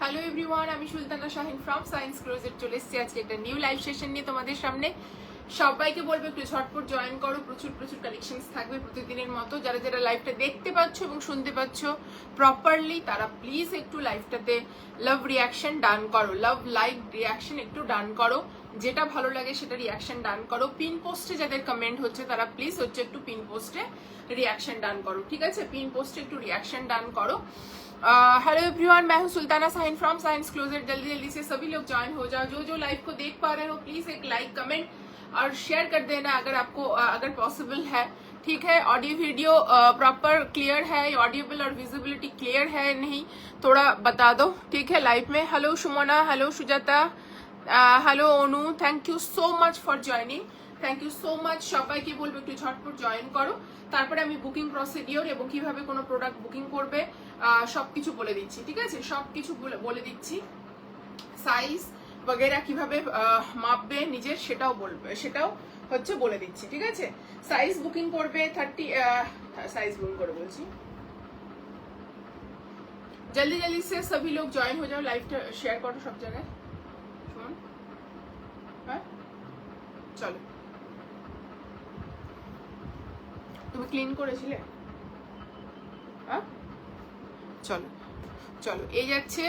Hello everyone, আমি Sultana Shahin from science closet চলে এসেছি আজকে একটা নিউ লাইভ সেশন নিয়ে তোমাদের সামনে। সবাইকে বলবো একটু ঝটপট জয়েন করো, প্রচুর প্রচুর কালেকশনস থাকবে প্রতিদিনের মতো। যারা যারা লাইভটা দেখতে পাচ্ছ এবং শুনতে পাচ্ছ প্রপারলি তারা প্লিজ একটু লাইভটাতে লাভ রিয়াকশন ডান করো, লাভ লাইক রিয়াকশন একটু ডান করো, যেটা ভালো লাগে সেটা রিয়াকশন ডান করো। পিন পোস্টে যাদের কমেন্ট হচ্ছে তারা প্লিজ হচ্ছে একটু পিন পোস্টে रिएक्शन डान करो, ठीक है। पिन पोस्ट एक रिएक्शन डान करो। हेलो एवरीवन, मैं हूं Sultana Shaheen from science closet. जल्दी जल्दी से सभी लोग ज्वाइन हो जाओ। जो जो लाइव को देख पा रहे हो प्लीज एक लाइक कमेंट और शेयर कर देना अगर आपको अगर पॉसिबल है, ठीक है। ऑडियो वीडियो प्रॉपर क्लियर है, ऑडियोबल और विजिबिलिटी क्लियर है नहीं, थोड़ा बता दो, ठीक है लाइव में। Hello Sumana, hello Sujata, hello Onu, thank you so much for joining, thank you so much. সবাইকে বলবো একটু ঝটপট জয়েন করো। তারপরে আমি বুকিং প্রসিডিওর এবং কিভাবে কোনো প্রোডাক্ট বুকিং করবে সবকিছু বলে দিচ্ছি, ঠিক আছে। সবকিছু বলে দিচ্ছি, সাইজ বগেরা কিভাবে মাপবে নিজের সেটাও বলবে, সেটাও হচ্ছে বলে দিচ্ছি, ঠিক আছে। সাইজ বুকিং করবে 30, সাইজ বুকিং করে বলছি। जल्दी जल्दी से सभी लोग ज्वाइन हो जाओ, लाइवটা শেয়ার করো সব জায়গায়। শুনুন, হ্যাঁ চলো। তুমি ক্লিন করেছিলে? হ্যাঁ চলো চলো, এই যাচ্ছে।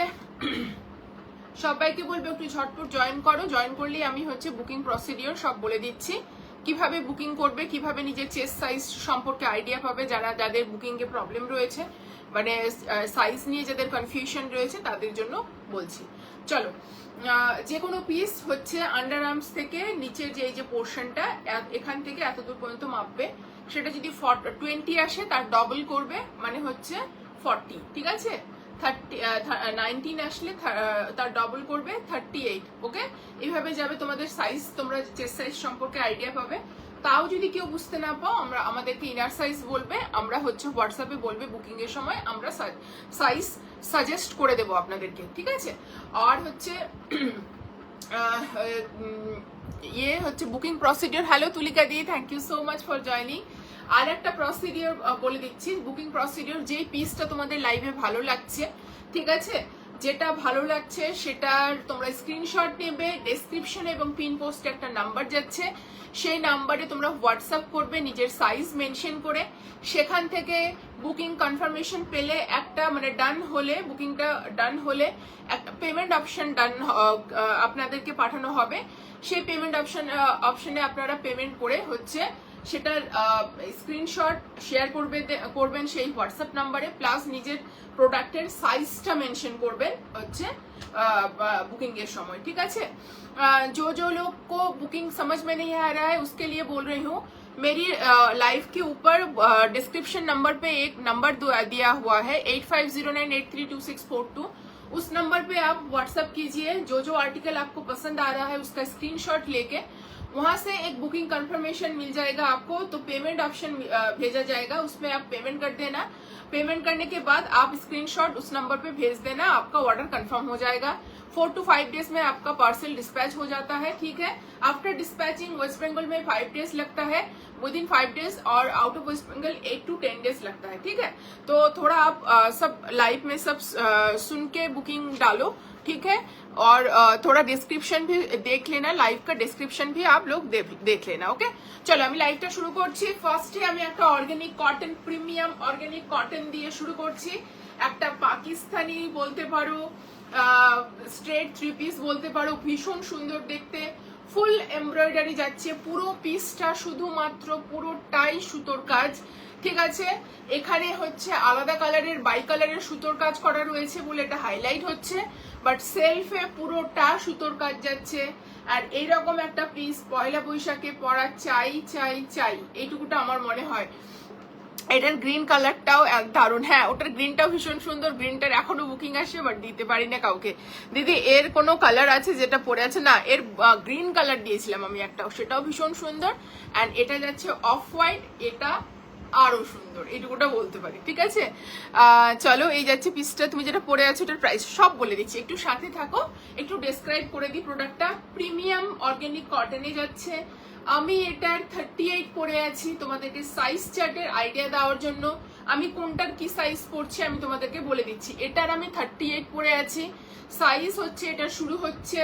সবাইকে বলবো একটু ঝটপট জয়েন করো। জয়েন করলেই আমি হচ্ছে বুকিং প্রসিডিওর সব বলে দিচ্ছি, কিভাবে বুকিং করবে, কিভাবে নিজের চেস্ট সাইজ সম্পর্কে আইডিয়া পাবে। যারা যাদের বুকিং এ প্রবলেম রয়েছে, মানে সাইজ নিয়ে যাদের কনফিউশন রয়েছে তাদের জন্য বলছি। চলো, যে কোনো পিস হচ্ছে আন্ডার আর্মস থেকে নিচের যে এই যে পোর্শনটা এখান থেকে এত দূর পর্যন্ত মাপবে। সেটা যদি 20 আসে তার ডবল করবে, মানে হচ্ছে 40, ঠিক আছে। 19 আসলে তার ডবল করবে 38, ওকে। এইভাবে যাবে তোমাদের সাইজ, তোমরা চেস্ট সাইজ সম্পর্কে আইডিয়া পাবে। তাও যদি কেউ বুঝতে না পাও, আমরা আমাদেরকে ইনার সাইজ বলবে, আমরা হচ্ছে হোয়াটসঅ্যাপে বলবে বুকিং এর সময়, আমরা সাইজ সাজেস্ট করে দেবো আপনাদেরকে, ঠিক আছে। আর হচ্ছে ये হচ্ছে বুকিং প্রসিডিওর। হ্যালো তুলিকা দি, thank you so much for joining. আর একটা প্রসিডিওর বলে দিচ্ছি, বুকিং প্রসিডিওর। যে পিসটা তোমাদের লাইভে ভালো লাগছে, ঠিক আছে, যেটা ভালো লাগছে সেটার তোমরা স্ক্রিনশট নেবে। ডেসক্রিপশনে এবং পিন পোস্টে একটা নাম্বার যাচ্ছে, সেই নাম্বারে তোমরা হোয়াটসঅ্যাপ করবে নিজের সাইজ মেনশন করে। সেখান থেকে বুকিং কনফার্মেশন পেলে একটা মানে ডান হলে, বুকিংটা ডান হলে একটা পেমেন্ট অপশন ডান আপনাদেরকে পাঠানো হবে। সেই পেমেন্ট অপশনে আপনারা পেমেন্ট করে হচ্ছে সেটার স্ক্রিনশট শেয়ার করবেন সেই হোয়াটসঅ্যাপ নাম্বারে, প্লাস নিজের প্রোডাক্টের সাইজটা মেনশন করবেন হচ্ছে बुकिंग के समय, ठीक है। जो लोग को बुकिंग समझ में नहीं आ रहा है उसके लिए बोल रही हूँ, मेरी लाइव के ऊपर डिस्क्रिप्शन नंबर पे एक नंबर दिया हुआ है 8509832642। उस नंबर पे आप व्हाट्सएप कीजिए। जो आर्टिकल आपको पसंद आ रहा है उसका स्क्रीनशॉट लेके वहां से एक बुकिंग कंफर्मेशन मिल जाएगा आपको, तो पेमेंट ऑप्शन भेजा जाएगा, उसमें आप पेमेंट कर देना। पेमेंट करने के बाद आप स्क्रीनशॉट उस नंबर पे भेज देना, आपका ऑर्डर कंफर्म हो जाएगा। 4 to 5 डेज में आपका पार्सल डिस्पैच हो जाता है, ठीक है। आफ्टर डिस्पैचिंग वेस्ट बंगाल में 5 डेज लगता है, विद इन 5 डेज, और out of West Bengal 8 to 10 days लगता है, ठीक है। तो थोड़ा आप सब लाइव में सब सुन के बुकिंग डालो, ठीक है। और थोड़ा डिस्क्रिप्शन भी देख लेना, लाइव का डिस्क्रिप्शन भी आप लोग देख लेना, ओके। चलो আমি লাইভটা শুরু করছি। ফার্স্টে আমি একটা organic cotton, premium organic cotton দিয়ে শুরু করছি। একটা পাকিস্তানি বলতে পারো, স্ট্রেট 3 পিস বলতে পারো, ভীষণ সুন্দর দেখতে, ফুল এমব্রয়ডারি যাচ্ছে পুরো পিসটা, শুধুমাত্র পুরোটাই সুতোর কাজ। ঠিক আছে। এখানে হচ্ছে আলাদা কালারের বাই কালারের সুতোর কাজ করা রয়েছে বলে এটা হাইলাইট হচ্ছে, বাট সেলফে পুরোটা সুতোর কাজ যাচ্ছে। আর এইরকম একটা পিস পয়লা বৈশাখে পরা চাই চাই চাই, এইটুকুটা আমার মনে হয়। এটার গ্রিন কালারটাও দারুণ, হ্যাঁ ওটার গ্রিনটাও ভীষণ সুন্দর। গ্রিনটার এখনো বুকিং আসে, বাট দিতে পারি না কাউকে। দিদি এর কোনো কালার আছে যেটা পরে আছে? না, এর গ্রিন কালার দিয়েছিলাম আমি একটা, সেটাও ভীষণ সুন্দর। অ্যান্ড এটা যাচ্ছে অফ হোয়াইট, এটা আরো সুন্দর, এইটুকুটা বলতে পারি। ঠিক আছে, চলো এই যাচ্ছে পিসটা। তুমি যেটা পরে আছো এটার প্রাইস সব বলে দিচ্ছি, একটু সাথে থাকো, একটু ডেসক্রাইব করে দিই। প্রোডাক্টটা প্রিমিয়াম অর্গানিক কটনে যাচ্ছে। আমি এটার 38 পরে আছি, তোমাদেরকে সাইজ চার্টের আইডিয়া দেওয়ার জন্য। আমি কোনটার কি সাইজ পড়ছি আমি তোমাদেরকে বলে দিচ্ছি। এটার আমি 38 পরে আছি। সাইজ হচ্ছে, এটা শুরু হচ্ছে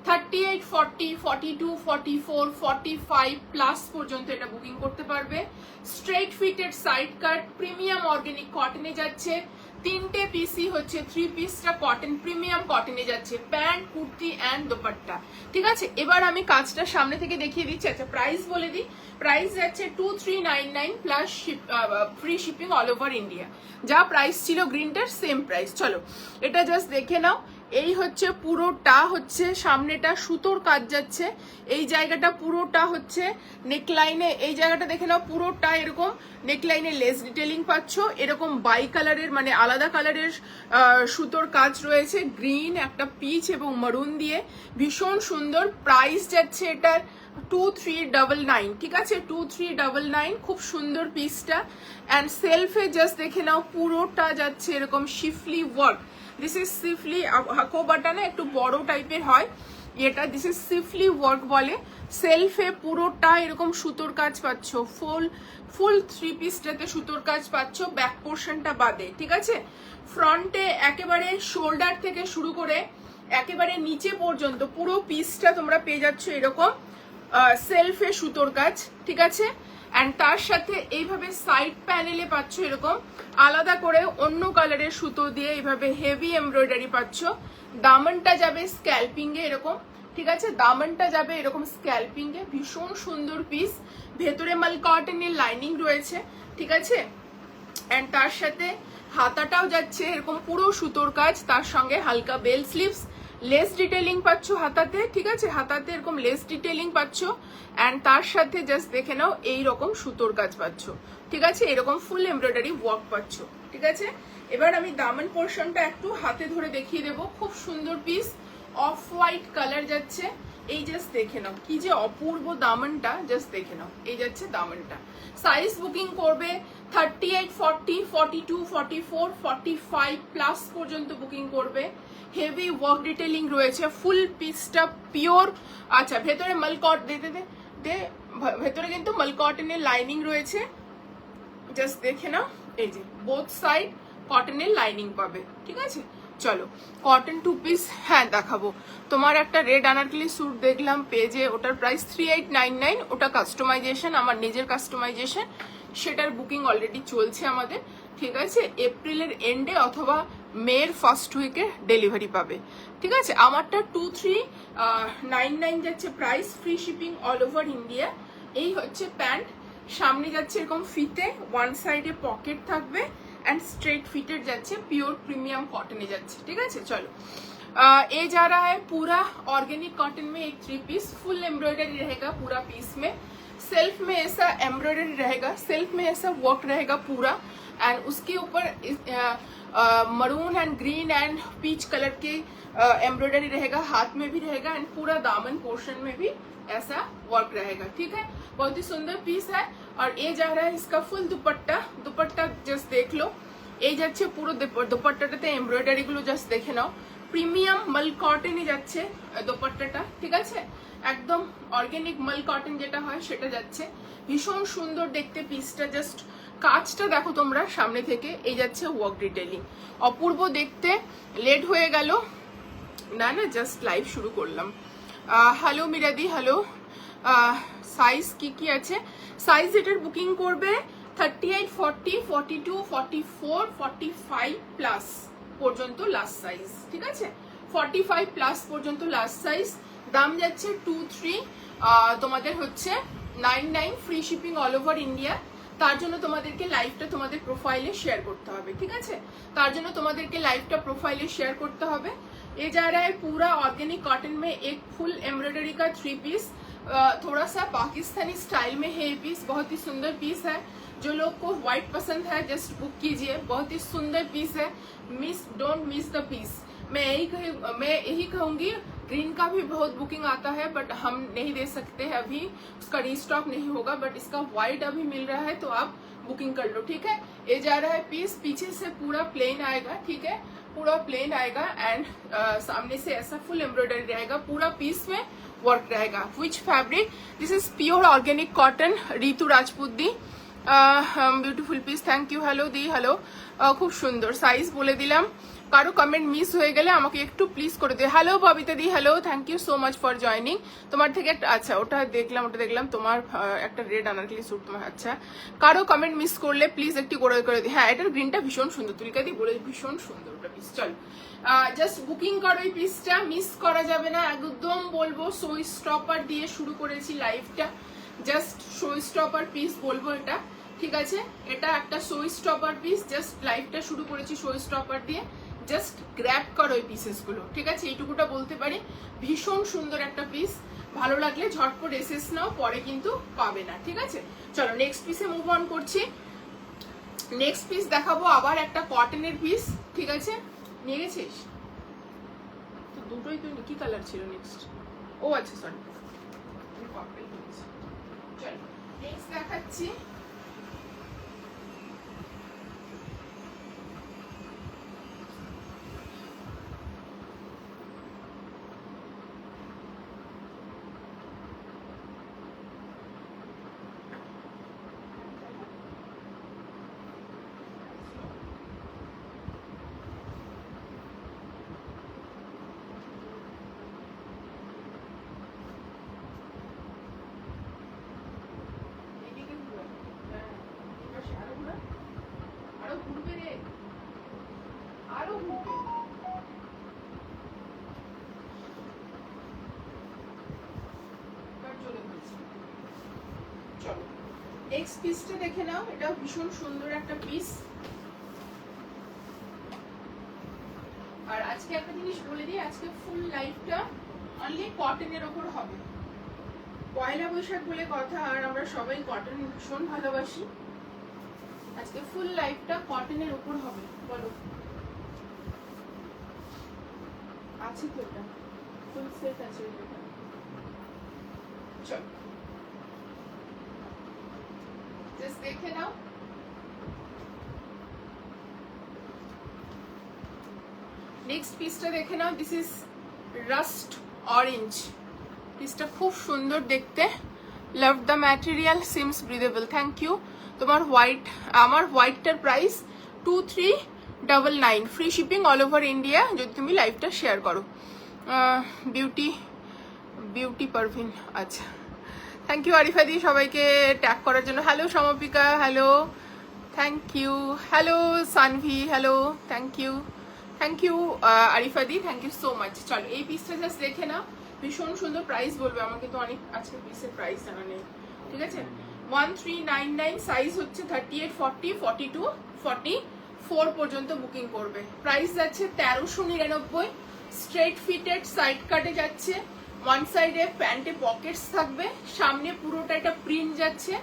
38, 40, 42, 44, 45 প্লাস পর্যন্ত এটা বুকিং করতে পারবে। Straight fitted side cut premium organic কটনে যাচ্ছে। 3টে পিসি হচ্ছে 3 পিসটা কটন প্রিমিয়াম কটনে যাচ্ছে, প্যান্ট, কুর্তি অ্যান্ড দোপাট্টা। ঠিক আছে, এবার আমি কাজটা সামনে থেকে দেখিয়ে দিচ্ছি। আচ্ছা প্রাইস বলে দিই, প্রাইস যাচ্ছে 2399 plus free shipping all over India. যা প্রাইস ছিল গ্রিনটার সেম প্রাইস। চলো এটা জাস্ট দেখে নাও। এই হচ্ছে পুরোটা হচ্ছে সামনেটা সুতোর কাজ যাচ্ছে, এই জায়গাটা পুরোটা হচ্ছে নেকলাইনে, এই জায়গাটা দেখে নাও পুরোটা এরকম নেকলাইনে লেস ডিটেলিং পাচ্ছ। এরকম বাই কালারের মানে আলাদা কালারের সুতোর কাজ রয়েছে, গ্রিন, একটা পিচ এবং মারুন দিয়ে, ভীষণ সুন্দর। প্রাইস যাচ্ছে এটার 2399। ঠিক আছে, 2399, খুব সুন্দর পিসটা। অ্যান্ড সেলফে জাস্ট দেখে নাও পুরোটা যাচ্ছে এরকম শিফলি ওয়ার্ক। দিস ইজ সিফলি, হাকো বাটনে একটু বড় টাইপের হয় এটা, দিস ইজ সিফলি ওয়ার্ক বলে। সেলফে পুরোটা এরকম সুতোর কাজ পাচ্ছ, ফুল 3 পিসটাতে সুতোর কাজ পাচ্ছ, ব্যাক পোর্শনটা বাদে। ঠিক আছে, ফ্রন্টে একেবারে শোল্ডার থেকে শুরু করে একেবারে নিচে পর্যন্ত পুরো পিসটা তোমরা পেয়ে যাচ্ছ এরকম সেলফে সুতোর কাজ। ঠিক আছে, অ্যান্ড তার সাথে এইভাবে সাইড প্যানেলে পাচ্ছ এরকম আলাদা করে অন্য কালারের সুতো দিয়ে এইভাবে হেভি এমব্রয়ডারি পাচ্ছ। দামনটা যাবে স্ক্যাল্পিং এ এরকম। ঠিক আছে, দামনটা যাবে এরকম স্ক্যাল্পিং এ, ভীষণ সুন্দর পিস। ভেতরে মাল কটনের লাইনিং রয়েছে। ঠিক আছে, অ্যান্ড তার সাথে হাতাটাও যাচ্ছে এরকম পুরো সুতোর কাজ, তার সঙ্গে হালকা বেল স্লিভস, লেস ডিটেলিং পাচ্ছ হাতাতে। ঠিক আছে, হাতাতে এরকম লেস ডিটেলিং পাচ্ছ। অ্যান্ড তার সাথে জাস্ট দেখে নাও এইরকম সুতোর কাজ পাচ্ছ। ঠিক আছে, এরকম ফুল এমব্রয়ডারি ওয়ার্ক পাচ্ছ। ঠিক আছে, এবার আমি দামন পোর্শনটা একটু হাতে ধরে দেখিয়ে দেবো। খুব সুন্দর পিস, অফ হোয়াইট কালার যাচ্ছে। এই জাস্ট দেখে নাও কি যে অপূর্ব দামনটা, জাস্ট দেখে নাও, এই যাচ্ছে দামনটা। সাইজ বুকিং করবে 38, 40, 42, 44, 45 প্লাস পর্যন্ত বুকিং করবে। হেভি ওয়ার্ক ডিটেলিং রয়েছে, ফুল পিসটা পিওর। আচ্ছা ভেতরে মালকট দে ভেতরে কিন্তু মালকটনের লাইনিং রয়েছে, জাস্ট দেখে নাও। এই যে বোথ সাইড কটনের লাইনিং পাবে। ঠিক আছে, চলো কটন 2 পিস হ্যাঁ দেখাবো। তোমার একটা রেড আনারকলি স্যুট দেখলাম পেজে, ওটার প্রাইস 3899। ওটা কাস্টমাইজেশন, আমার নিজের কাস্টমাইজেশন, সেটার বুকিং অলরেডি চলছে আমাদের। ঠিক আছে, এপ্রিলের এন্ডে অথবা মের ফার্স্ট উইকে ডেলিভারি পাবে। ঠিক আছে, আমারটা 2399 যাচ্ছে price, free shipping all over India. এই হচ্ছে প্যান্ট, সামনে যাচ্ছে এরকম ফিতে, ওয়ান সাইডে পকেট থাকবে, एंड स्ट्रेट फिटेड जाच्छे, प्योर प्रीमियम कॉटन जाच्छे। ठीक है, चलो ये जा रहा है पूरा ऑर्गेनिक कॉटन में एक 3 पीस, फुल एम्ब्रॉयडरी रहेगा पूरा पीस में, सेल्फ में ऐसा एम्ब्रॉयडरी रहेगा, सेल्फ में ऐसा वर्क रहेगा पूरा, एंड उसके ऊपर maroon and green and peach colour के एम्ब्रॉयडरी रहेगा, हाथ में भी रहेगा एंड पूरा दामन पोर्शन में भी ऐसा वर्क रहेगा। ठीक है, बहुत ही सुंदर पीस है। और ये जा रहा है इसका फुल दुपट्टा, दुपट्टा जस्ट देख लो, ये যাচ্ছে পুরো দুপাট্টাটাতে এমব্রয়ডারি গুলো জাস্ট দেখে নাও, প্রিমিয়াম মাল কটনই যাচ্ছে দুপাট্টাটা। ঠিক আছে, একদম অর্গানিক মাল কটন যেটা হয় সেটা যাচ্ছে, ভীষণ সুন্দর দেখতে পিসটা, জাস্ট কাজটা দেখো তোমরা সামনে থেকে, এই যাচ্ছে ওয়ার্ক ডিটেইলিং, অপূর্ব দেখতে। লেট হয়ে গেল না না, জাস্ট লাইভ শুরু করলাম। Hello মিরাদি, hello. সাইজ কি আছে? সাইজ এটার বুকিং করবে 38, 40, 42, 44, 45 প্লাস পর্যন্ত লাস্ট সাইজ। ঠিক আছে, 45 প্লাস পর্যন্ত লাস্ট সাইজ। দাম যাচ্ছে 23 তোমাদের হচ্ছে 99, free shipping all over India. তার জন্য তোমাদেরকে লাইভটা তোমাদের প্রোফাইলে শেয়ার করতে হবে, ঠিক আছে? তার জন্য তোমাদেরকে লাইভটা प्रोफाइल शेयर करते হবে। ये जा रहा है पूरा ऑर्गेनिक कॉटन में एक फुल एम्ब्रॉयडरी का 3 पीस, थोड़ा सा पाकिस्तानी स्टाइल में है ये पीस, बहुत ही सुंदर पीस है। जो लोग को व्हाइट पसंद है जस्ट बुक कीजिए, बहुत ही सुंदर पीस है, डोंट मिस द पीस। मैं यही कहूंगी, ग्रीन का भी बहुत बुकिंग आता है बट हम नहीं दे सकते हैं अभी, उसका रीस्टॉक नहीं होगा, बट इसका व्हाइट अभी मिल रहा है तो आप बुकिंग कर लो, ठीक है? ये जा रहा है पीस, पीछे से पूरा प्लेन आएगा, ठीक है? पूरा प्लेन आएगा एंड सामने से ऐसा फुल एम्ब्रॉयडरी रहेगा, पूरा पीस में वर्क रहेगा। Which fabric? This is pure organic cotton, Ritu Rajput दी, beautiful piece, thank you. Hello দি, হ্যালো, খুব সুন্দর সাইজ বলে দিলাম। কারো কমেন্ট মিস হয়ে গেলে আমাকে একটু প্লিজ করে দিও। Hello Babita di, hello, thank you so much for joining. তোমার থেকে একটা, আচ্ছা ওটা দেখলাম তোমার একটা রেড আনারকলি স্যুট তোমার, আচ্ছা। কারো কমেন্ট মিস করলে প্লিজ একটু করে দিই। হ্যাঁ, এটার গ্রিনটা ভীষণ সুন্দর, তুলিকা দি বলে ভীষণ সুন্দর ওটা পিস। চলো জাস্ট বুকিং করো এই পিসটা, মিস করা যাবে না একদম বলবো। শো স্টপার দিয়ে শুরু করেছি লাইভটা, জাস্ট শো স্টপার পিস বলবো এটা, ঠিক আছে? এটা একটা শো স্টপার পিস, জাস্ট লাইভটা শুরু করেছি শো স্টপার দিয়ে, জাস্ট গ্র্যাব করো এই পিসেস গুলো, ঠিক আছে? এইটুকুটা বলতে পারি, ভীষণ সুন্দর একটা পিস। ভালো লাগলে ঝটপট এসএস নাও, পরে কিন্তু পাবে না, ঠিক আছে? চলো নেক্সট পিসে মুভ অন করছি। নেক্সট পিস দেখাবো আবার একটা কটনের পিস, ঠিক আছে? নিয়ে গেছিস তো দুটোই, তো কি কালার ছিল নেক্সট? ও আচ্ছা সরি, চলো নেক্সট দেখাচ্ছি। নেক্সট পিসটা দেখে নাও, এটা ভীষণ সুন্দর একটা পিস। আর আজকে একটা জিনিস বলে দিই, আজকে ফুল লাইফটা অনলি কটনের ওপর হবে। পয়লা বৈশাখ বলে কথা, আর আমরা সবাই কটন ভীষণ ভালোবাসি। আজকে ফুল লাইফটা কটনের উপর হবে। বলো আছে তো, এটা ফুল সেট আছে। চল জাস্ট দেখে নাও। নেক্সট পিসটা দেখে নাও, দিস ইজ রাস্ট অরেঞ্জ। পিসটা খুব সুন্দর দেখতে, love the material, seems breathable. Thank you. তোমার হোয়াইট, আমার হোয়াইটটার price 2399, free shipping all over India যদি তুমি লাইভটা শেয়ার করো। বিউটি পারভিন, আচ্ছা থ্যাংক ইউ আরিফা দি সবাইকে ট্যাগ করার জন্য। Hello Sampika, hello, thank you. Hello Sanvi, hello, thank you Arifa দি, থ্যাংক ইউ সো মাচ। চলো এই পিসটা জাস্ট দেখে নাও, ভীষণ সুন্দর। প্রাইস বলবে আমাকে, তো অনেক আজকে পিসের প্রাইস জানা নেই, ঠিক আছে? 1399, সাইজ হচ্ছে 38, 40, 42, 44 পর্যন্ত বুকিং করবে। প্রাইস যাচ্ছে 1399, স্ট্রেট ফিটেড, সাইড কাটে যাচ্ছে। ওয়ান সাইডে প্যান্টে পকেটস থাকবে, সামনে পুরোটা এটা প্রিন্ট যাচ্ছে।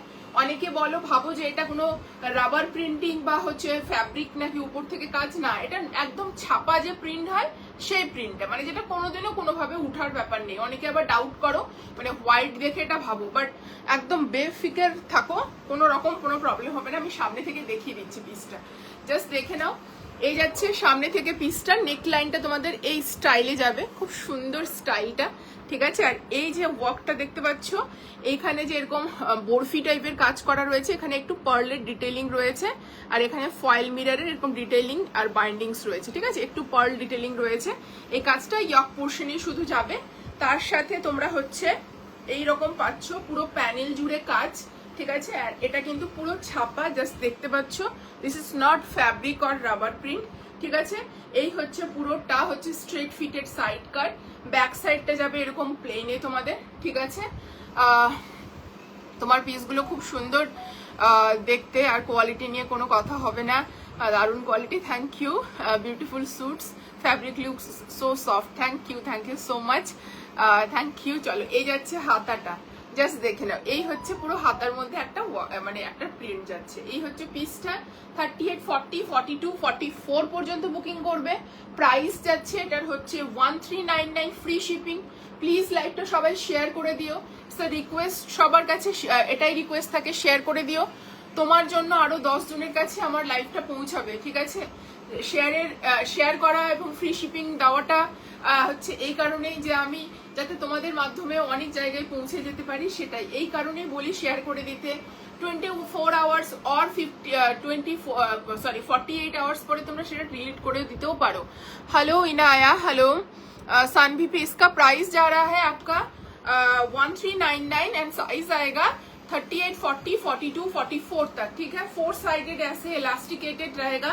অনেকে বলো ভাবো যে এটা কোনো রাবার প্রিন্টিং বা হচ্ছে ফ্যাব্রিক নাকি উপর থেকে কাজ, না, এটা একদম ছাপা যে প্রিন্ট হয় সেই প্রিন্টটা, মানে যেটা কোনোদিনও কোনোভাবে উঠার ব্যাপার নেই। অনেকে আবার ডাউট করো, মানে হোয়াইট দেখে এটা ভাবো, বাট একদম বেফিকার থাকো, কোনো রকম কোনো প্রবলেম হবে না। আমি সামনে থেকে দেখিয়ে দিচ্ছি পিসটা, জাস্ট দেখে নাও। এই যাচ্ছে সামনে থেকে পিসটা, নেক লাইনটা তোমাদের এই স্টাইলে যাবে, খুব সুন্দর স্টাইলটা, ঠিক আছে? আর এই যে ওয়ার্কটা দেখতে পাচ্ছ, এইখানে যে এরকম বরফি টাইপের কাজ করা রয়েছে, এখানে একটু পার্লের ডিটেইলিং রয়েছে, আর এখানে ফয়েল মিররের এরকম ডিটেইলিং আর বাইন্ডিংস রয়েছে, ঠিক আছে? একটু পার্ল ডিটেইলিং রয়েছে। এই কাজটা ইয়ক পোর্শনে শুধু যাবে, তার সাথে তোমরা হচ্ছে এইরকম পাচ্ছ পুরো প্যানেল জুড়ে কাজ, ঠিক আছে? আর এটা কিন্তু পুরো ছাপা, জাস্ট দেখতে পাচ্ছ, this is not fabric or rubber print, ঠিক আছে? এই হচ্ছে পুরোটা হচ্ছে স্ট্রেট ফিটেড সাইড কাট, ব্যাক সাইডটা যাবে এরকম প্লেনে তোমাদের, ঠিক আছে? তোমার পিসগুলো খুব সুন্দর দেখতে, আর কোয়ালিটি নিয়ে কোনো কথা হবে না, দারুণ quality. Thank you, beautiful suits, fabric looks so soft, thank you so much, thank you. চলো এই যাচ্ছে হাতাটা, জাস্ট দেখে নাও, এই হচ্ছে পুরো হাতার মধ্যে একটা মানে একটা প্রিন্ট যাচ্ছে। এই হচ্ছে পিসটা, 38, 40, 42, 44 পর্যন্ত বুকিং করবে। প্রাইস যাচ্ছে এটার হচ্ছে 1399 ফ্রি শিপিং। প্লিজ লাইভটা সবাই শেয়ার করে দিও, রিকোয়েস্ট সবার কাছে, এটাই রিকোয়েস্ট থাকে, শেয়ার করে দিও। তোমার জন্য আরো 10 জনের কাছে আমার লাইভটা পৌঁছাবে, ঠিক আছে? শেয়ার করা এবং ফ্রি শিপিং দেওয়াটা হচ্ছে এই কারণেই যে আমি যাতে তোমাদের মাধ্যমে অনেক জায়গায় পৌঁছে যেতে পারি, সেটাই, এই কারণেই বলি শেয়ার করে দিতে। 24 আওয়ার্স অর 48 আওয়ার্স পরে তোমরা সেটা ডিলিট করে দিতেও পারো। हेलो इनाया, हेलो सानवी पे इसका प्राइस जा रहा है आपका 1399 एंड साइज आएगा 38, 40, 42, 44 तक, ठीक है? 4 साइडेड ऐसे इलास्टिकेटेड रहेगा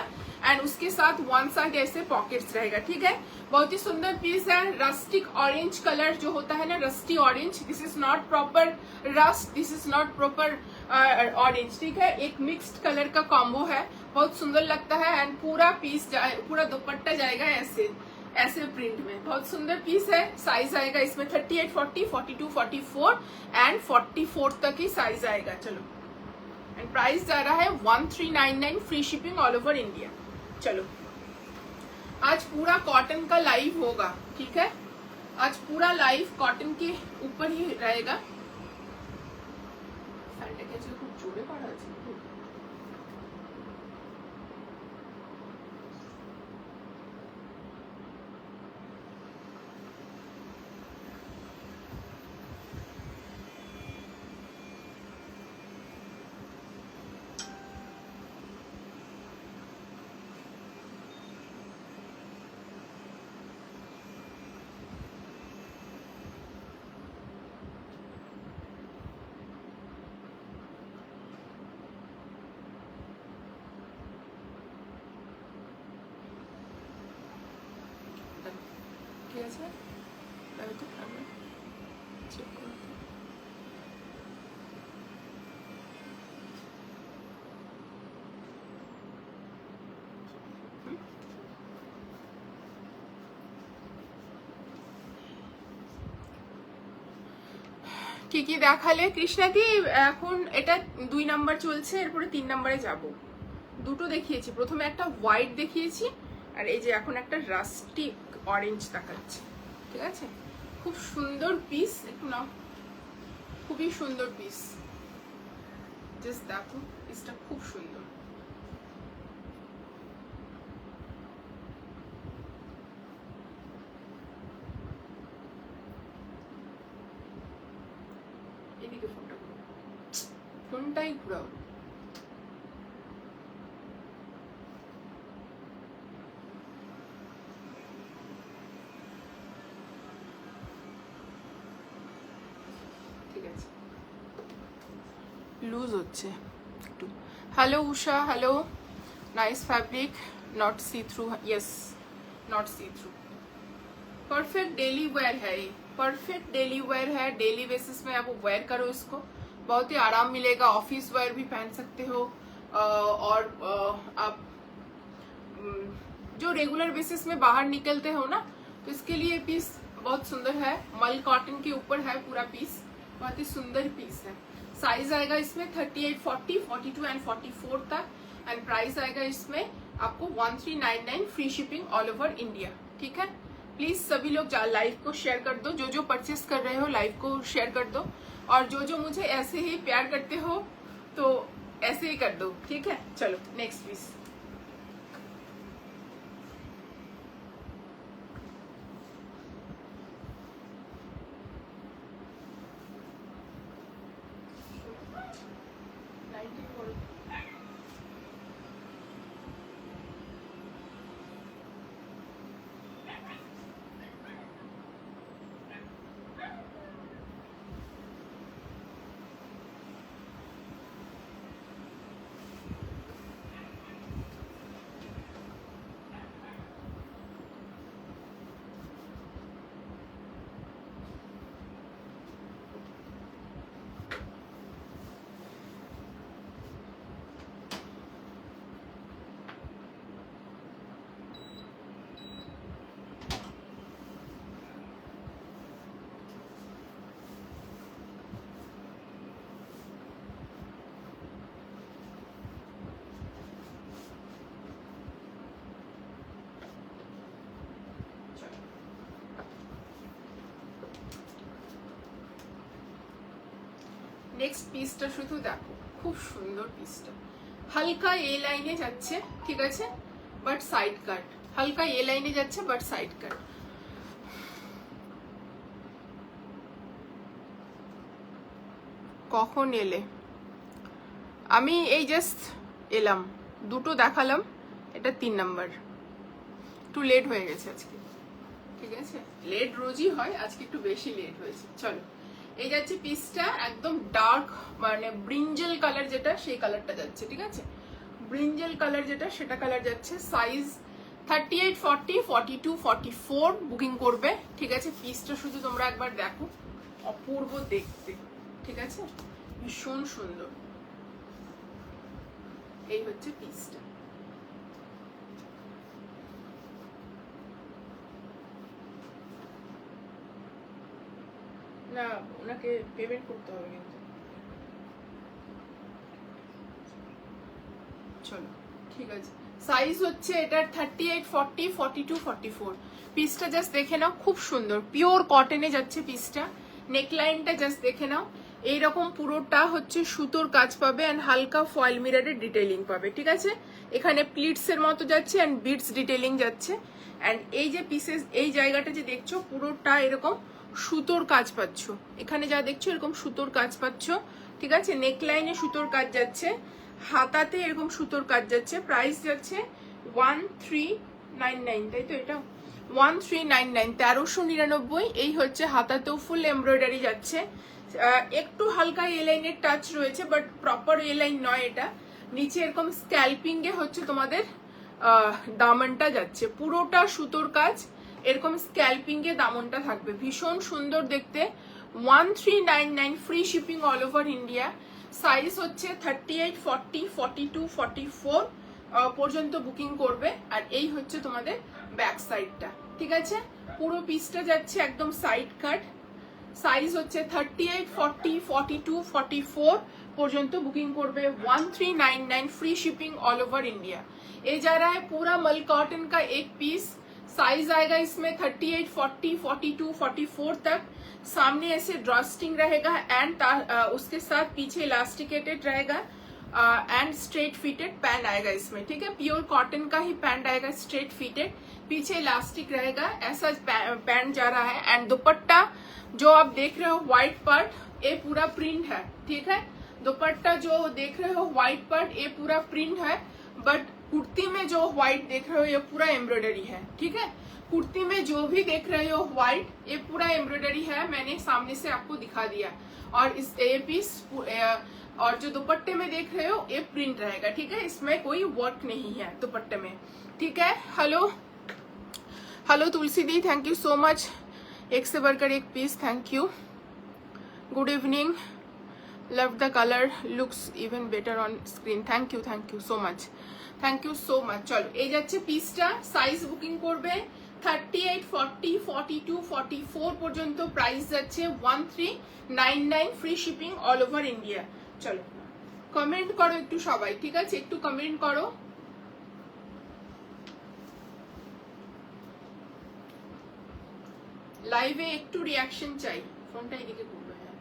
एंड उसके साथ 1 साइड ऐसे पॉकेट्स रहेगा, ठीक है? बहुत ही सुंदर पीस है। रस्टिक ऑरेंज कलर जो होता है ना, rusty orange, this is not proper rust, this is not proper orange, ठीक है? एक मिक्स्ड कलर का कॉम्बो है, बहुत सुंदर लगता है एंड पूरा पीस पूरा दुपट्टा जाएगा ऐसे प्रिंट में, बहुत सुंदर पीस है। साइज आएगा इसमें 38, 40, 42, 44 एंड 44 तक ही साइज आएगा। चलो, एंड प्राइस जा रहा है 1399 free shipping all over India. चलो, आज पूरा कॉटन का लाइव होगा, ठीक है? आज पूरा लाइव कॉटन के ऊपर ही रहेगा। খুব জোরে পড়া আছে। ঠিক আছে, চেক করো। কি কি দেখালে কৃষ্ণাদি? এখন এটা 2 নাম্বার চলছে, এরপরে 3 নাম্বারে যাব। দুটো দেখিয়েছি, প্রথমে একটা হোয়াইট দেখিয়েছি, আর এই যে এখন একটা রাস্টিক অরেঞ্জ দেখাচ্ছে, ঠিক আছে? খুব সুন্দর পিস, একটু নাও, খুবই সুন্দর পিস, জাস্ট দেখো, পিসটা খুব সুন্দর। এদিকে ফোনটাই ঘুরাও। লুজ হচ্ছে একটু। Hello Usha, hello, nice fabric, not see through, yes not see through, perfect daily wear है ये, परफेक्ट डेली वेयर है। डेली बेसिस में आप वेयर करो इसको, बहुत ही आराम मिलेगा। ऑफिस वेयर भी पहन सकते हो, और आप जो रेगुलर बेसिस में बाहर निकलते हो ना, तो इसके लिए पीस बहुत सुंदर है। मल कॉटन के ऊपर है पूरा पीस, बहुत ही सुंदर पीस है। साइज आएगा इसमें 38, 40, 42 एंड 44 तक, एंड प्राइस आएगा इसमें आपको 1399 free shipping all over India, ठीक है? प्लीज सभी लोग लाइव को शेयर कर दो, जो परचेस कर रहे हो लाइव को शेयर कर दो, और जो मुझे ऐसे ही प्यार करते हो तो ऐसे ही कर दो, ठीक है? चलो नेक्स्ट पीस। নেক্সট পিসটা শুধু দেখো, খুব সুন্দর পিসটা, হালকা এ লাইনে যাচ্ছে, ঠিক আছে, বাট সাইড কাট, হালকা এ লাইনে যাচ্ছে বাট সাইড কাট। কখন এলে? আমি এই জাস্ট এলাম, দুটো দেখালাম, এটা 3 নাম্বার, একটু লেট হয়ে গেছে আজকে, ঠিক আছে, লেট রোজই হয়, আজকে একটু বেশি লেট হয়েছে। চলো, এই যাচ্ছে পিসটা, একদম ডার্ক মানে ব্রিঞ্জেল কালার যেটা, সেই কালারটা যাচ্ছে, ঠিক আছে, ব্রিঞ্জেল কালার যেটা সেটা কালার যাচ্ছে। সাইজ 38, 40, 42, 44 বুকিং করবে, ঠিক আছে। পিসটা শুধু তোমরা একবার দেখো, অপূর্ব দেখতে, ঠিক আছে, ভীষণ সুন্দর। এই হচ্ছে পিসটা। না, ওনাকে পেমেন্ট করতে হবে কিন্তু। চলো, ঠিক আছে। সাইজ হচ্ছে এটার 38, 40, 42, 44। পিসটা জাস্ট দেখে নাও, খুব সুন্দর, পিওর কটনে যাচ্ছে পিসটা। নেকলাইনটা জাস্ট দেখে নাও, এইরকম পুরোটা হচ্ছে সুতোর কাজ পাবে অ্যান্ড হালকা ফয়েল মিররের ডিটেইলিং পাবে, ঠিক আছে। এখানে প্লিটস এর মতো যাচ্ছে অ্যান্ড বিটস ডিটেইলিং যাচ্ছে। অ্যান্ড এই যে পিসেস, এই জায়গাটা যে দেখছো পুরোটা এরকম সুতোর কাজ পাচ্ছ, এখানে যা দেখছো এরকম সুতোর কাজ পাচ্ছ, ঠিক আছে। নেকলাইনে সুতোর কাজ যাচ্ছে, হাতাতে এরকম সুতোর কাজ যাচ্ছে। প্রাইস যাচ্ছে 1399, তাই তো, এটা 1399, 1399। এই হচ্ছে হাতাতেও ফুল এমব্রয়ডারি যাচ্ছে, একটু হালকা এ লাইনের টাচ রয়েছে বাট প্রপার এ লাইন নয় এটা। নিচে এরকম স্ক্যাল্পিং এ হচ্ছে তোমাদের দামনটা যাচ্ছে, পুরোটা সুতোর কাজ, এরকম স্ক্যাল্পিং এ দামনটা থাকবে, ভীষণ সুন্দর দেখতে। 1399, free shipping all over India. Size হচ্ছে 38, 40, 42, 44 পর্যন্ত বুকিং করবে। আর এই হচ্ছে তোমাদের ব্যাক সাইডটা, ঠিক আছে। পুরো পিসটা যাচ্ছে একদম সাইড কাট। সাইজ হচ্ছে 38, 40, 42, 44 পর্যন্ত বুকিং করবে। 1399, free shipping all over India. ये जा रहा है पूरा मल कॉटन का एक पीस। साइज आएगा इसमें 38, 40, 42, 44 तक। सामने ऐसे ड्रॉस्टिंग रहेगा एंड उसके साथ पीछे इलास्टिकेटेड रहेगा एंड स्ट्रेट फिटेड पैंट आएगा इसमें, ठीक है। प्योर कॉटन का ही पैंट आएगा, स्ट्रेट फिटेड, पीछे इलास्टिक रहेगा, ऐसा पैंट जा रहा है। एंड दुपट्टा जो आप देख रहे हो व्हाइट पार्ट, ये पूरा प्रिंट है, ठीक है। दुपट्टा जो देख रहे हो व्हाइट पार्ट, ये पूरा प्रिंट है, बट कुर्ती में जो व्हाइट देख रहे हो ये पूरा एम्ब्रॉयडरी है, ठीक है। कुर्ती में जो भी देख रहे हो व्हाइट, ये पूरा एम्ब्रॉयडरी है, मैंने सामने से आपको दिखा दिया। और इस ये पीस और जो दुपट्टे में देख रहे हो ये प्रिंट रहेगा, ठीक है, इसमें कोई वर्क नहीं है दुपट्टे में, ठीक है। Hello hello Tulsi di, thank you so much, एक से बढ़कर एक piece, thank you. Good evening, love the colour, looks even better on screen, thank you so much, thank you so much. चलो, এই যাচ্ছে পিসটা। সাইজ বুকিং করবে 38, 40, 42, 44 পর্যন্ত। প্রাইস যাচ্ছে 1399, free shipping all over India. চলো, কমেন্ট করো একটু সবাই, ঠিক আছে, একটু কমেন্ট করো। লাইভে একটু রিয়াকশন চাই, ফোনটা এদিকে করবে, হ্যাঁ।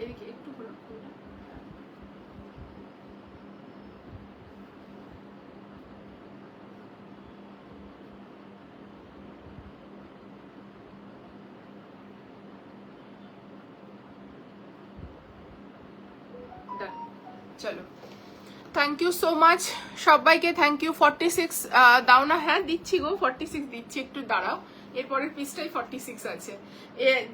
এদিকে একটু ঘোরা, চলো, থ্যাংক ইউ সো মাচ সবাইকে, থ্যাংক ইউ। 46 দাও না, হ্যাঁ দিচ্ছি গো, 46 দিচ্ছি, একটু দাঁড়াও, এরপরের পিসটাই 46 আছে।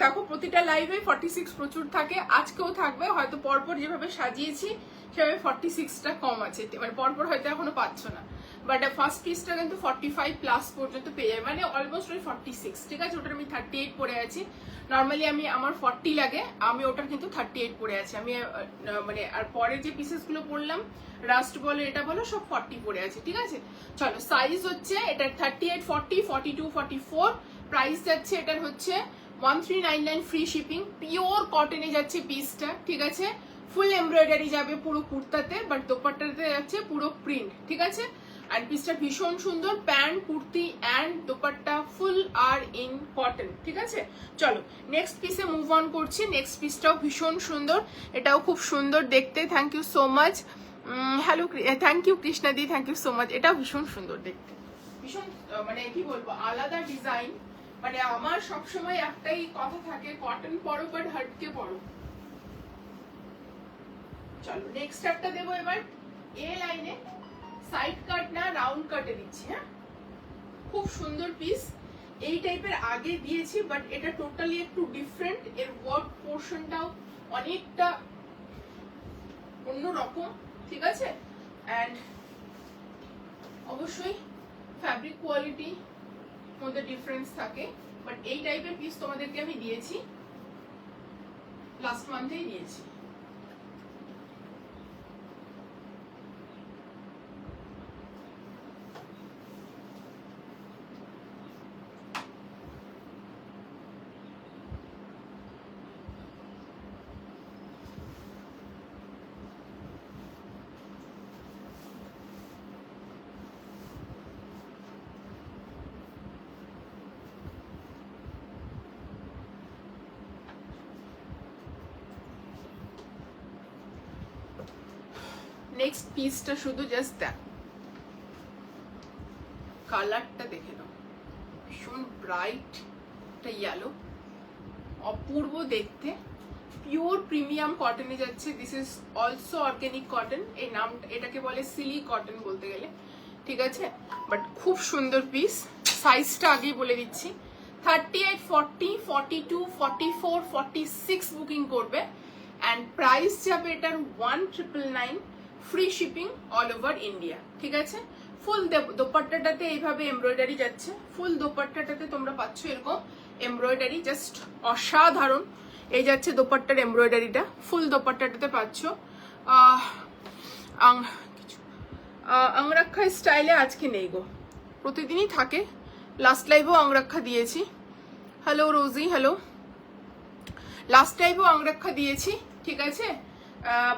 দেখো প্রতিটা লাইভে 46 প্রচুর থাকে, আজকেও থাকবে, হয়তো পরপর যেভাবে সাজিয়েছি সেভাবে 46টা কম আছে, মানে পরপর হয়তো এখনো পাচ্ছ না, বাট ফার্স্ট পিসটা কিন্তু 45 প্লাস পর্যন্ত পেয়ে যাবে, মানে অলমোস্ট ওই 46, ঠিক আছে। ওটার আমি 38 পরে আছি, নর্মালি আমি আমার 40 লাগে, আমি ওটার কিন্তু 38 পরে আছি আমি, মানে আর পরের যে পিসেস গুলো পরলাম, রাস্ট বলো এটা বলো, সব 40 পরে আছে, ঠিক আছে। চলো, সাইজ হচ্ছে এটার 38, 40, 42, 44। প্রাইস যাচ্ছে এটার হচ্ছে 1399, ফ্রি শিপিং, পিওর কটনে যাচ্ছে পিসটা, ঠিক আছে। ফুল এমব্রয়ডারি যাবে পুরো কুর্তাতে, বাট দোপাট্টাতে যাচ্ছে পুরো প্রিন্ট, ঠিক আছে। আর পিসটা ভীষণ সুন্দর, pant kurti and dupatta full are in cotton, ঠিক আছে। চলো নেক্সট পিসে মুভ অন করছি। নেক্সট পিসটাও ভীষণ সুন্দর, এটাও খুব সুন্দর দেখতে। Thank you so much, hello, thank you কৃষ্ণাদি, থ্যাংক ইউ সো মাচ। এটাও ভীষণ সুন্দর দেখতে, ভীষণ মানে কি বলবো, আলাদা ডিজাইন। মানে আমার সবসময় একটাই কথা থাকে, কটন পরো বাট হাটকে পরো। চলো নেক্সট একটা দেবো এবার এ লাইনে, সাইড কাট না রাউন্ড কাটে দিচ্ছি। হ্যাঁ, খুব সুন্দর পিস। এই টাইপের আগে দিয়েছি, বাট এটা টোটালি একটু ডিফারেন্ট। এর ওয়ার্ক পোর্শনটাও অনেকটা অন্যরকম, ঠিক আছে। অ্যান্ড অবশ্যই ফ্যাব্রিক কোয়ালিটি মধ্যে ডিফারেন্স থাকে, বাট এই টাইপের পিস তোমাদেরকে আমি দিয়েছি, লাস্ট মান্থেই দিয়েছি। নেক্সট পিসটা শুধু জাস্ট দেখো, কালারটা দেখে নাও, ভীষণ ব্রাইট একটা ইয়েলো, অপূর্ব দেখতে। পিওর প্রিমিয়াম কটনে যাচ্ছে। This is also organic cotton. এই নামটা, এটাকে বলে সিলি কটন বলতে গেলে, ঠিক আছে। বাট খুব সুন্দর পিস। সাইজটা আগেই বলে দিচ্ছি, 38, 40, 42, 44, 46 বুকিং করবে। অ্যান্ড প্রাইস যাবে এটার 1999, free shipping all over India, ঠিক আছে। ফুল দোপাট্টাটাতে এইভাবে এমব্রয়ডারি যাচ্ছে, ফুল দোপাট্টাটাতে তোমরা পাচ্ছ এরকম এমব্রয়ডারি, জাস্ট অসাধারণ। এই যাচ্ছে দোপাট্টার এমব্রয়ডারিটা, ফুল দোপাট্টাটাতে পাচ্ছ। আংরাক্ষা স্টাইলে আজকে নেই গো, প্রতিদিনই থাকে। লাস্ট লাইভেও আংরাক্ষা দিয়েছি। হ্যালো রোজি, হ্যালো। লাস্ট লাইভেও আংরাক্ষা দিয়েছি, ঠিক আছে।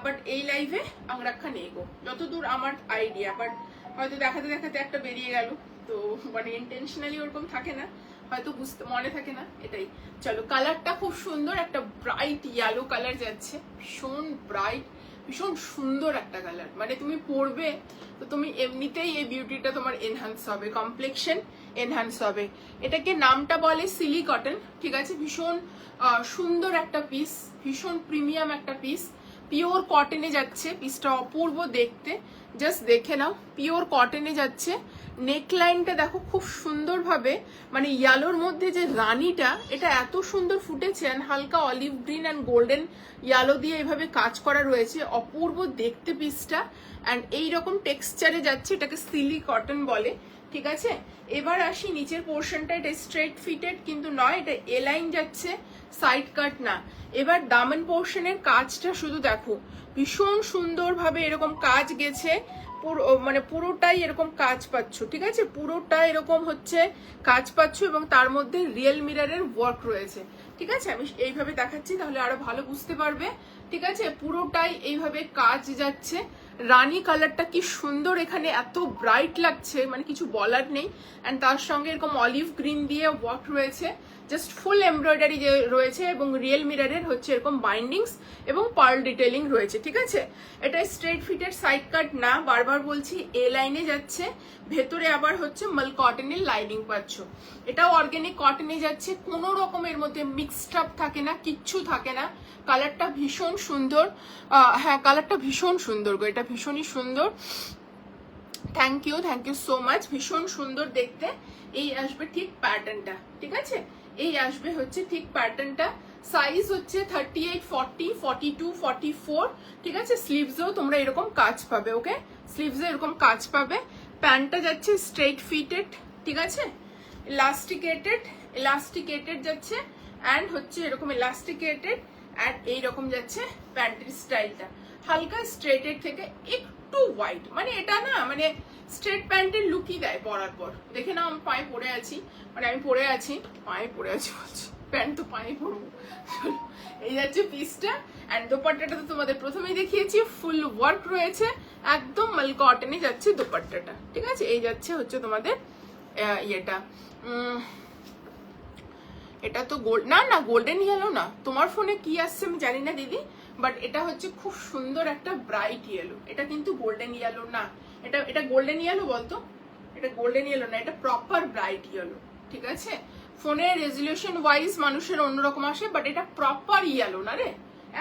বাট এই লাইভে আংরাক্ষা নেই গো, যতদূর আমার আইডিয়া। বাট হয়তো দেখাতে দেখাতে একটা বেরিয়ে গেল, তো মানে ইন্টেনশনালি ওরকম থাকে না, হয়তো বুঝতে মনে থাকে না, এটাই। চলো কালারটা খুব সুন্দর, একটা ব্রাইট ইয়েলো কালার যাচ্ছে, ভীষণ ব্রাইট, ভীষণ সুন্দর একটা কালার। মানে তুমি পরবে তো তুমি এমনিতেই এই বিউটিটা তোমার এনহান্স হবে, কমপ্লেকশন এনহান্স হবে। এটাকে নামটা বলে সিলি কটন, ঠিক আছে। ভীষণ সুন্দর একটা পিস, ভীষণ প্রিমিয়াম একটা পিস। পিওর কটনে যাচ্ছে, পিসটা অপূর্ব দেখতে, জাস্ট দেখে নাও। পিওর কটনে যাচ্ছে। নেকলাইনটা দেখো খুব সুন্দরভাবে, মানে ইয়ালোর মধ্যে যে রানীটা, এটা এত সুন্দর ফুটেছে। অ্যান্ড হালকা olive green and golden yellow দিয়ে এভাবে কাজ করা রয়েছে, অপূর্ব দেখতে পিসটা। অ্যান্ড এইরকম টেক্সচারে যাচ্ছে, এটাকে সিলি কটন বলে, ঠিক আছে। এবার আসি নিচের পোর্শনটা, এটা স্ট্রেট ফিটেড কিন্তু নয়, এটা এ লাইন যাচ্ছে, সাইড কাট না। এবার দামন পোর্শনের কাজটা শুধু দেখো, ভীষণ সুন্দরভাবে এরকম কাজ গেছে, পুরো মানে পুরোটাই এরকম কাজ পাচ্ছ, ঠিক আছে। পুরোটা এরকম হচ্ছে কাজ পাচ্ছ, এবং তার মধ্যে রিয়েল মিররের ওয়ার্ক রয়েছে, ঠিক আছে। আমি এইভাবে দেখাচ্ছি তাহলে আরো ভালো বুঝতে পারবে, ঠিক আছে। পুরোটাই এইভাবে কাজ যাচ্ছে। রানী কালারটা কি সুন্দর, এখানে এত ব্রাইট লাগছে, মানে কিছু বলার নেই। অ্যান্ড তার সঙ্গে এরকম অলিভ গ্রিন দিয়ে ওয়ার্ক রয়েছে, জাস্ট ফুল এমব্রয়ডারি যে রয়েছে, এবং রিয়েল মিররের হচ্ছে এরকম বাইন্ডিংস এবং পার্ল ডিটেলিং রয়েছে, ঠিক আছে। এটা স্ট্রেট ফিটের সাইড কাট না, বারবার বলছি, এ লাইনে যাচ্ছে। ভেতরে আবার হচ্ছে মাল কটনের লাইনিং পাচ্ছ। এটাও অর্গানিক কটনে যাচ্ছে, কোনো রকমের মধ্যে মিক্সড আপ থাকে না, কিচ্ছু থাকে না। কালারটা ভীষণ সুন্দর, হ্যাঁ কালারটা ভীষণ সুন্দর গো, এটা ভীষণই সুন্দর। থ্যাংক ইউ সো মাচ, ভীষণ সুন্দর দেখতে। এই আসবে ঠিক প্যাটার্নটা, ঠিক আছে। এই আসবে হচ্ছে ঠিক প্যাটার্নটা। সাইজ হচ্ছে 38, 40, 42, 44, ঠিক আছে। স্লিভসেও তোমরা এরকম কাজ পাবে, ওকে। স্লিভসে এরকম কাজ পাবে। প্যান্টটা যাচ্ছে স্ট্রেট ফিটেড, ঠিক আছে। ইলাস্টিকেটেড যাচ্ছে, অ্যান্ড হচ্ছে এরকম ইলাস্টিকেটেড, অ্যান্ড এইরকম যাচ্ছে প্যান্টের স্টাইলটা, হালকা স্ট্রেটের থেকে একটু ওয়াইড। মানে এটা না, মানে স্ট্রেট প্যান্টের লুকই দেয় পরার পর। দেখে নাও আমি পায়ে পরে আছি, মানে আমি পরে আছি, পায়ে পরে আছি বলছি, প্যান্ট তো পানি পরবো। এই যাচ্ছে পিসটা। অ্যান্ড দোপাট্টাটা তো তোমাদের প্রথমেই দেখিয়েছি, ফুল ওয়ার্ক রয়েছে, একদম মাল কটনে যাচ্ছে দোপাট্টাটা, ঠিক আছে। এই যাচ্ছে হচ্ছে তোমাদের ইয়েটা, এটা তো গোল্ড না, না গোল্ডেন ইয়েলো না, তোমার ফোনে কি আসছে আমি জানি না দিদি, বাট এটা হচ্ছে খুব সুন্দর একটা ব্রাইট ইয়েলো। এটা কিন্তু গোল্ডেন ইয়েলো না, এটা গোল্ডেন ইয়েলো বলতো, এটা গোল্ডেন ইয়েলো না, এটা প্রপার ব্রাইট ইয়েলো, ঠিক আছে। ফোনের রেজলিউশন ওয়াইজ মানুষের অন্যরকম আসে, বাট এটা প্রপার ইয়েলো না রে,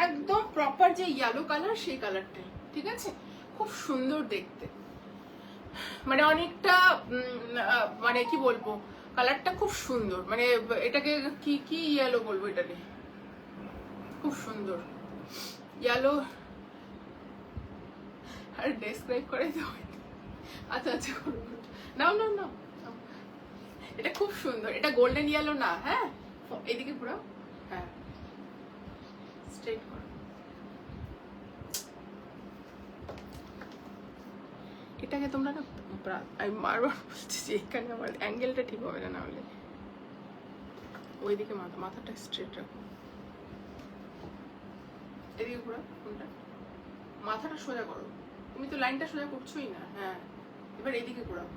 একদম প্রপার যে ইয়েলো কালার সেই কালারটাই, ঠিক আছে। খুব সুন্দর দেখতে, মানে অনেকটা মানে কি বলবো, কালারটা খুব সুন্দর, মানে এটাকে কি কি ইয়েলো বলবো, এটাকে খুব সুন্দর ইয়েলো। আর ডেসক্রাইব করে দাও। আচ্ছা আচ্ছা, নাও নাও নাও, এটা খুব সুন্দর, এটা গোল্ডেন ইয়েলো না, হ্যাঁ এদিকে পুরো, হ্যাঁ স্ট্রেট করো। এটাকে তোমরা না, আমি বারবার বলছি যে এখানে আমার অ্যাঙ্গেলটা ঠিক হবে না, না হলে ওইদিকে মাথাটা স্ট্রেট রাখো, এদিকে ঘোরা কোনটা, মাথাটা সোজা করো, তুমি তো লাইনটা সোজা করছোই না, হ্যাঁ এবার এইদিকে ঘোরাও।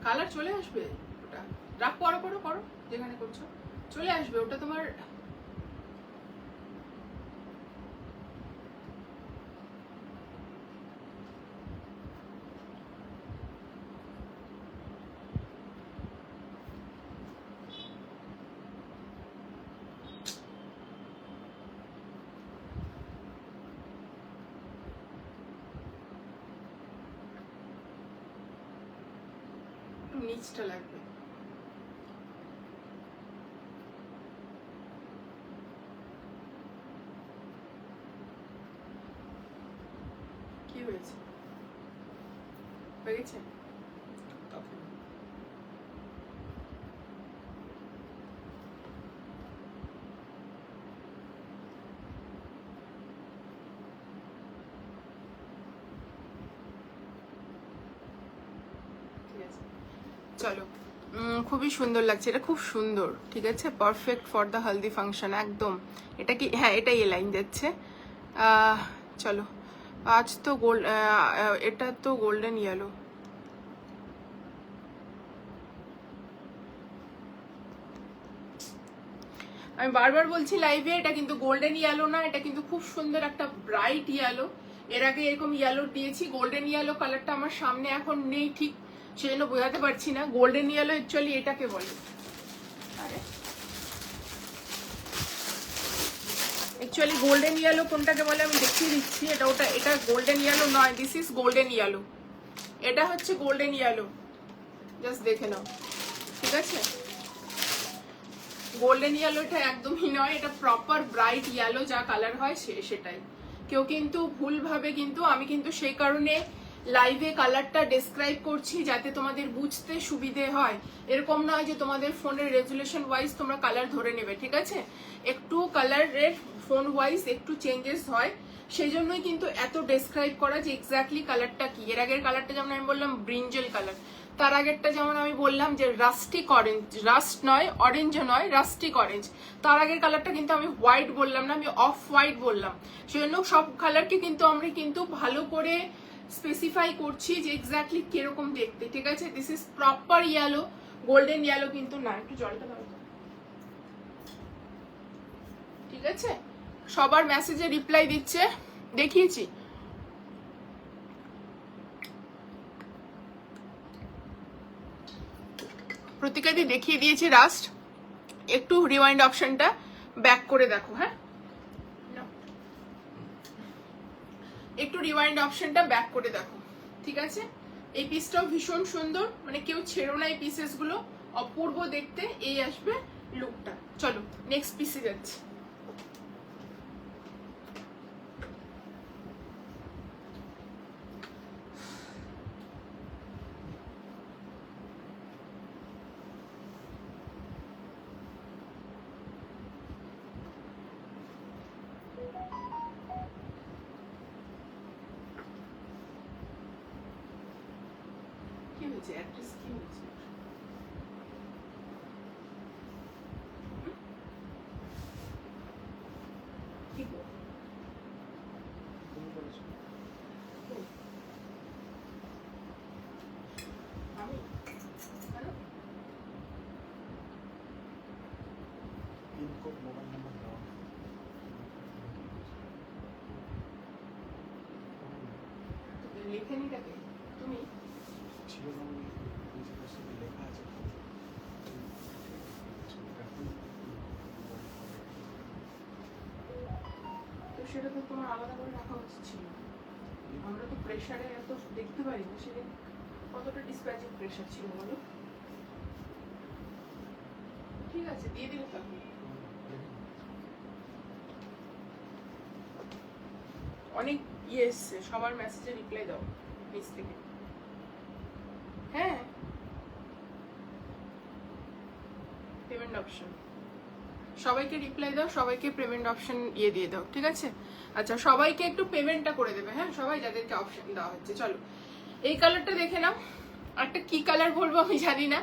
কালার চলে আসবে, ওটা রাখ, করো করো করো, যেখানে করছো চলে আসবে ওটা তোমার। নিচটা লাগবে, কি হয়েছে, হয়ে গেছে। চলো, খুবই সুন্দর লাগছে, এটা খুব সুন্দর, ঠিক আছে, perfect for the haldi function একদম। এটা কি, হ্যাঁ এটাই এ লাইন যাচ্ছে। চলো, আজ তো গোল্ড, এটা তো গোল্ডেন ইয়েলো, আমি বারবার বলছি লাইভে, এটা কিন্তু গোল্ডেন ইয়েলো না, এটা কিন্তু খুব সুন্দর একটা ব্রাইট ইয়েলো। এর আগে এরকম ইয়েলো দিয়েছি, গোল্ডেন ইয়েলো কালারটা আমার সামনে এখন নেই ঠিক, সেজন্য বোঝাতে পারছি না। গোল্ডেন ইয়েলো অ্যাকচুয়ালি এটাকে বলে, অ্যাকচুয়ালি গোল্ডেন ইয়েলো কোনটাকে বলে আমি দেখিয়ে দিচ্ছি, এটা ওটা, এটা গোল্ডেন ইয়েলো নয়, দিস ইজ গোল্ডেন ইয়েলো, এটা হচ্ছে গোল্ডেন ইয়েলো, জাস্ট দেখে নাও, ঠিক আছে। গোল্ডেন ইয়েলোটা একদমই নয়, এটা প্রপার ব্রাইট ইয়েলো যা কালার হয় সেটাই। কেউ কিন্তু ভুল ভাবে, কিন্তু আমি কিন্তু সেই কারণে লাইভে কালারটা ডেসক্রাইব করছি যাতে তোমাদের বুঝতে সুবিধে হয়, এরকম নয় যে তোমাদের ফোনের রেজুলেশন ওয়াইজ তোমরা কালার ধরে নেবে, ঠিক আছে। একটু কালারের ফোন ওয়াইজ একটু চেঞ্জেস হয়, সেই জন্যই কিন্তু এত ডেসক্রাইব করা যে এক্স্যাক্টলি কালারটা কি। এর আগের কালারটা যেমন আমি বললাম ব্রিঞ্জেল কালার, তার আগেরটা যেমন আমি বললাম যে রাস্টিক অরেঞ্জ, রাস্ট নয় অরেঞ্জও নয়, রাস্টিক অরেঞ্জ। তার আগের কালারটা কিন্তু আমি হোয়াইট বললাম না, আমি অফ হোয়াইট বললাম। সেজন্য সব কালারকে কিন্তু আমরা কিন্তু ভালো করে স্পেসিফাই করছি যে এক্স্যাক্টলি কিরকম দেখতে, ঠিক আছে। This is proper yellow, golden yellow কিন্তু না। একটু জলটা দাও, ঠিক আছে। সবার মেসেজে রিপ্লাই দিচ্ছে, দেখিয়েছি। প্রতিকাদি দেখিয়ে দিয়েছি রাস্ট, একটু রিওয়াইন্ড অপশনটা ব্যাক করে দেখো, হ্যাঁ একটু রিওয়াইন্ড অপশনটা ব্যাক করে দেখো, ঠিক আছে। এই পিসটাও ভীষণ সুন্দর, মানে কেউ ছেড়ো না এই পিসেস গুলো, অপূর্ব দেখতে এই আসবে লুকটা। চলো নেক্সট পিসে যাচ্ছি। হয়েছে? অ্যাড্রেস কি হয়েছে? কি গো? আমি কেন? পিনকোড মোবাইল নাম্বার দাও। লিখে নি তাকে তুমি? ছিল না আমি নিজের সাথে লেখা আছে। তো সেটা তো তোমার আলাদা করে রাখা উচিত ছিল। আমরা তো প্রেশারে এত দেখতে পারি না, সেদিন কতটা ডিসপ্যাচিং প্রেশার ছিল বলো? ঠিক আছে, দিয়ে দিলে তো। অনেক ইয়ে এসছে, সবার মেসেজে রিপ্লাই দাও নিজ থেকে। হ্যাঁ, পেমেন্ট অপশন সবাইকে রিপ্লাই দাও, সবাইকে পেমেন্ট অপশন ইয়ে দিয়ে দাও, ঠিক আছে? আচ্ছা, সবাইকে একটু পেমেন্টটা করে দেবে, হ্যাঁ সবাই যাদেরকে অপশন দেওয়া হচ্ছে। চলো এই কালারটা দেখে নাও। একটা কি কালার বলবো আমি জানি না,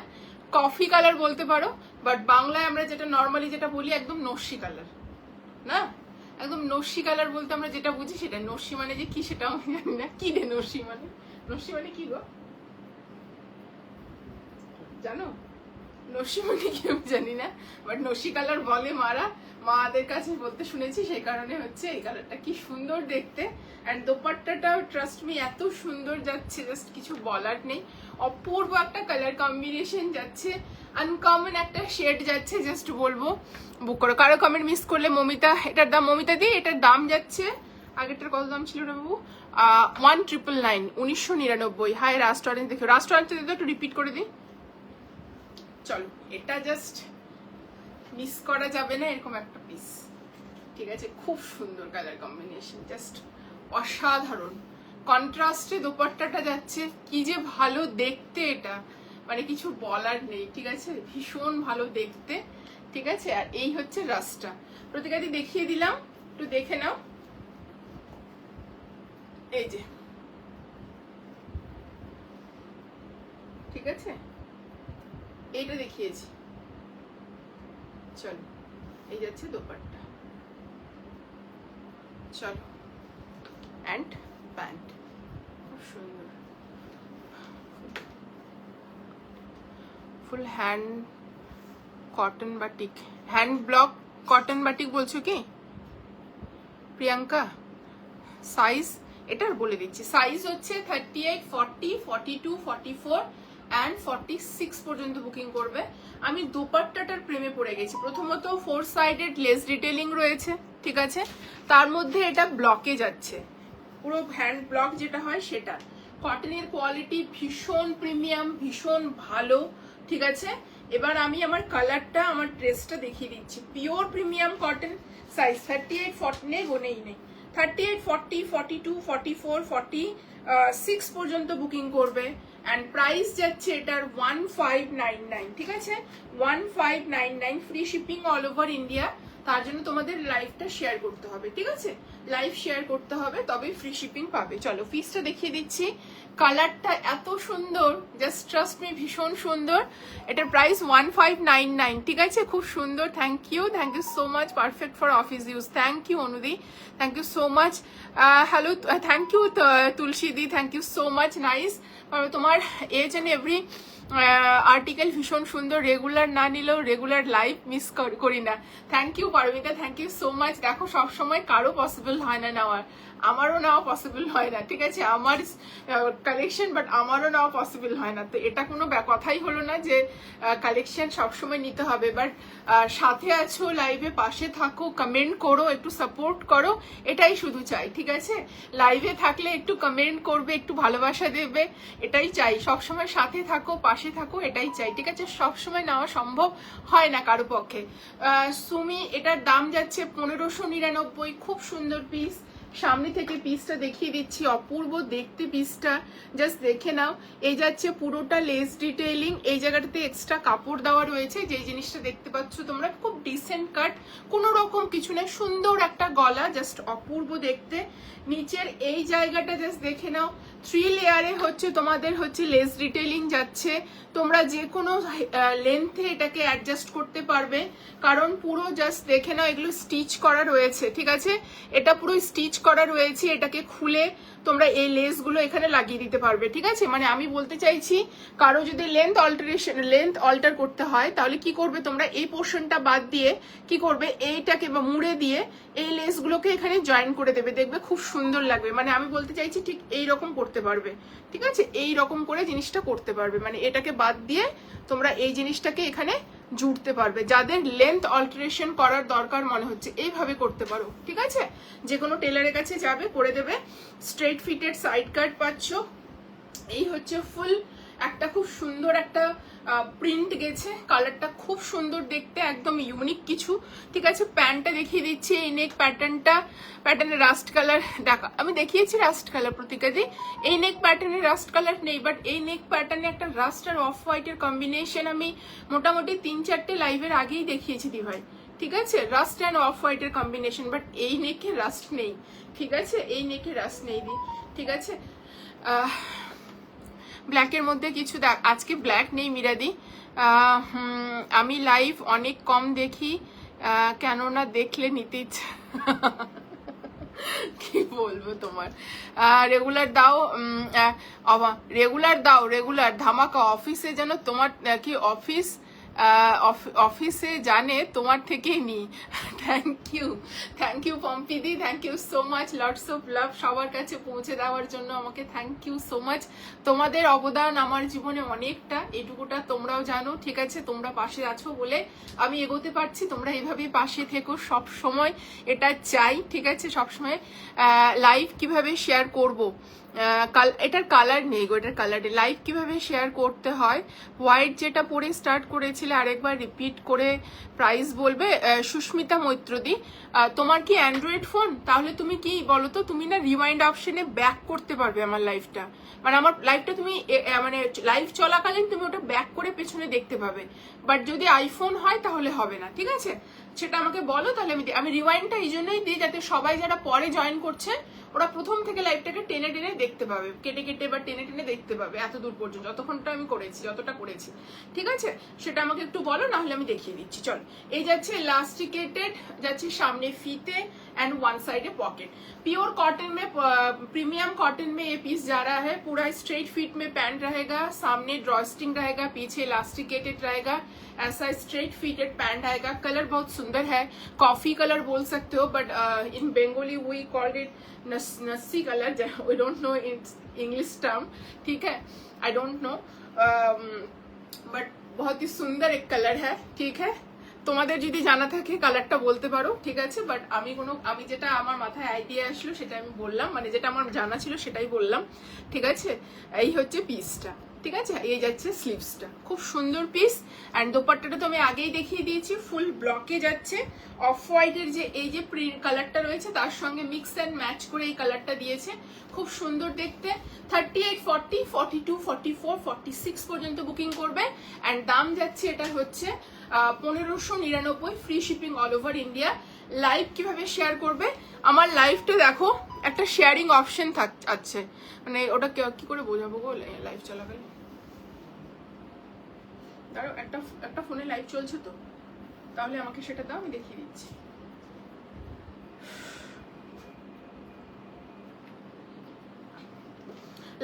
কফি কালার বলতে পারো, বাট বাংলায় আমরা যেটা নর্মালি যেটা বলি একদম নস্যি কালার, না একদম নস্যি কালার বলতে আমরা যেটা বুঝি সেটা। নস্যি মানে যে কি সেটাও আমি জানি না। কি রে নস্যি মানে? নস্যি মানে কি গো, জানো? নস্যি মানে কি আমি জানি না, বাট নস্যি কালার বলে মারা, মাদের কাছে বলতে শুনেছি, সেই কারণে হচ্ছে এই কালারটা। কি সুন্দর দেখতে, অ্যান্ড দোপাট্টাটাও ট্রাস্ট মি এত সুন্দর যাচ্ছে, জাস্ট কিছু বলার নেই। অপূর্ব একটা কালার কম্বিনেশন যাচ্ছে, আনকমন একটা শেড যাচ্ছে, জাস্ট বলবো বুক করো। কারো কমেন্ট মিস করলে মমিতা, এটার দাম মমিতা দি, এটার দাম যাচ্ছে, আগেরটার কত দাম ছিল না বাবু? 1999, 1999। হাই রাস্ট অরেঞ্জ, দেখো রাস্ট অরেঞ্জটা একটু রিপিট করে দিই। চলো, এটা জাস্ট মিস করা যাবে না, এরকম একটা পিস, ঠিক আছে? খুব সুন্দর কালার কম্বিনেশন, জাস্ট অসাধারণ। কন্ট্রাস্টে দোপাট্টাটা যাচ্ছে, কি যে ভালো দেখতে এটা, মানে কিছু বলার নেই, ঠিক আছে? ভীষণ ভালো দেখতে, ঠিক আছে? আর এই হচ্ছে রাস্টটা, প্রতিকাদি দেখিয়ে দিলাম, একটু দেখে নাও। এই যে, ঠিক আছে, এইটা দেখিয়েছি। চলো, এই যাচ্ছে দোপাট্টা, চলো, অ্যান্ড প্যান্ট খুব সুন্দর, full hand cotton batik, hand block cotton batik বলছো কি প্রিয়াঙ্কা? সাইজ এটার বলে দিচ্ছি, সাইজ হচ্ছে 38, 40, 42, 44 অ্যান্ড 46 পর্যন্ত বুকিং করবে। আমি দোপাট্টাটার প্রেমে পড়ে গেছি। প্রথমত 4 সাইডেড লেস ডিটেলিং রয়েছে, ঠিক আছে? তার মধ্যে এটা ব্লকে যাচ্ছে, পুরো হ্যান্ড ব্লক যেটা হয় সেটা। কটনের কোয়ালিটি ভীষণ প্রিমিয়াম, ভীষণ ভালো, ঠিক আছে? এবার আমি আমার কালারটা, আমার ড্রেসটা দেখিয়ে দিচ্ছি। পিওর প্রিমিয়াম কটন, সাইজ 38, 40 নেই, গোনেই নেই, 38, 40, 42, 44, 46 পর্যন্ত বুকিং করবে। অ্যান্ড প্রাইস যাচ্ছে এটার 1599, ঠিক আছে? 1599, free shipping all over India. তার জন্য তোমাদের লাইভটা শেয়ার করতে হবে, ঠিক আছে? লাইভ শেয়ার করতে হবে, তবে ফ্রি শিপিং পাবে। চলো পিসটা দেখিয়ে দিচ্ছি, কালারটা এত সুন্দর, জাস্ট ট্রাস্ট মি, ভীষণ সুন্দর। এটার প্রাইস 1599, ঠিক আছে? খুব সুন্দর। Thank you so much, perfect for office use. Thank you অনুদি, thank you so much. Hello, thank you Tulsi di, thank you so much, nice. তোমার এজ অ্যান্ড এভরি আর্টিকেল ভীষণ সুন্দর, রেগুলার না নিলেও রেগুলার লাইভ মিস করি না। Thank you Paramita, thank you so much. দেখো সবসময় কারো পসিবল হয় না নেওয়ার, আমারও নেওয়া পসিবল হয় না, ঠিক আছে? আমার কালেকশন, বাট আমারও নেওয়া পসিবল হয় না। তো এটা কোনো কথাই হলো না যে কালেকশন সবসময় নিতে হবে, বাট সাথে আছো লাইভে, পাশে থাকো, কমেন্ট করো, একটু সাপোর্ট করো, এটাই শুধু চাই, ঠিক আছে? লাইভে থাকলে একটু কমেন্ট করবে, একটু ভালোবাসা দেবে, এটাই চাই। সবসময় সাথে থাকো, পাশে থাকো, এটাই চাই, ঠিক আছে? সবসময় নেওয়া সম্ভব হয় না কারো পক্ষে। সুমি, এটার দাম যাচ্ছে 1599, খুব সুন্দর পিস। সামনে থেকে পিসটা দেখিয়ে দিচ্ছি, অপূর্ব দেখতে পিসটা, জাস্ট দেখে নাও। এই যাচ্ছে পুরোটা লেস ডিটেইলিং, এই জায়গাটাতে এক্সট্রা কাপড় দেওয়া রয়েছে, যে জিনিসটা দেখতে পাচ্ছ তোমরা, খুব ডিসেন্ট কাট, কোনো রকম কিছু নেই, সুন্দর একটা গলা, জাস্ট অপূর্ব দেখতে। নিচের এই জায়গাটা জাস্ট দেখে নাও, 3 লেয়ারে হচ্ছে তোমাদের হচ্ছে লেস ডিটেইলিং যাচ্ছে, তোমরা যে কোনো লেন্থে এটাকে অ্যাডজাস্ট করতে পারবে, কারণ পুরো জাস্ট দেখে নাও এগুলো স্টিচ করা রয়েছে, ঠিক আছে, এটা পুরো স্টিচ করা রয়েছে, এটাকে খুলে তোমরা এই লেসগুলো এখানে লাগিয়ে দিতে পারবে, ঠিক আছে। মানে আমি বলতে চাইছি কারো যদি লেন্থ অল্টার করতে হয় তাহলে কি করবে তোমরা, এই পোর্শনটা বাদ দিয়ে কি করবে, এইটাকে বা মুড়ে দিয়ে এই লেসগুলোকে এখানে জয়েন করে দেবে, দেখবে খুব সুন্দর লাগবে। মানে আমি বলতে চাইছি ঠিক এই রকম করতে পারবে, ঠিক আছে, এই রকম করে জিনিসটা করতে পারবে, মানে এটাকে বাদ দিয়ে তোমরা এই জিনিসটাকে এখানে জুড়তে পারবে। যাদের লেন্থ অল্টারেশন করার দরকার মনে হচ্ছে এইভাবে করতে পারো, ঠিক আছে, যে কোনো টেলারের কাছে যাবে করে দেবে। স্ট্রেট ফিটেড সাইড কাট পাচ্ছ, এই হচ্ছে ফুল একটা খুব সুন্দর একটা প্রিন্ট গেছে, কালারটা খুব সুন্দর দেখতে, একদম ইউনিক কিছু, ঠিক আছে। প্যান্টটা দেখিয়ে দিচ্ছি, এই নেক প্যাটার্নের রাস্ট কালার দেখা আমি দেখিয়েছি, রাস্ট কালার প্রতিকাদি, এই নেক প্যাটার্নের রাস্ট কালার নেই, বাট এই নেক প্যাটার্নে একটা রাস্ট আর অফ হোয়াইটের কম্বিনেশন আমি মোটামুটি 3-4টে লাইভের আগেই দেখিয়েছি দি ভাই, ঠিক আছে, রাস্ট অ্যান্ড অফ হোয়াইটের কম্বিনেশন, বাট এই নেকে রাস্ট নেই, ঠিক আছে, এই নেকে রাস্ট নেই দি, ঠিক আছে। ব্ল্যাকের মধ্যে কিছু দেখ, আজকে ব্ল্যাক নেই মিরাদি, আমি লাইভ অনেক কম দেখি, কেননা দেখলে নিতে ইচ্ছা কি বলবো তোমার, রেগুলার ধামাকা অফিসে যেন তোমার কি অফিসে জানে তোমার থেকেই নি। থ্যাংক ইউ পম্পিদি, thank you so much, lots of love সবার কাছে পৌঁছে দেওয়ার জন্য আমাকে থ্যাংক ইউ সো মাচ। তোমাদের অবদান আমার জীবনে অনেকটা, এটুকুটা তোমরাও জানো, ঠিক আছে, তোমরা পাশে আছো বলে আমি এগোতে পারছি, তোমরা এইভাবেই পাশে থেকো সব সময়, এটা চাই, ঠিক আছে। সবসময় লাইভ কিভাবে শেয়ার করব, এটার কালার নেই গো, এটার কালার নেই, লাইভ কিভাবে শেয়ার করতে হয়, হোয়াইট যেটা পরে স্টার্ট করেছিলে আরেকবার রিপিট করে প্রাইস বলবে। সুস্মিতা মৈত্রদি, তোমার কি অ্যান্ড্রয়েড ফোন, তাহলে তুমি কি বলো তো, তুমি না রিমাইন্ড অপশনে ব্যাক করতে পারবে আমার লাইভটা, মানে আমার লাইভটা তুমি মানে লাইভ চলাকালীন তুমি ওটা ব্যাক করে পেছনে দেখতে পাবে, বাট যদি আইফোন হয় তাহলে হবে না, ঠিক আছে, সেটা আমাকে বলো, তাহলে আমি রিওয়াইন্ডটা এই জন্যই দিই যাতে সবাই যারা পরে জয়েন করছে ওরা প্রথম থেকে লাইভটাকে টেনে টেনে দেখতে পাবে, কেটে কেটে বা টেনে টেনে দেখতে পাবে এত দূর পর্যন্ত, যতক্ষণটা আমি করেছি, যতটা করেছি, ঠিক আছে, সেটা আমাকে একটু বলো, না হলে আমি দেখিয়ে দিচ্ছি। চল, এই যাচ্ছে ইলাস্টিকেটেড, যাচ্ছে সামনে ফিতে and one side A pocket, pure cotton में, प्रीमियम कॉटन में ये पीस जा रहा है, पूरा स्ट्रेट फिट में पैंट रहेगा, सामने ड्रॉस्टिंग रहेगा, पीछे इलास्टिकेटेड रहेगा, ऐसा स्ट्रेट फिटेड पैंट आएगा। कलर बहुत सुंदर है, कॉफी कलर बोल सकते हो, but in Bengali we called it नस्सी colour, we don't know its English term, ठीक है, आई डोंट नो, बट बहुत ही सुंदर एक कलर है, ठीक है। তোমাদের যদি জানা থাকে কালারটা বলতে পারো, ঠিক আছে, বাট আমি যেটা আমার মাথায় আইডিয়া আসলো সেটা আমি বললাম, মানে যেটা আমার জানা ছিল সেটাই বললাম, ঠিক আছে। এই হচ্ছে পিসটা, ঠিক আছে, এই যাচ্ছে স্লিভসটা, খুব সুন্দর পিস, অ্যান্ড দোপাট্টাটা তো আমি আগেই দেখিয়ে দিয়েছি, ফুল ব্লকে যাচ্ছে, অফ হোয়াইটের যে এই যে প্রিন্ট কালারটা রয়েছে তার সঙ্গে মিক্স অ্যান্ড ম্যাচ করে এই কালারটা দিয়েছে, খুব সুন্দর দেখতে। 38, 40, 42, 44, 46 পর্যন্ত বুকিং করবে, অ্যান্ড দাম যাচ্ছে এটা হচ্ছে 1599, free shipping all over India. Live কিভাবে শেয়ার করবে, আমার লাইভটা দেখো একটা শেয়ারিং অপশন আছে, মানে ওটা কি করে বোঝাবো গো, লাইভ চলাকালীন দাঁড়াও, একটা ফোনে লাইভ চলছে তো, তাহলে আমাকে সেটা দাও, আমি দেখিয়ে দিচ্ছি।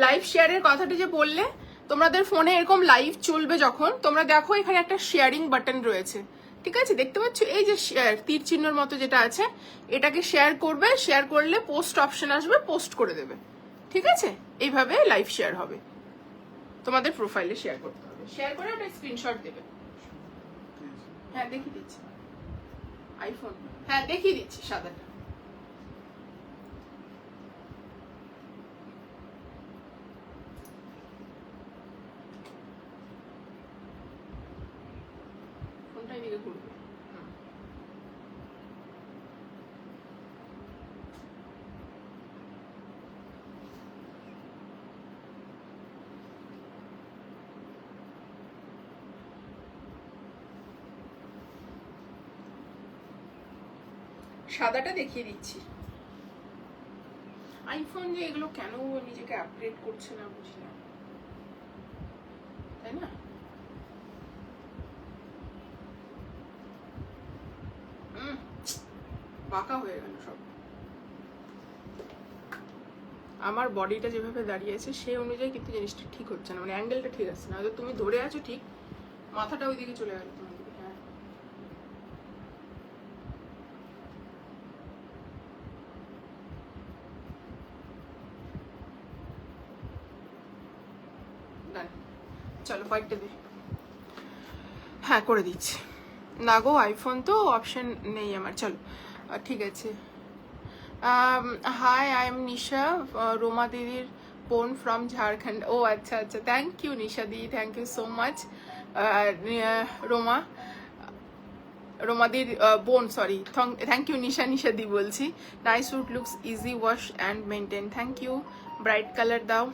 লাইভ শেয়ারের কথাটা যে বললে, তোমাদের ফোনে এরকম লাইভ চলবে যখন, তোমরা দেখো এখানে একটা শেয়ারিং বাটন রয়েছে, ঠিক আছে, দেখতে পাচ্ছ এই যে তীর চিহ্নর মতো যেটা আছে, এটাকে শেয়ার করবে, শেয়ার করলে পোস্ট অপশন আসবে, পোস্ট করে দেবে, ঠিক আছে, এইভাবে লাইভ শেয়ার হবে, তোমাদের প্রোফাইলে শেয়ার করতে হবে, শেয়ার করে ওটা স্ক্রিনশট দেবে। হ্যাঁ দেখিয়ে দিচ্ছি, আইফোন, হ্যাঁ দেখিয়ে দিচ্ছি সাদাটা, দিকে ঘুরবে, সাদাটা দেখিয়ে দিচ্ছি। আইফোন যে এগুলো কেন নিজেকে আপগ্রেড করছে না বুঝি না, তাই না? বাঁকা হয়ে গেল সব। আমার বডিটা যেভাবে দাঁড়িয়ে আছে সেই অনুযায়ী কিন্তু জিনিসটা ঠিক হচ্ছে না, মানে অ্যাঙ্গেলটা ঠিক আছে না। হয়তো তুমি ধরে আছো ঠিক, মাথাটা ওইদিকে চলে গেল তোমার দিকে। হ্যাঁ, ডান। চলো হোয়াইটটা দে। হ্যাঁ করে দিচ্ছি। না গো আইফোন তো অপশন নেই আমার। চলো ঠিক আছে। Hi, I am Nisha, Roma দিদির বোন ফ্রম ঝাড়খণ্ড। ও আচ্ছা আচ্ছা, থ্যাংক ইউ নিশা দি, thank you so much. Roma, রোমাদির বোন, sorry. Thank you Nisha, Nisha দি বলছি। Nice suit, looks easy wash and maintain. Thank you. Bright colour দাও।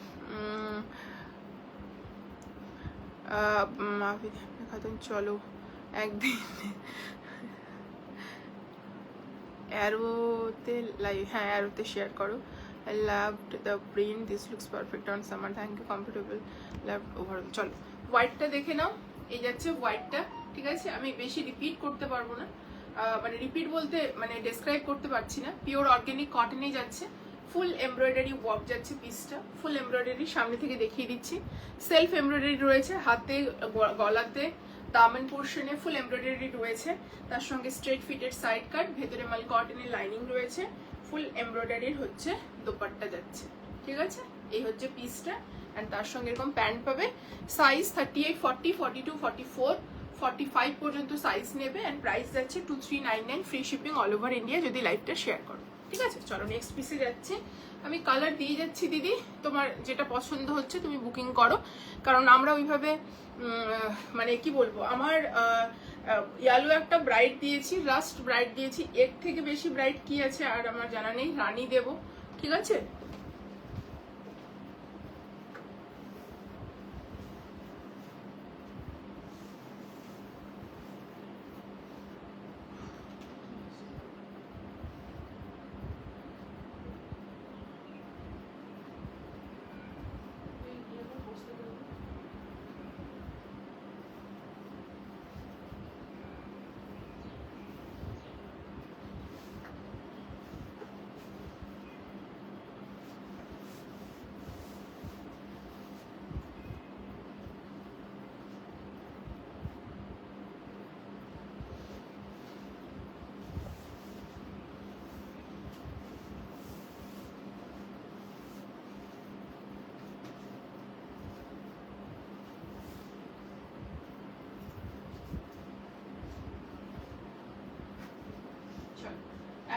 খাতুন চলো একদিন অ্যারোতে লাইভ, হ্যাঁ অ্যারোতে শেয়ার করো। I loved the print, this looks perfect on summer, thank you, comfortable, loved overall. চলো হোয়াইটটা দেখে নাও। এই যাচ্ছে হোয়াইটটা, ঠিক আছে? আমি বেশি রিপিট করতে পারবো না, মানে রিপিট বলতে মানে ডেসক্রাইব করতে পারছি না। পিওর অর্গানিক কটনে যাচ্ছে, ফুল এমব্রয়ডারি ওয়ার্ক যাচ্ছে পিসটা, ফুল এমব্রয়ডারি। সামনে থেকে দেখিয়ে দিচ্ছি, সেলফ এমব্রয়ডারি রয়েছে, হাতে গলাতে দামন পোর্শনে ফুল এমব্রয়ডারি রয়েছে, তার সঙ্গে স্ট্রেট ফিটের সাইড কাট, ভেতরে মাল কটনের লাইনিং রয়েছে, ফুল এমব্রয়ডারির হচ্ছে দোপাট্টা যাচ্ছে, ঠিক আছে? এই হচ্ছে পিসটা। অ্যান্ড তার সঙ্গে এরকম প্যান্ট পাবে, সাইজ 38, 40, 42, 44, 45 পর্যন্ত সাইজ নেবে। অ্যান্ড প্রাইস যাচ্ছে 2399, free shipping all over India যদি লাইভটা শেয়ার করো, ঠিক আছে? চলো নেক্সট পিসে যাচ্ছি। আমি কালার দিয়ে যাচ্ছি দিদি, তোমার যেটা পছন্দ হচ্ছে তুমি বুকিং করো, কারণ আমরা ওইভাবে মানে কি বলবো, আমার ইয়ালো একটা ব্রাইট দিয়েছি, লাস্ট ব্রাইট দিয়েছি, এর থেকে বেশি ব্রাইট কি আছে আর আমার জানা নেই। রানী দেবো, ঠিক আছে?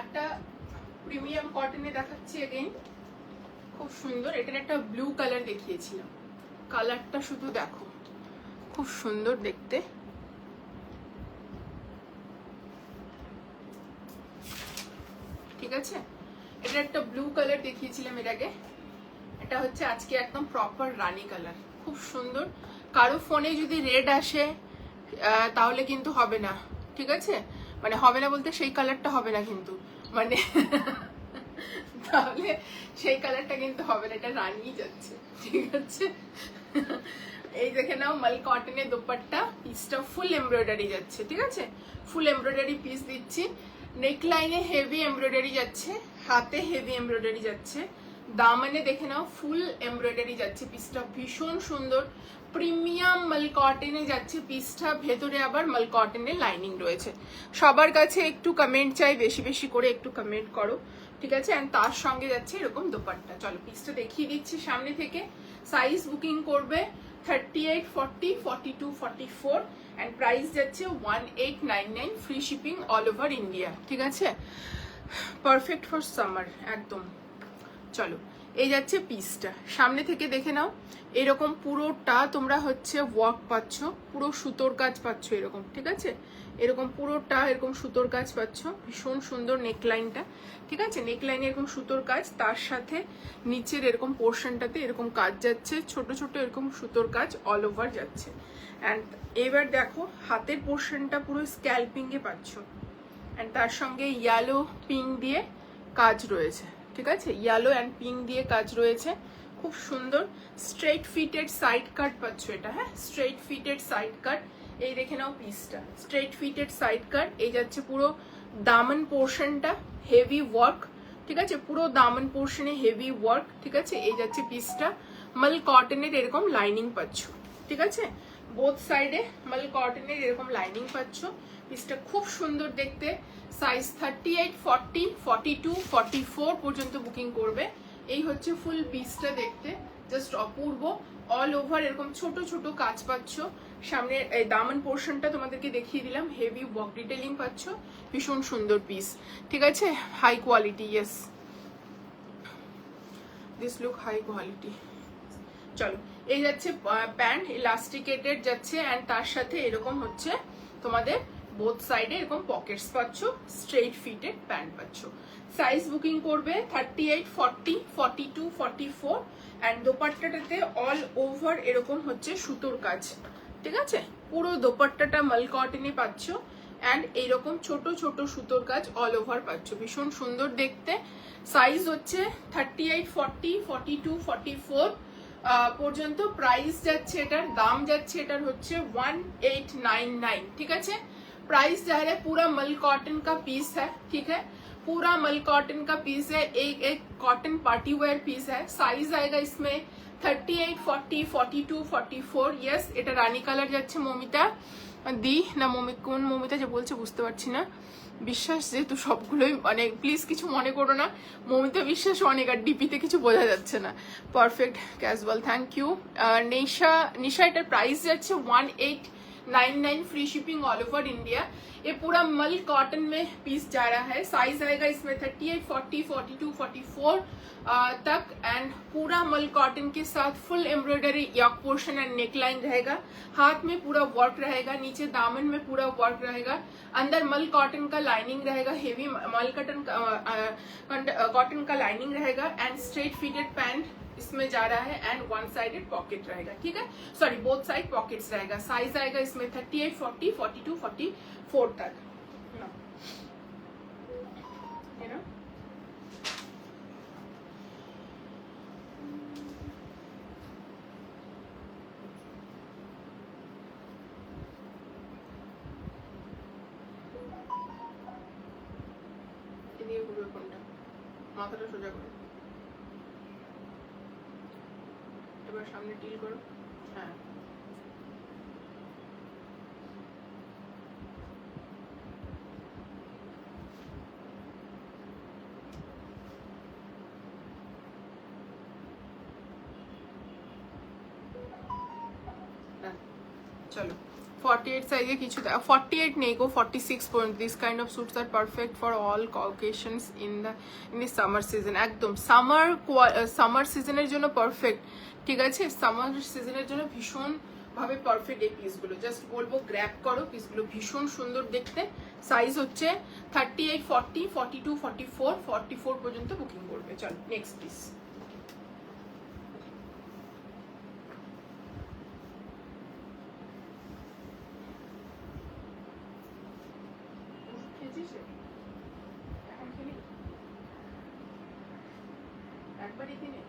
একটা প্রিমিয়াম কটনে দেখাচ্ছি এগেইন, খুব সুন্দর। এটার একটা ব্লু কালার দেখিয়েছিলাম, কালারটা শুধু দেখো, খুব সুন্দর দেখতে। ঠিক আছে, এটা একটা ব্লু কালার দেখিয়েছিলাম এর আগে, এটা হচ্ছে আজকে একদম প্রপার রানী কালার, খুব সুন্দর। কারো ফোনে যদি রেড আসে তাহলে কিন্তু হবে না, ঠিক আছে? মানে হবে না বলতে সেই কালারটা হবে না কিন্তু, মানে তাহলে সেই কালারটা কিন্তু হবে না, এটা রানী যাচ্ছে, ঠিক আছে? এই দেখে নাও, মাল কটনের দোপাট্টা, পিসটা ফুল এমব্রয়ডারি যাচ্ছে, ঠিক আছে? ফুল এমব্রয়ডারি পিস দিচ্ছি, নেক লাইনে হেভি এমব্রয়ডারি যাচ্ছে, হাতে হেভি এমব্রয়ডারি যাচ্ছে, দামানে দেখে নাও ফুল এমব্রয়ডারি যাচ্ছে, পিসটা ভীষণ সুন্দর। প্রিমিয়াম মাল কটনে যাচ্ছে পিসটা, ভেতরে আবার মাল কটনের লাইনিং রয়েছে। সবার কাছে একটু কমেন্ট চাই, বেশি বেশি করে একটু কমেন্ট করো, ঠিক আছে? অ্যান্ড তার সঙ্গে যাচ্ছে এরকম দোপাট্টা। চলো পিসটা দেখিয়ে দিচ্ছি সামনে থেকে। সাইজ বুকিং করবে 38, 40, 42, 44 অ্যান্ড প্রাইস যাচ্ছে 1899, free shipping all over India, ঠিক আছে? পারফেক্ট ফর সামার একদম। চলো এই যাচ্ছে পিসটা, সামনে থেকে দেখে নাও। এরকম পুরোটা তোমরা হচ্ছে ওয়ার্ক পাচ্ছ, পুরো সুতোর কাজ পাচ্ছ এরকম, ঠিক আছে? এরকম পুরোটা এরকম সুতোর কাজ পাচ্ছ, ভীষণ সুন্দর নেকলাইনটা, ঠিক আছে? নেকলাইনে এরকম সুতোর কাজ, তার সাথে নিচের এরকম পোর্শনটাতে এরকম কাজ যাচ্ছে, ছোট ছোট এরকম সুতোর কাজ অল ওভার যাচ্ছে। অ্যান্ড এবার দেখো হাতের পোর্শনটা পুরো স্ক্যালপিংয়ে পাচ্ছ, অ্যান্ড তার সঙ্গে ইয়েলো পিঙ্ক দিয়ে কাজ রয়েছে, ঠিক আছে, ইয়েলো অ্যান্ড পিঙ্ক দিয়ে কাজ রয়েছে, খুব সুন্দর। স্ট্রেট ফিটেড সাইড কাট পাচ্ছ এটা, হ্যাঁ স্ট্রেট ফিটেড সাইড কাট। এই দেখে নাও পিসটা, স্ট্রেট ফিটেড সাইড কাট। এই যাচ্ছে পুরো দামন পোর্শনটা হেভি ওয়ার্ক, ঠিক আছে, পুরো দামন পোর্শনে হেভি ওয়ার্ক, ঠিক আছে। এই যাচ্ছে পিসটা, মাল কটনের এরকম লাইনিং পাচ্ছ, ঠিক আছে, বোথ সাইডে মাল কটনের এরকম লাইনিং পাচ্ছ। পিসটা খুব সুন্দর দেখতে। সাইজ 38, 40, 42, 44 পর্যন্ত বুকিং করবে। এই হচ্ছে ফুল পিসটা দেখতে, জাস্ট অপূর্ব। অল ওভার এরকম ছোট ছোট কাজ পাচ্ছ। সামনের এই দামন পোর্শনটা তোমাদেরকে দেখিয়ে দিলাম, হেভি ওয়ার্ক ডিটেলিং পাচ্ছ, ভীষণ সুন্দর পিস, ঠিক আছে, high quality. Yes, this look high quality. চলো, এই যাচ্ছে প্যান্ট, ইলাস্টিকেটেড যাচ্ছে, অ্যান্ড তার সাথে এরকম হচ্ছে তোমাদের বোথ সাইডে এরকম পকেটস পাচ্ছ, স্ট্রেট ফিটেড প্যান্ট পাচ্ছ। সাইজ বুকিং করবে 38, 40, 42, 44, অ্যান্ড দোপাট্টাটাতে অল ওভার এরকম হচ্ছে সুতোর কাজ, ঠিক আছে, পুরো দোপাট্টাটা মাল কটনে পাচ্ছ, অ্যান্ড এইরকম ছোট ছোট সুতোর কাজ অল ওভার পাচ্ছ, ভীষণ সুন্দর দেখতে। সাইজ হচ্ছে 38, 40, 42, 44 পর্যন্ত। প্রাইস যাচ্ছে এটার, দাম যাচ্ছে এটার হচ্ছে 1899, ঠিক আছে। प्राइस जा रहा है, पूरा मल कॉटन का पीस है, ठीक है, पूरा मल कॉटन का पीस है, एक कॉटन पार्टी वेयर पीस है। साइज आएगा इसमें 38, 40, 42, 44। यस, এটা রানী কালার যাচ্ছে। মমিতা দি না কোন মমিতা যে বলছে বুঝতে পারছি না, বিশ্বাস যেহেতু সবগুলোই মানে প্লিজ কিছু মনে করো না, মমিতা বিশ্বাস অনেক, আর ডিপিতে কিছু বোঝা যাচ্ছে না। Perfect casual, thank you. Nisha এটার প্রাইস যাচ্ছে 1899, free shipping all over India. ये पूरा मल कॉटन में पीस जा रहा है। साइज आएगा इसमें 38, 40, 42, 44 तक, एंड पूरा मल कॉटन के साथ full embroidery yoke portion and neckline रहेगा। हाथ में पूरा वर्क रहेगा, नीचे दामन में पूरा वर्क रहेगा, अंदर मल कॉटन का लाइनिंग रहेगा, हेवी मल कॉटन का लाइनिंग रहेगा, एंड स्ट्रेट फिटेड पैंट इसमें जा रहा है, एंड वन साइडेड पॉकेट रहेगा, ठीक है, सॉरी बोथ साइड पॉकेट्स रहेगा। साइज आएगा इसमें 38, 40, 42, 44 तक। You know? এদিকে ঘুরবে কোনটা, মাথাটা সোজা করো, এবার সামনে টিল করো, হ্যাঁ চলো। 48 সাইজে কিছু 48 নেই গো, 46 পর্যন্ত। This kind of suits are perfect for all occasions in the summer season. একদম সামার সিজনের জন্য পারফেক্ট, ঠিক আছে, সামার সিজনের জন্য ভীষণ ভাবে পারফেক্ট এই পিসগুলো। জাস্ট বলবো গ্র্যাব করো, পিসগুলো ভীষণ সুন্দর দেখতে। সাইজ হচ্ছে 38, 40, 42, 44, 44 পর্যন্ত বুকিং করবে। চলো নেক্সট পিস। একবারই দিনে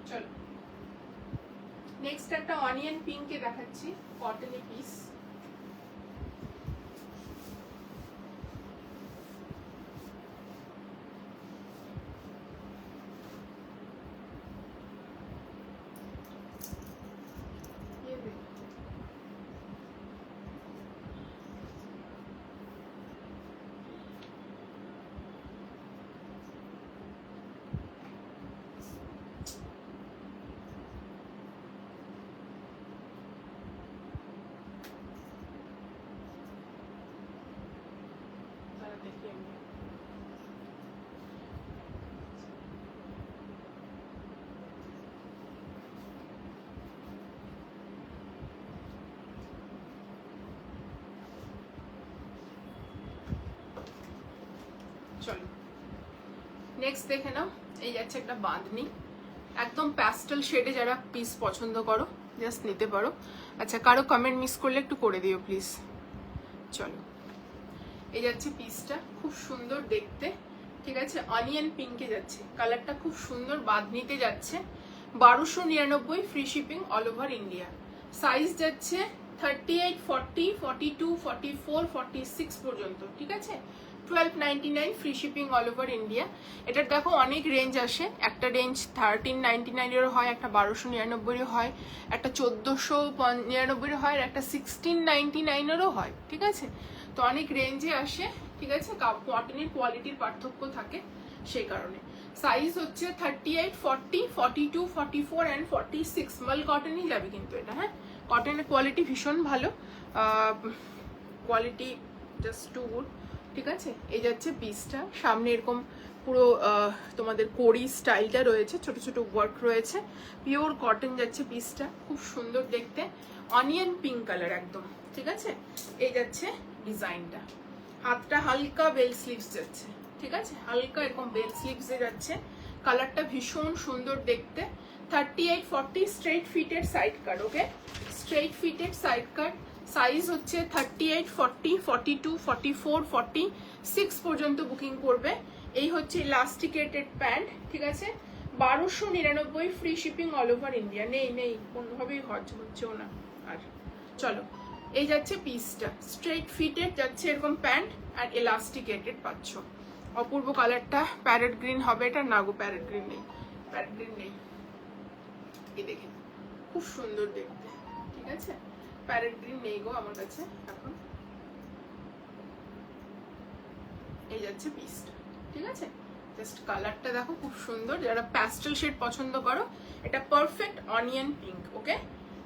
চলো নেক্সট একটা অনিয়ন পিঙ্কে দেখাচ্ছি, কটনের পিস। চলো নেক্সট দেখে নাও, এই যাচ্ছে একটা বাঁধনি, একদম প্যাস্টেল শেডে যারা পিস পছন্দ করো জাস্ট নিতে পারো। আচ্ছা কারো কমেন্ট মিস করলে একটু করে দিও প্লিজ। চলো এই যাচ্ছে পিসটা, খুব সুন্দর দেখতে, ঠিক আছে, অনিয়ন পিঙ্কে যাচ্ছে, কালারটা খুব সুন্দর, বাঁধনিতে যাচ্ছে, 1299 free shipping all over India. Size যাচ্ছে 38, 40, 42, 44, 46 পর্যন্ত, ঠিক আছে, 1299 free shipping all over India. এটার দেখো অনেক রেঞ্জ আসে, একটা রেঞ্জ 1399 হয়, একটা 1299 হয়, একটা 1499 হয়, আর একটা 1699 হয়, ঠিক আছে। তো অনেক রেঞ্জে আসে, ঠিক আছে, কটনের কোয়ালিটির পার্থক্য থাকে সেই কারণে। সাইজ হচ্ছে 38, 40, 42, 44 অ্যান্ড 46, মাল কটনই যাবে কিন্তু এটা, হ্যাঁ, কটনের কোয়ালিটি ভীষণ ভালো, কোয়ালিটি জাস্ট টু গুড, ঠিক আছে। এই যাচ্ছে পিসটা, সামনে এরকম পুরো তোমাদের কোরি স্টাইলটা রয়েছে, ছোট ছোট ওয়ার্ক রয়েছে, পিওর কটন যাচ্ছে পিসটা, খুব সুন্দর দেখতে, অনিয়ন পিঙ্ক কালার একদম, ঠিক আছে। এই যাচ্ছে ডিজাইনটা, হাতটা হালকা বেল স্লিভস যাচ্ছে, ঠিক আছে, হালকা এরকম বেল স্লিভসে যাচ্ছে, কালারটা ভীষণ সুন্দর দেখতে। 38, 40 straight fitted side cut, okay, straight fitted side cut. Size হচ্ছে 38, 40, 42, 44, 46 পর্যন্ত বুকিং করবে। এই হচ্ছে ইলাস্টিকেটেড প্যান্ট, ঠিক আছে, 1299 free shipping all over India. নেই কোনোভাবেই হচ্ছেও না। আর চলো এই যাচ্ছে পিসটা, স্ট্রেট ফিটেড যাচ্ছে এরকম প্যান্ট, আর ইলাস্টিকেটেড পাচ্ছ, অপূর্ব কালারটা, প্যারেট গ্রিন হবে এটা, না গো প্যারেট গ্রিন নেই, প্যারেট গ্রিন নেই, এই দেখে খুব সুন্দর দেখতে, ঠিক আছে, প্যারেট গ্রিন নেই গো আমার কাছে এখন। এই যাচ্ছে পিসটা, ঠিক আছে, জাস্ট কালারটা দেখো খুব সুন্দর, যারা প্যাস্টেল শেড পছন্দ করো, এটা পারফেক্ট অনিয়ন পিঙ্ক, ওকে,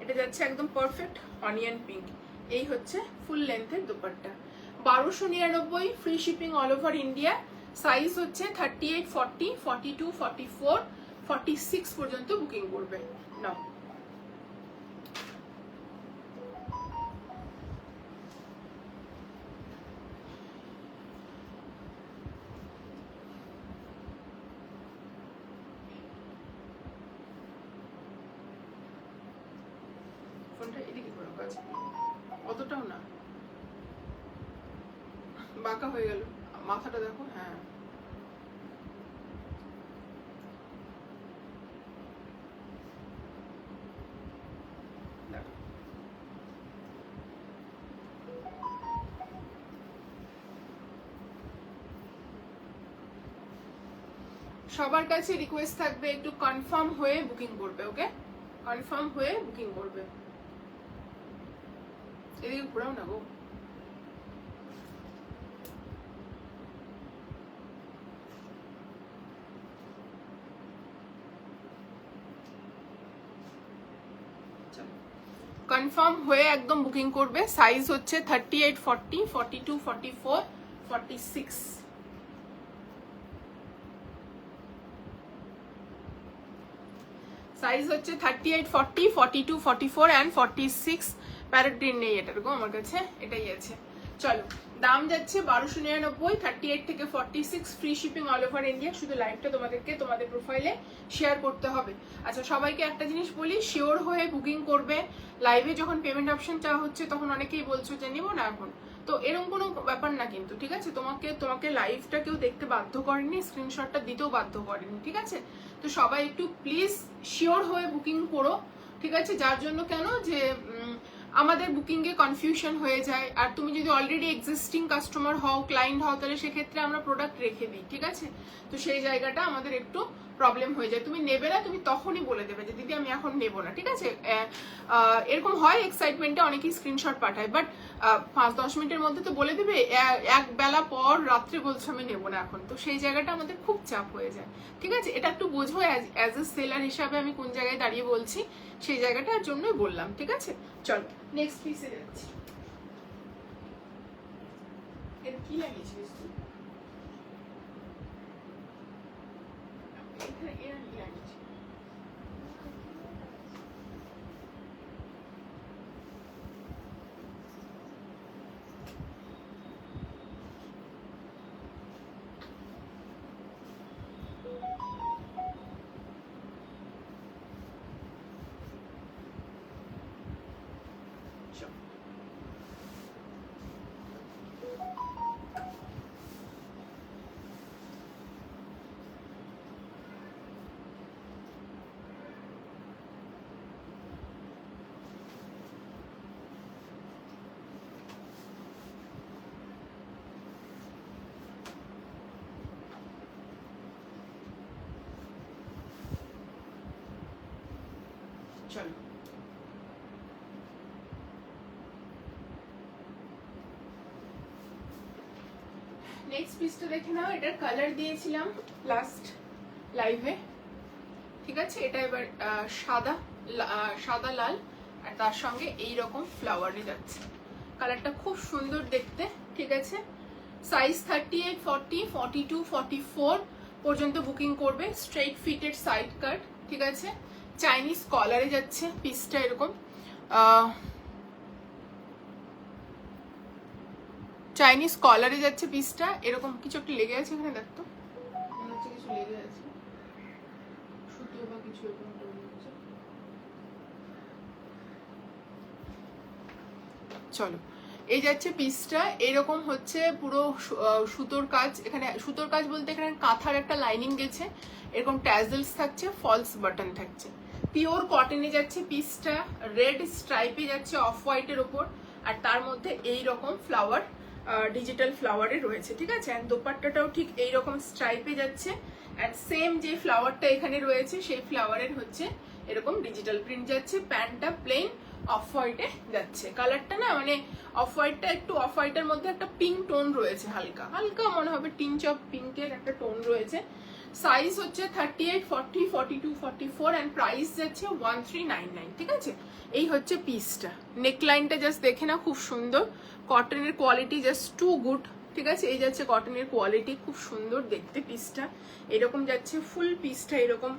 এটা যাচ্ছে একদম পারফেক্ট অনিয়ন পিঙ্ক। এই হচ্ছে ফুল লেন্থের dupatta, 1299 free shipping all over India. Size হচ্ছে 38, 40, 42, 44, 46 পর্যন্ত বুকিং করবে। নাও ফোনটা এদিকে করো, কাছে অতটাও না, বাঁকা হয়ে গেল মাথাটা দেখো, হ্যাঁ সবার কাছে রিকোয়েস্ট থাকবে একটু কনফার্ম হয়ে বুকিং করবে, ওকে, কনফার্ম হয়ে বুকিং করবে। এদিকে ঘোরাও না গো, কনফার্ম হয়ে একদম বুকিং করবে। সাইজ হচ্ছে 38, 40, 42, 44, 46। সাইজ হচ্ছে 38, 40, 42, 44 অ্যান্ড 46। প্যারেট গ্রিন নেই এটার গো আমার কাছে, এটাই আছে। চলো দাম যাচ্ছে 1299, 38 থেকে 46 free shipping all over India. শুধু লাইভটা তোমাদেরকে তোমাদের প্রোফাইলে শেয়ার করতে হবে। আচ্ছা সবাইকে একটা জিনিস বলি, শিওর হয়ে বুকিং করবে। লাইভে যখন পেমেন্ট অপশন চাওয়া হচ্ছে তখন অনেকেই বলছো যে নিবো না এখন, তো এরকম কোনো ব্যাপার না কিন্তু, ঠিক আছে? তোমাকে লাইভটা কেউ দেখতে বাধ্য করেনি, স্ক্রিনশটটা দিতেও বাধ্য করেনি, ঠিক আছে? তো সবাই একটু প্লিজ শিওর হয়ে বুকিং করো, ঠিক আছে? যার জন্য কেন যে আমাদের বুকিং এ কনফিউশন হয়ে যায়, আর তুমি যদি অলরেডি এক্সিস্টিং কাস্টমার হও, ক্লায়েন্ট হও, তাহলে সেক্ষেত্রে আমরা প্রোডাক্ট রেখে দিই, ঠিক আছে? তো সেই জায়গাটা আমাদের একটু প্রবলেম হয়ে যায়। তুমি নেবে না, তুমি তখনই বলে দেবে যে দিদি আমি এখন নেবো না, ঠিক আছে? এরকম হয়, এক্সাইটমেন্টে অনেকেই স্ক্রিনশট পাঠায়, বাট 5-10 মিনিটের মধ্যে তো বলে দিবে, এক বেলা পর রাত্রে বলছো আমি নেবো না এখন, তো সেই জায়গাটা আমাদের খুব চাপ হয়ে যায়, ঠিক আছে? এটা একটু বোঝো, অ্যাজ এ সেলার হিসাবে আমি কোন জায়গায় দাঁড়িয়ে বলছি, সেই জায়গাটার জন্যই বললাম, ঠিক আছে? চলো নেক্সট পিসে যাচ্ছি। এটা কি লাগিয়েছিস তুই? এখানে এরা কি লাগিয়েছে? চলো। চলো নেক্সট পিসটা দেখে নাও। এটার কালার দিয়েছিলাম লাস্ট লাইভে, ঠিক আছে? এটা এবার সাদা লাল, আর তার সঙ্গে এই রকম ফ্লাওয়ারে যাচ্ছে। কালারটা খুব সুন্দর দেখতে, ঠিক আছে? সাইজ 38, 40, 42, 44 পর্যন্ত বুকিং করবে। স্ট্রেট ফিটেড সাইড কাট, ঠিক আছে? চাইনিজ কলারে যাচ্ছে পিসটা, এরকম চাইনিজ কলারে যাচ্ছে পিসটা, এরকম। কিছু একটা লেগে আছে এখানে, দেখতো মনে হচ্ছে কিছু লেগে আছে, সুতো বা কিছু এরকম একটা মনে হচ্ছে। চলো, এই যাচ্ছে পিসটা, এরকম হচ্ছে পুরো সুতোর কাজ। এখানে সুতোর কাজ বলতে এখানে কাঁথার একটা লাইনিং গেছে, এরকম ট্যাজেলস থাকছে, ফলস বাটন থাকছে। পিওর কটনে যাচ্ছে পিসটা, রেড স্ট্রাইপে যাচ্ছে অফ হোয়াইটের ওপর, আর তার মধ্যে এই রকম ফ্লাওয়ার, ডিজিটাল ফ্লাওয়ারে রয়েছে, ঠিক আছে? অ্যান্ড দোপাট্টাটাও ঠিক এইরকম স্ট্রাইপে যাচ্ছে, অ্যান্ড সেম যে ফ্লাওয়ারটা এখানে রয়েছে সেই ফ্লাওয়ারের হচ্ছে এরকম ডিজিটাল প্রিন্ট যাচ্ছে। প্যান্টটা প্লেন অফ হোয়াইটে যাচ্ছে। কালারটা না মানে অফ হোয়াইটটা একটু অফ হোয়াইটের মধ্যে একটা পিঙ্ক টোন রয়েছে, হালকা হালকা মনে হবে টিঞ্চ অফ পিঙ্কের একটা টোন রয়েছে। সাইজ হচ্ছে 38, 40, 42, 44 অ্যান্ড প্রাইস যাচ্ছে 1399, ঠিক আছে? এই হচ্ছে পিসটা। নেকলাইনটা জাস্ট দেখে না, খুব সুন্দর। কটনের কোয়ালিটি জাস্ট টু গুড, ঠিক আছে? এই যাচ্ছে কটনের কোয়ালিটি, খুব সুন্দর দেখতে পিসটা। এরকম যাচ্ছে ফুল পিসটা, এরকম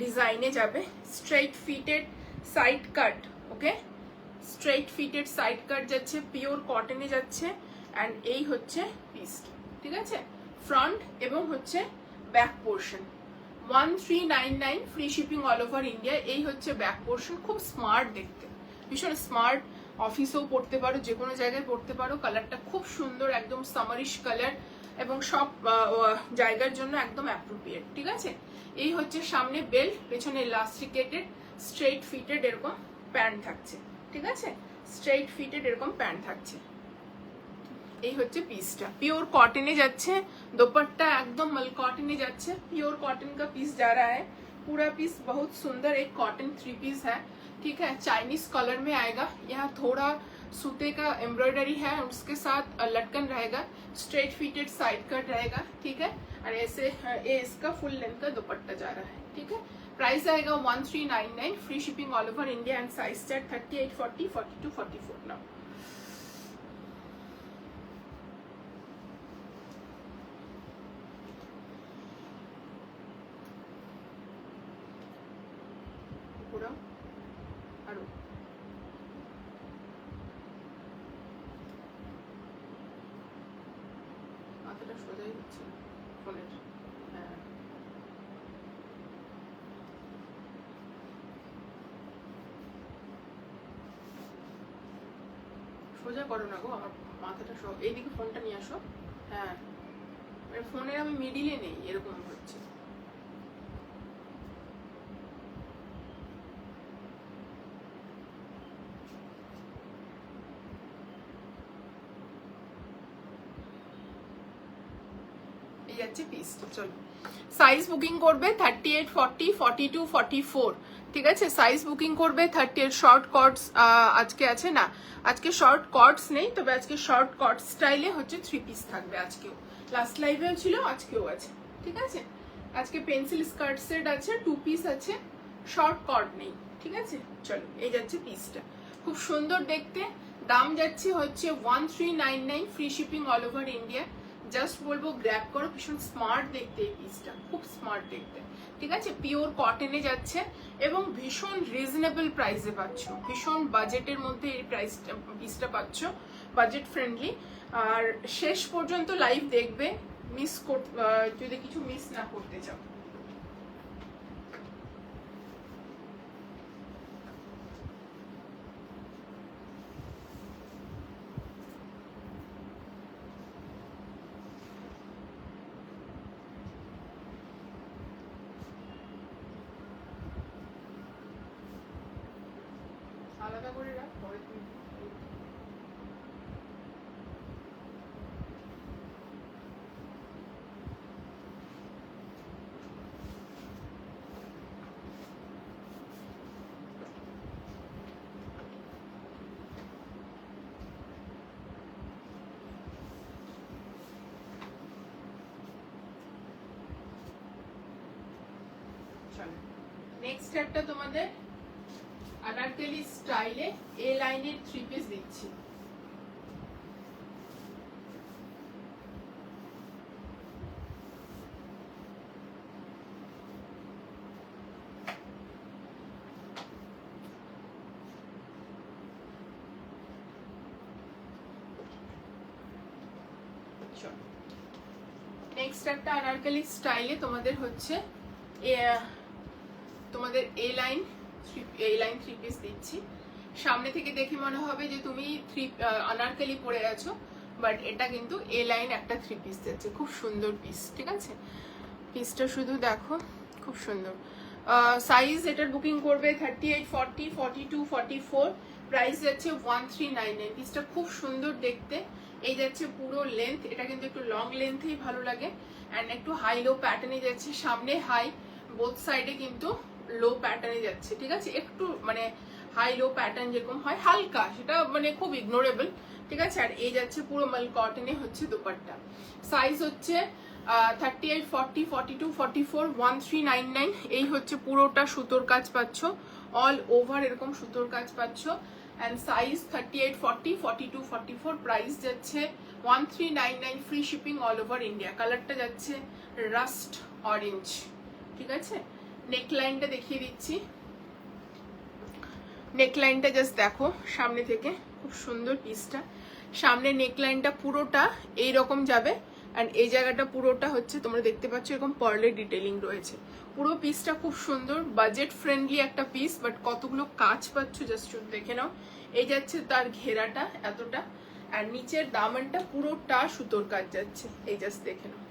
ডিজাইনে যাবে। Straight fitted side cut, okay? Straight fitted side কাট যাচ্ছে, পিওর কটনে যাচ্ছে, অ্যান্ড এই হচ্ছে পিসটা, ঠিক আছে? ফ্রন্ট এবং হচ্ছে back portion 1399, free shipping all over India. এই হচ্ছে ব্যাক পোর্শন, খুব স্মার্ট দেখতে, ভীষণ স্মার্ট। অফিসেও পড়তে পারো, যে কোনো জায়গায় পড়তে পারো। কালারটা খুব সুন্দর, একদম সামারিশ কালার, এবং সব জায়গার জন্য একদম অ্যাপ্রোপ্রিয়েট, ঠিক আছে? এই হচ্ছে সামনে বেল্ট, পেছনে ইলাস্টিকেটেড স্ট্রেট ফিটেড এরকম প্যান্ট থাকছে, ঠিক আছে? স্ট্রেট ফিটেড এরকম প্যান্ট থাকছে। এই হচ্ছে পিসটা, পিওর कॉटने যাচ্ছে। दुपट्टा एकदम मल कॉटने যাচ্ছে। प्योर कॉटन का पीस जा रहा है। पूरा पीस बहुत सुंदर एक कॉटन 3 पीस है, ठीक है? चाइनीज कलर में आएगा। यहाँ थोड़ा सूते का एम्ब्रॉयडरी है, उसके साथ लटकन रहेगा। स्ट्रेट फिटेड साइड कट रहेगा, ठीक है? और ऐसे ये इसका फुल लेंथ का दुपट्टा जा रहा है, ठीक है? प्राइस आएगा 1399, free shipping all over India, and size chart 38, 40, 42, 44 now. পুরো আরো মাথাটা সোজাই হচ্ছে ফোনের। হ্যাঁ, সোজা করো না গো, আমার মাথাটা সব এইদিকে ফোনটা নিয়ে আসো। হ্যাঁ, ফোনের আমি মিডিলে নেই, এরকম হচ্ছে। এই যাচ্ছে পিসটা। চলো, সাইজ বুকিং করবে 38, 40, 42, 44, ঠিক আছে? সাইজ বুকিং করবে 38। শর্ট কটস আজকে আছে না, আজকে শর্ট কটস নেই, তবে আজকে শর্ট কট স্টাইলে হচ্ছে 3 পিস থাকবে। আজকেও লাস্ট লাইভেও ছিল, আজকেও আছে, ঠিক আছে? আজকে পেন্সিল স্কার্ট সেট আছে, 2 পিস আছে, শর্ট কট নেই, ঠিক আছে? চলো, এই যাচ্ছে পিসটা, খুব সুন্দর দেখতে। দাম যাচ্ছে হচ্ছে 1399, free shipping all over India. Just বলবো গ্র্যাব করো, ভীষণ স্মার্ট দেখতে এই পিসটা, খুব স্মার্ট দেখতে, ঠিক আছে? পিওর কটনে যাচ্ছে এবং ভীষণ রিজনেবল প্রাইসে পাচ্ছ, ভীষণ বাজেটের মধ্যে এই প্রাইসটা পিসটা পাচ্ছ, বাজেট ফ্রেন্ডলি। আর শেষ পর্যন্ত লাইভ দেখবে, যদি কিছু মিস না করতে চাও। আলাদা করে রাখ, পরে তুমি চলো। নেক্সট একটা তোমাদের আনারকলি স্টাইলে এ লাইনের 3 পিস দিচ্ছি। নেক্সট একটা আনারকলি স্টাইলে তোমাদের হচ্ছে তোমাদের এ লাইন 3 পিস দিচ্ছি। সামনে থেকে দেখে মনে হবে যে তুমি আনারকলি পরে আছো, বাট এটা কিন্তু এ লাইন একটা 3 পিস যাচ্ছে, খুব সুন্দর পিস, ঠিক আছে? পিসটা শুধু দেখো, খুব সুন্দর। সাইজ এটার বুকিং করবে 38, 40, 42, 44, প্রাইস যাচ্ছে 1399। পিসটা খুব সুন্দর দেখতে। এই যাচ্ছে পুরো লেন্থ, এটা কিন্তু একটু লং লেন্থেই ভালো লাগে, অ্যান্ড একটু হাই লো প্যাটার্নে যাচ্ছে, সামনে হাই, বোথ সাইডে কিন্তু লো প্যাটার্নে যাচ্ছে, ঠিক আছে? একটু মানে হাই লো প্যাটার্ন যেরকম হয় হালকা, সেটা মানে খুব ইগনোরেবল, ঠিক আছে? আর এই যাচ্ছে পুরো মাল কটনে হচ্ছে দোপাট্টা। সাইজ হচ্ছে 38, 40, 42, 44, 1399। এই হচ্ছে পুরোটা সুতোর কাজ পাচ্ছ, অল ওভার এরকম সুতোর কাজ পাচ্ছ। অ্যান্ড সাইজ 38, 40, 42, 44, প্রাইস যাচ্ছে 1399, free shipping all over India. কালারটা যাচ্ছে রাস্ট অরেঞ্জ, ঠিক আছে? নেকলাইনটা দেখিয়ে দিচ্ছি, নেকলাইনটা জাস্ট দেখো সামনে থেকে, খুব সুন্দর পিসটা। সামনে নেকলাইনটা পুরোটা এইরকম যাবে, অ্যান্ড এই জায়গাটা পুরোটা হচ্ছে তোমরা দেখতে পাচ্ছ এরকম পার্লের ডিটেলিং রয়েছে। পুরো পিসটা খুব সুন্দর, বাজেট ফ্রেন্ডলি একটা পিস, বাট কতগুলো কাজ পাচ্ছ জাস্ট দেখে নাও। এই যাচ্ছে তার ঘেরাটা এতটা, আর নিচের দামানটা পুরোটা সুতোর কাজ যাচ্ছে, এই জাস্ট দেখে নাও,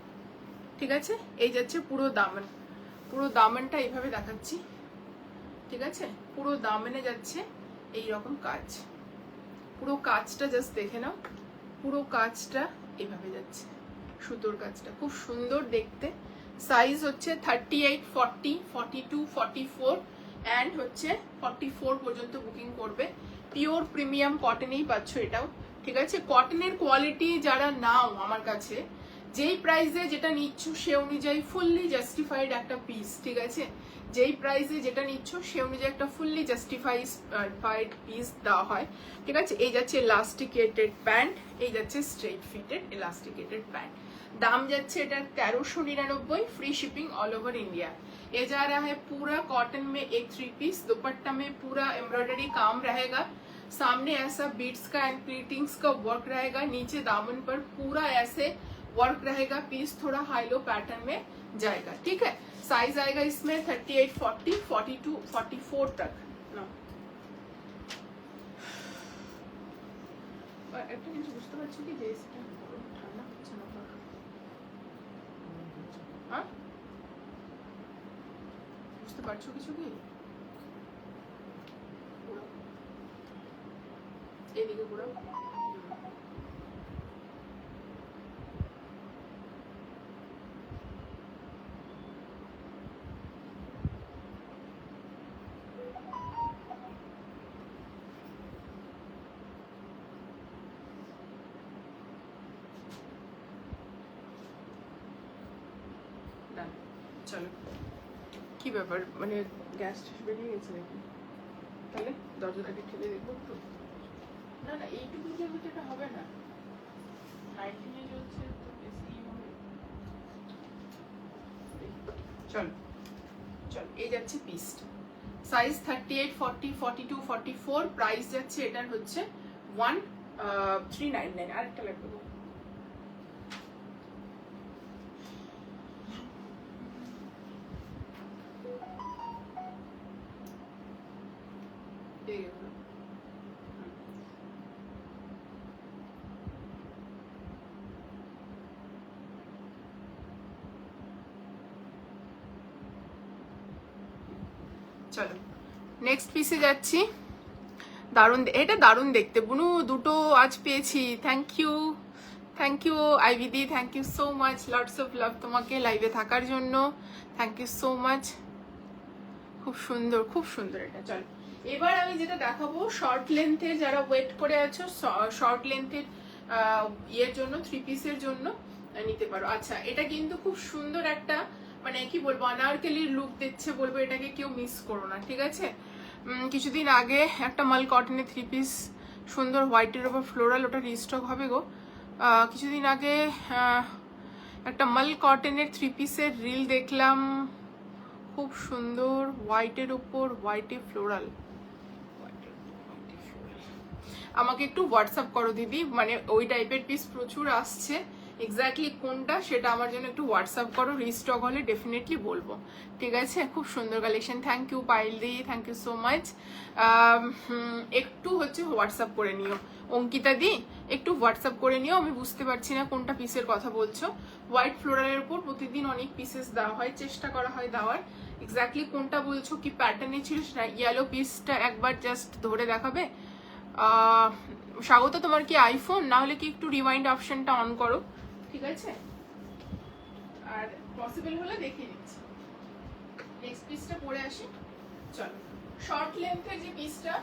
ঠিক আছে? এই যাচ্ছে পুরো দামান, পুরো দামানটা এইভাবে দেখাচ্ছি, ঠিক আছে? পুরো দামানে যাচ্ছে এই রকম কাজ, পুরো কাজটা জাস্ট দেখে নাও, পুরো কাজটা এইভাবে যাচ্ছে, সুতোর কাজটা খুব সুন্দর দেখতে। সাইজ হচ্ছে 38, 40, 42, 44 অ্যান্ড হচ্ছে 44 পর্যন্ত বুকিং করবে। পিওর প্রিমিয়াম কটনেই পাচ্ছ এটাও, ঠিক আছে? কটনের কোয়ালিটি যারা নাও আমার কাছে, যেই প্রাইসে যেটা নিচ্ছ সে অনুযায়ী ফুললি জাস্টিফাইড একটা পিস, ঠিক আছে? যেই প্রাইসে যেটা নিচ্ছ সে অনুযায়ী একটা ফুললি জাস্টিফাইড পিস দেওয়া হয়, ঠিক আছে? এই যাচ্ছে ইলাস্টিকেটেড প্যান্ট, এই যাচ্ছে স্ট্রেট ফিটেড ইলাস্টিকেটেড প্যান্ट। दाम যাচ্ছে এটা 1399, free shipping all over India. ये जा रहा है पूरा कॉटन में एक 3 पीस, दुपट्टा में पूरा एम्ब्रॉयडरी काम रहेगा, सामने ऐसा बीट्स का एंड प्लीटिंग्स का वर्क रहेगा, नीचे दामन पर पूरा ऐसे वर्क रहेगा, पीस थोड़ा हाई लो पैटर्न में जाएगा, ठीक है? साइज आएगा इसमें 38, 40, 42, 44 तक। একটা জিনিস বুঝতে পারছো কি যে এসিটা গরম ঠান্ডা হচ্ছে না তোর? হ্যাঁ, বুঝতে পারছো কিছু কি? ঘোরাও। এইদিকে ঘোরাও। ডান। চলো, কি ব্যাপার, মানে গ্যাস বেরিয়ে গেছে নাকি? তাহলে দরজাটাকে ঠেলে দেখবো একটু। না না, এইটুকু জমিতে এটা হবে না, 19 চলছে তো বেশি হবে। চল চল, এই যাচ্ছে পিস, সাইজ 38, 40, 42, 44, প্রাইস যাচ্ছে এটার হচ্ছে 1399। আরেকটা লাগবে গো। এই গেলো। চলো নেক্সট পিসে যাচ্ছি। দারুণ, এটা দারুণ দেখতে বুনু, দুটো আজ পেয়েছি। থ্যাংক ইউ আইভিদি, thank you so much, lots of love তোমাকে লাইভে থাকার জন্য, থ্যাংক ইউ সো মাচ। খুব সুন্দর, খুব সুন্দর এটা। চল এবার আমি যেটা দেখাবো, শর্ট লেন্থের যারা ওয়েট করে আছো, শর্ট লেন্থের ইয়ের জন্য, 3 পিসের জন্য নিতে পারো। আচ্ছা, এটা কিন্তু খুব সুন্দর একটা, মানে কি বলবো, অনারকলির লুক দিচ্ছে, বলবো এটাকে কেউ মিস করো না, ঠিক আছে? কিছুদিন আগে একটা মাল কটনের 3 পিস সুন্দর হোয়াইটের ওপর ফ্লোরাল, ওটা রিস্টক হবে গো। কিছুদিন আগে একটা মাল কটনের 3 পিসের রিল দেখলাম, খুব সুন্দর হোয়াইটের ওপর হোয়াইটে ফ্লোরাল। আমাকে একটু হোয়াটসঅ্যাপ করো দিদি, মানে ওই টাইপের পিস প্রচুর আসছে, এক্স্যাক্টলি কোনটা সেটা আমার জন্য একটু হোয়াটসঅ্যাপ করো, রিস্টক হলে ডেফিনেটলি বলবো, ঠিক আছে? খুব সুন্দর collection, thank you Payel di, thank you so much. একটু হচ্ছে হোয়াটসঅ্যাপ করে নিও অঙ্কিতা দি, একটু হোয়াটসঅ্যাপ করে নিও, আমি বুঝতে পারছি না কোনটা পিসের কথা বলছো। হোয়াইট ফ্লোরালের উপর প্রতিদিন অনেক পিসেস দেওয়া হয়, চেষ্টা করা হয় দেওয়ার, এক্স্যাক্টলি কোনটা বলছো, কি প্যাটার্নে ছিল সেটা। ইয়েলো পিসটা একবার জাস্ট ধরে দেখাবে? স্বাগত, তোমার কি আইফোন? না হলে কি একটু রিমাইন্ড অপশনটা অন করো, ঠিক আছে? আর পসিবল হলে দেখিয়ে দিচ্ছি। নেক্সট পিসটা পরে আসি। চলো, শর্ট লেন্থের যে পিসটা,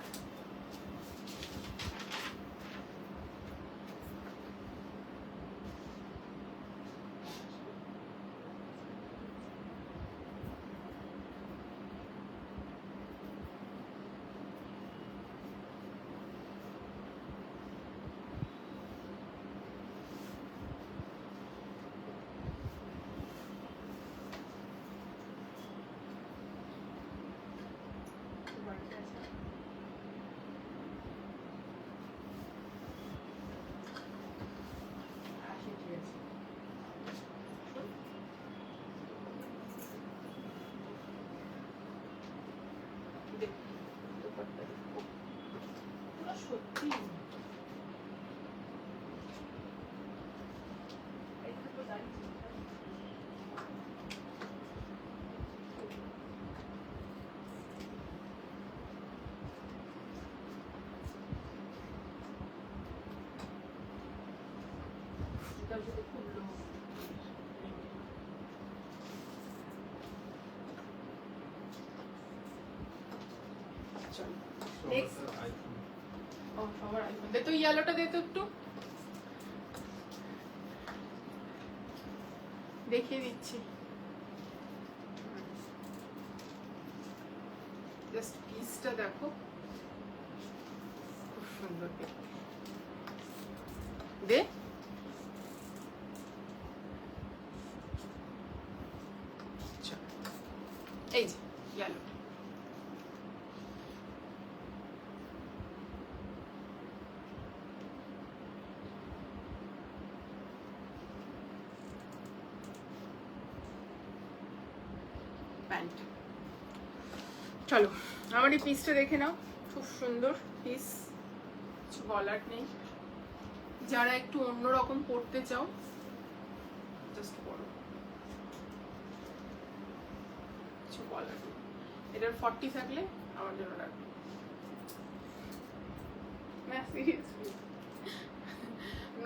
সত্যি খুললো। চলো নেক্সট। ও সবার আইফোন দে তো, ইয়েলোটা দে তো একটু, দেখিয়ে দিচ্ছি। জাস্ট পিসটা দেখো, খুব সুন্দর দেখতে। দে, এই যে ইয়েলো, প্যান্ট। চলো আমার এই পিসটা দেখে নাও, খুব সুন্দর পিস, কিছু বলার নেই। যারা একটু অন্যরকম পড়তে চাও জাস্ট পড়ো, কিছু বলার নেই। এটার 40 থাকলে আমার জন্য রাখবে না, সিরিয়াসলি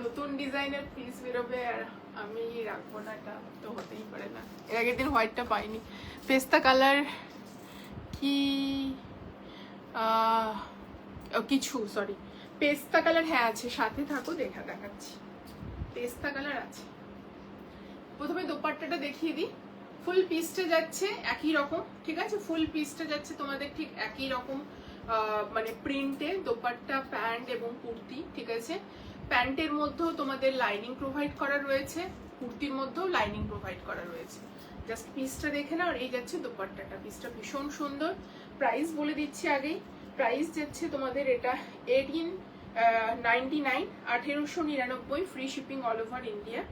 নতুন ডিজাইনের পিস বেরোবে আর আমি রাখবো না, এটা তো হতেই পারে না। এর আগের দিন হোয়াইটটা পাইনি, পেস্তা কালার কি কিছু সরি পেস্তা কালার হ্যাঁ আছে, সাথে থাকো দেখাচ্ছি, পেস্তা কালার আছে। প্রথমে দোপাট্টাটা দেখিয়ে দিই, ফুল পিসটা যাচ্ছে একই রকম, ঠিক আছে, ফুল পিসটা যাচ্ছে তোমাদের ঠিক একই রকম মানে প্রিন্টে, দোপাট্টা প্যান্ট এবং কুর্তি, ঠিক আছে। প্যান্টের মধ্যেও তোমাদের লাইনিং প্রোভাইড করা রয়েছে, কুর্তির মধ্যেও লাইনিং প্রোভাইড করা রয়েছে। জাস্ট পিসটা দেখে নাও। আর এই যাচ্ছে দোপাট্টাটা, পিসটা ভীষণ সুন্দর। প্রাইস বলে দিচ্ছি আগেই, প্রাইস যাচ্ছে তোমাদের এটা 1899, 1899, free shipping all over India,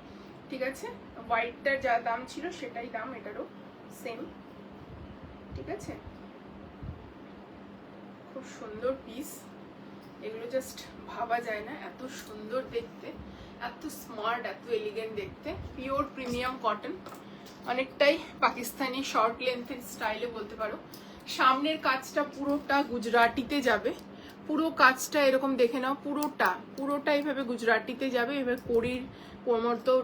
ঠিক আছে। হোয়াইটটার যা দাম ছিল সেটাই দাম এটারও সেম, ঠিক আছে। খুব সুন্দর পিস এগুলো, জাস্ট ভাবা যায় না এত সুন্দর দেখতে, এত স্মার্ট, এত এলিগেন্ট দেখতে। পিওর প্রিমিয়াম কটন, অনেকটাই পাকিস্তানি শর্ট লেন্থের স্টাইলে বলতে পারো। সামনের কাজটা পুরোটা গুজরাটিতে যাবে, পুরো কাজটা এরকম দেখে নাও, পুরোটা এইভাবে গুজরাটিতে যাবে। এবার কড়ির কোমর তো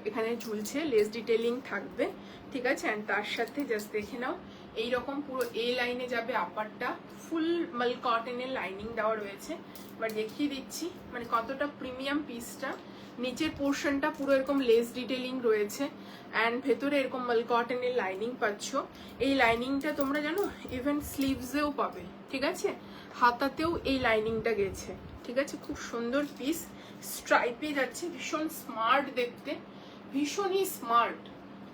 এখানে ঝুলছে, লেস ডিটেলিং থাকবে, ঠিক আছে। অ্যান্ড তার সাথে জাস্ট দেখে নাও এইরকম পুরো এই লাইনে যাবে আপারটা, ফুল মাল কটনের লাইনিং দেওয়া রয়েছে। এবার দেখিয়ে দিচ্ছি মানে কতটা প্রিমিয়াম পিসটা। নিচের পোর্শনটা পুরো এরকম লেস ডিটেলিং রয়েছে, অ্যান্ড ভেতরে এরকম মাল কটনের লাইনিং পাচ্ছ। এই লাইনিংটা তোমরা জানো ইভেন স্লিভসেও পাবে, ঠিক আছে, হাতাতেও এই লাইনিংটা গেছে, ঠিক আছে। খুব সুন্দর পিস, স্ট্রাইপে যাচ্ছে, ভীষণ স্মার্ট দেখতে, ভীষণই স্মার্ট।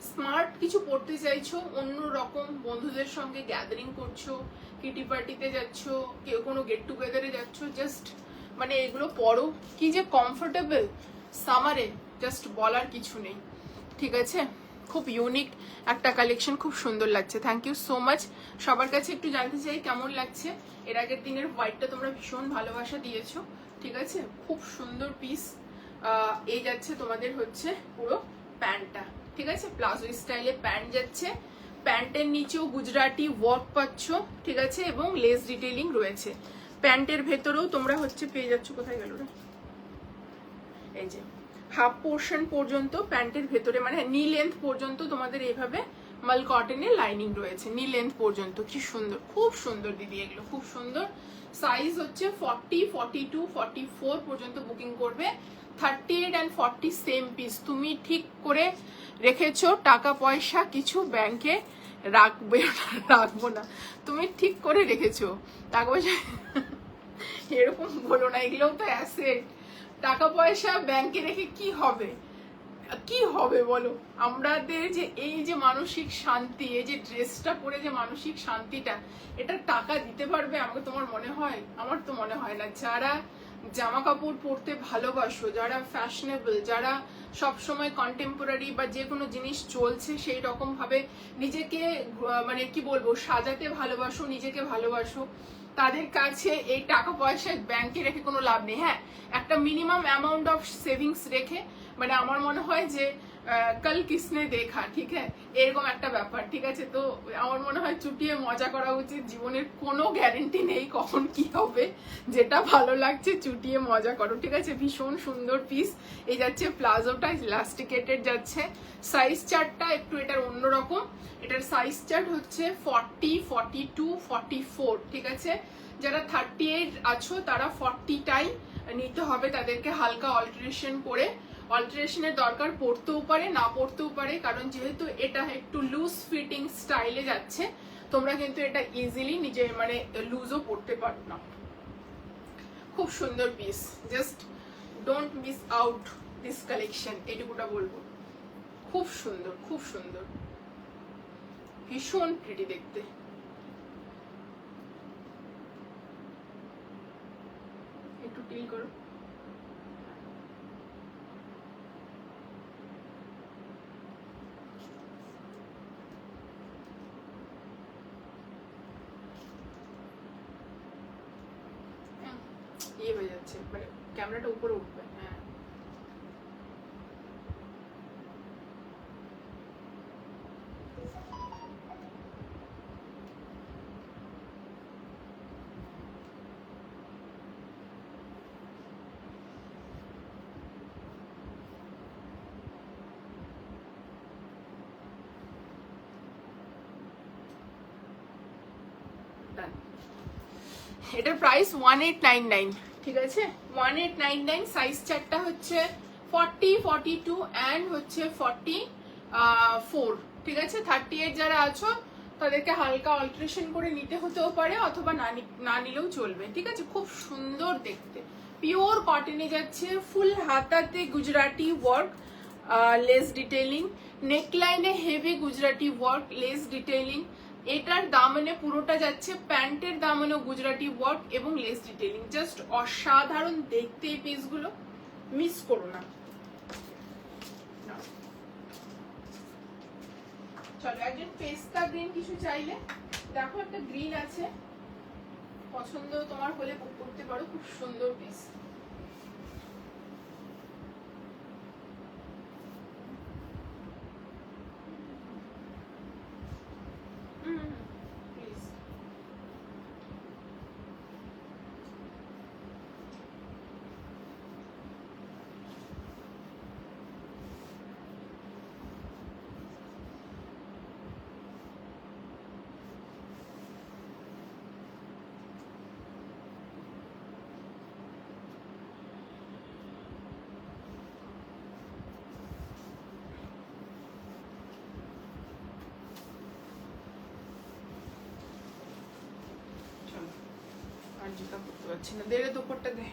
স্মার্ট কিছু পড়তে চাইছো, অন্য রকম বন্ধুদের সঙ্গে গ্যাদারিং করছো, কিটি পার্টিতে যাচ্ছ, কেউ কোনো গেট টুগেদারে যাচ্ছ, জাস্ট মানে এগুলো পরো, কি যে কমফোর্টেবল সামারে, জাস্ট বলার কিছু নেই, ঠিক আছে। খুব ইউনিক একটা কালেকশন, খুব সুন্দর লাগছে। Thank you so much. সবার কাছে একটু জানতে চাই কেমন লাগছে। এর আগের দিনের হোয়াইটটা তোমরা ভীষণ ভালোবাসা দিয়েছো, ঠিক আছে। খুব সুন্দর পিস। এই যাচ্ছে তোমাদের হচ্ছে পুরো প্যান্টটা, ঠিক আছে, প্লাজো স্টাইলে প্যান্ট যাচ্ছে। প্যান্টের নিচেও গুজরাটি ওয়ার্ক পাচ্ছ, ঠিক আছে, এবং লেস ডিটেইলিং রয়েছে। প্যান্টের ভেতরেও তোমরা হচ্ছে পেয়ে যাচ্ছ, কোথায় গেল রে, এই যে হাফ পোর্শন পর্যন্ত প্যান্টের ভেতরে মানে নি লেন্থ পর্যন্ত তোমাদের এইভাবে মাল কটনের লাইনিং রয়েছে, নি লেন্থ পর্যন্ত। কি সুন্দর, খুব সুন্দর দিদি, এগুলো খুব সুন্দর। সাইজ হচ্ছে 40, 42, 44 পর্যন্ত বুকিং করবে। 38 and 40 সেম পিস। তুমি ঠিক করে রেখেছো, টাকা পয়সা কিছু ব্যাংকে রাখবো না, তুমি ঠিক করে রেখেছো টাকা পয়সা এরকম বলো না, এগুলোও তো অ্যাসেট। টাকা পয়সা ব্যাংকে রেখে কি হবে, কি হবে বলো। আমাদের যে এই যে মানসিক শান্তি, এই যে ড্রেসটা পরে যে মানসিক শান্তিটা, এটা টাকা দিতে পারবে আমাকে, তোমার মনে হয়? আমার তো মনে হয় না। যারা জামা কাপড় পরতে ভালোবাসো, যারা ফ্যাশনেবল, যারা সবসময় কন্টেম্পোরারি বা যে কোনো জিনিস চলছে সেই রকম ভাবে নিজেকে মানে কি বলবো সাজাতে ভালোবাসো, নিজেকে ভালোবাসো, তাদের কাছে এই টাকা পয়সা ব্যাংকে রেখে কোনো লাভ নেই। হ্যাঁ, একটা মিনিমাম অ্যামাউন্ট অফ সেভিংস রেখে, মানে আমার মনে হয় যে কাল কিসনে দেখা, ঠিক আছে, এরকম একটা ব্যাপার, ঠিক আছে। তো আমার মনে হয় চুটিয়ে মজা করা উচিত, জীবনের কোনো গ্যারেন্টি নেই কখন কি হবে, যেটা ভালো লাগছে চুটিয়ে মজা করো, ঠিক আছে। ভীষণ সুন্দর পিস। এই যাচ্ছে প্লাজোটা ইলাস্টিকেটেড যাচ্ছে। সাইজ চার্টটা একটু এটার অন্যরকম, এটার সাইজ চার্ট হচ্ছে 40, 42, 44, ঠিক আছে। যারা 38 আছো তারা 40টাই নিতে হবে, তাদেরকে হালকা অল্টারেশন করে, অল্টারেশনের দরকার পড়তেও পারে, না পড়তেও পারে, কারণ যেহেতু এটা একটু লুজ ফিটিং স্টাইলে যাচ্ছে, তোমরা কিন্তু এটা ইজিলি নিজে মানে লুজও পড়তে পারো না। খুব সুন্দর piece, just don't miss out this collection, এটুকুটা বলবো। খুব সুন্দর, খুব সুন্দর, ভীষণ প্রিটি দেখতে। একটু টিল করো। ইয়ে হয়ে যাচ্ছে, মানে ক্যামেরাটা উপরে উঠবে। হ্যাঁ done। এটার প্রাইস 1899, ঠিক আছে 1899। সাইজ চারটা হচ্ছে 40, 42 অ্যান্ড হচ্ছে 44, ঠিক আছে। 38 যারা আছো তাদেরকে হালকা অল্টারেশন করে নিতে হতেও পারে, অথবা না নিলেও চলবে, ঠিক আছে। খুব সুন্দর দেখতে, পিওর কটনে যাচ্ছে, ফুল হাতাতে গুজরাটি ওয়ার্ক, লেস ডিটেইলিং, নেকলাইনে heavy Gujarati work, lace detailing. এটার দামনে পুরোটা যাচ্ছে, প্যান্টের দামনে গুজরাটি ওয়ার্ক এবং লেস ডিটেইলিং। জাস্ট অসাধারণ দেখতে এই পিসগুলো, মিস করো না। চলো একজন পেস্তা গ্রিন কিছু চাইলে, দেখো একটা গ্রিন আছে, পছন্দ তোমার হলে বুক করতে পারো, খুব সুন্দর পিস। প্লিজ আর জুতা পরতে পারছি না, দে রে দোপাট্টা দে,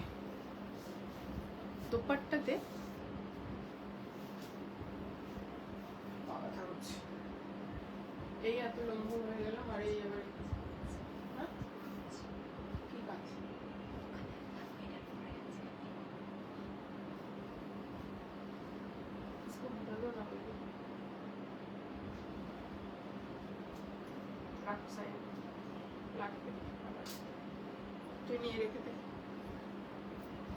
দোপাট্টা দে। এই এত লম্বা হয়ে গেলাম, আর এই আবার হ্যাঁ? ঠিক আছে इसको बदलो ना बेबी, রাখ সাইড লাগবে, তুই নিয়ে রেখে দে।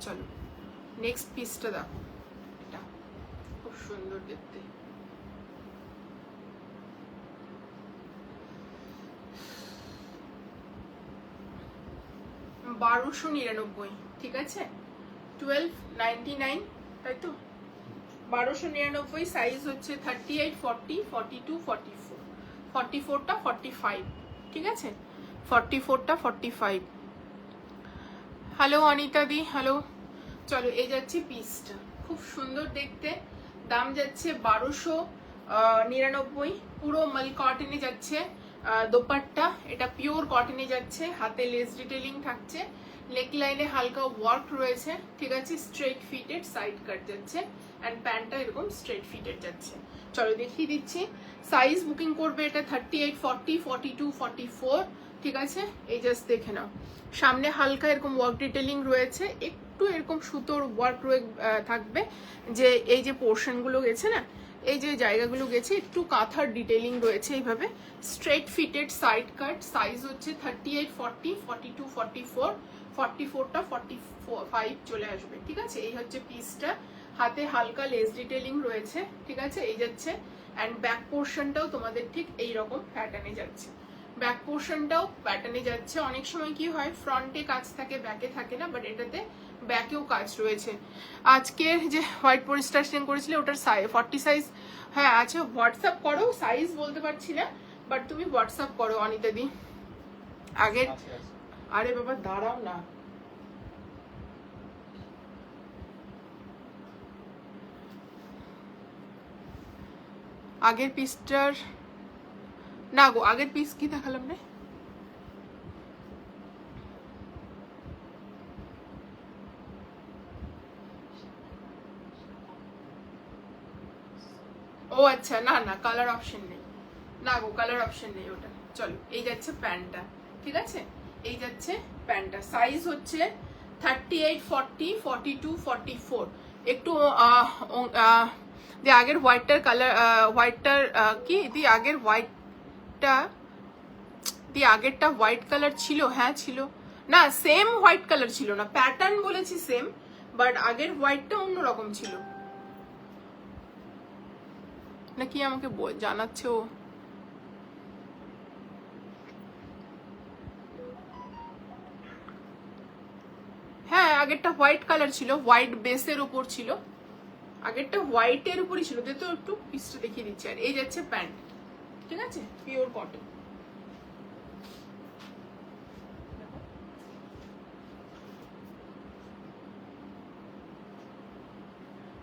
চলো নেক্সট পিসটা দেখো, এটা খুব সুন্দর দেখতে। $1299, ঠিক আছে 1299, তাই তো 1299। সাইজ হচ্ছে 38, 40, 42, 44, 44টা 45, ঠিক আছে 44টা 45। হ্যালো অনিতা দি, হ্যালো। চলো এই যাচ্ছে পিসটা, খুব সুন্দর দেখতে, দাম যাচ্ছে 1299, পুরো মাল কটনে যাচ্ছে। দোপাট্টা এটা পিওর কটনে যাচ্ছে, হাতে লেস ডিটেইলিং থাকছে, নেকলাইনে হালকা ওয়ার্ক রয়েছে, ঠিক আছে। স্ট্রেট ফিটেড সাইড কাট যাচ্ছে, অ্যান্ড প্যান্টটা এরকম স্ট্রেট ফিটেড যাচ্ছে। চলো দেখিয়ে দিচ্ছি। সাইজ বুকিং করবে এটা 38, 40, 42, 44, ঠিক আছে। এই জাস্ট দেখে নাও, সামনে হালকা এরকম ওয়ার্ক ডিটেইলিং রয়েছে, একটু এরকম সুতোর ওয়ার্ক থাকবে, যে এই যে পোর্শনগুলো গেছে না, এই যে জায়গাগুলো গেছে, একটু কাঁথার ডিটেইলিং রয়েছে এইভাবে। Straight fitted side cut, size হচ্ছে 38, 40, 42, 44, 44টা 45 চলে আসবে, ঠিক আছে। এই হচ্ছে পিসটা, হাতে হালকা লেস ডিটেইলিং রয়েছে, ঠিক আছে। এই যাচ্ছে, অ্যান্ড ব্যাক পোর্শনটাও তোমাদের ঠিক এই রকম প্যাটার্নে যাচ্ছে, ব্যাক পোর্শনটাও প্যাটার্নে যাচ্ছে। অনেক সময় কি হয়, ফ্রন্টে কাজ থাকে ব্যাকে থাকে না, বাট এটাতে ব্যাকেও কাজ রয়েছে। আজকের যে হোয়াইট পরিস্টার সেন্ড করেছিলে ওটার 40 সাইজ, হ্যাঁ আছে, হোয়াটসঅ্যাপ করো, সাইজ বলতে পারছি না, বাট তুমি হোয়াটসঅ্যাপ করো অনিতা দি। আগের, আরে বাবা দাঁড়াও না, আগের পিসটার না গো, আগের পিস কি দেখালাম রে? ও আচ্ছা, না না কালার অপশন নেই, না গো কালার অপশন নেই ওটা। চলো এই যাচ্ছে প্যান্টটা, ঠিক আছে। এই যাচ্ছে প্যান্টটা, সাইজ হচ্ছে 38, 40, 42, 44। একটু আগের হোয়াইটটার কালার, হোয়াইটটার কি দি আগের হোয়াইটটা, দি আগেরটা হোয়াইট কালার ছিল, হ্যাঁ ছিল না, সেম হোয়াইট কালার ছিল না, প্যাটার্ন বলেছি সেম, বাট আগের হোয়াইটটা অন্যরকম ছিল নাকি আমাকে জানাচ্ছে ও। হ্যাঁ আগেরটা হোয়াইট কালার ছিল, হোয়াইট বেসের উপর ছিল, আগেরটা হোয়াইটের উপরই ছিল। তো একটু পিসটা দেখিয়ে দিচ্ছি। আর এই যাচ্ছে প্যান্ট, ঠিক আছে, পিওর কটন।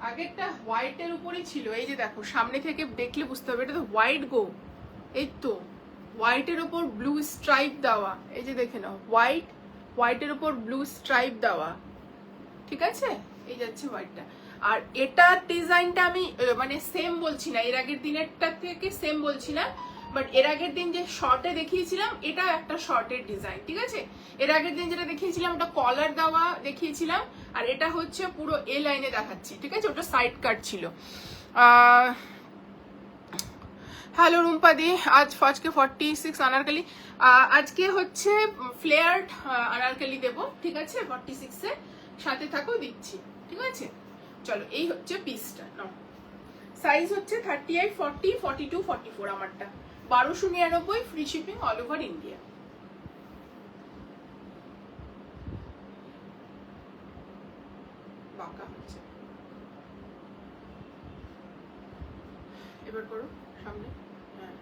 আগেরটা হোয়াইটের উপরই ছিল, এই যে দেখো সামনে থেকে দেখলে বুঝতে হবে এটা তো হোয়াইট গো। এই তো হোয়াইটের উপর ব্লু স্ট্রাইপ দেওয়া, এই যে দেখে নাও হোয়াইট, হোয়াইটের উপর ব্লু স্ট্রাইপ দেওয়া, ঠিক আছে। এই যাচ্ছে হোয়াইটটা। আর এটার ডিজাইনটা আমি মানে সেম বলছি না, এর আগের দিনেরটা থেকে সেম বলছি না, বাট এর আগের দিন যে শর্টে দেখিয়েছিলাম এটা একটা শর্টের ডিজাইন, ঠিক আছে। এর আগের দিন যেটা দেখিয়েছিলাম ওটা কলার দেওয়া দেখিয়েছিলাম, আর এটা হচ্ছে পুরো এ লাইনে দেখাচ্ছি, ঠিক আছে, ওটা সাইড কাট ছিল। হ্যালো রুম্পাদি, আজ ফাজকে 46 আনারকালি, আজকে হচ্ছে ফ্লেয়ার্ড আনারকালি দেবো, ঠিক আছে, 46 এ সাথে থাকো দিচ্ছি, ঠিক আছে। চলো এই হচ্ছে পিসটা নাও। সাইজ হচ্ছে 38, 40, 42, 44 আমারটা, 1299, free shipping all over India. বাঁকা হচ্ছে, এবার করো সামনে। হ্যাঁ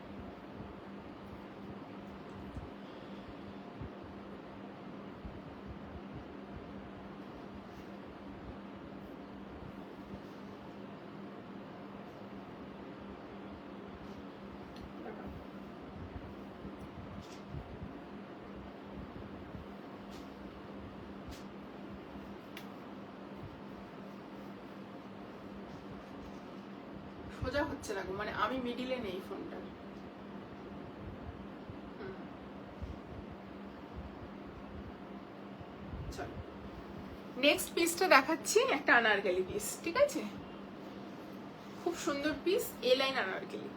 সোজা হচ্ছে না গো, মানে আমি মিডিলে নেই ফোনটা। চলো নেক্সট পিসটা দেখাচ্ছি, একটা আনারকলি পিস, ঠিক আছে, খুব সুন্দর পিস, এ লাইন আনারকলি।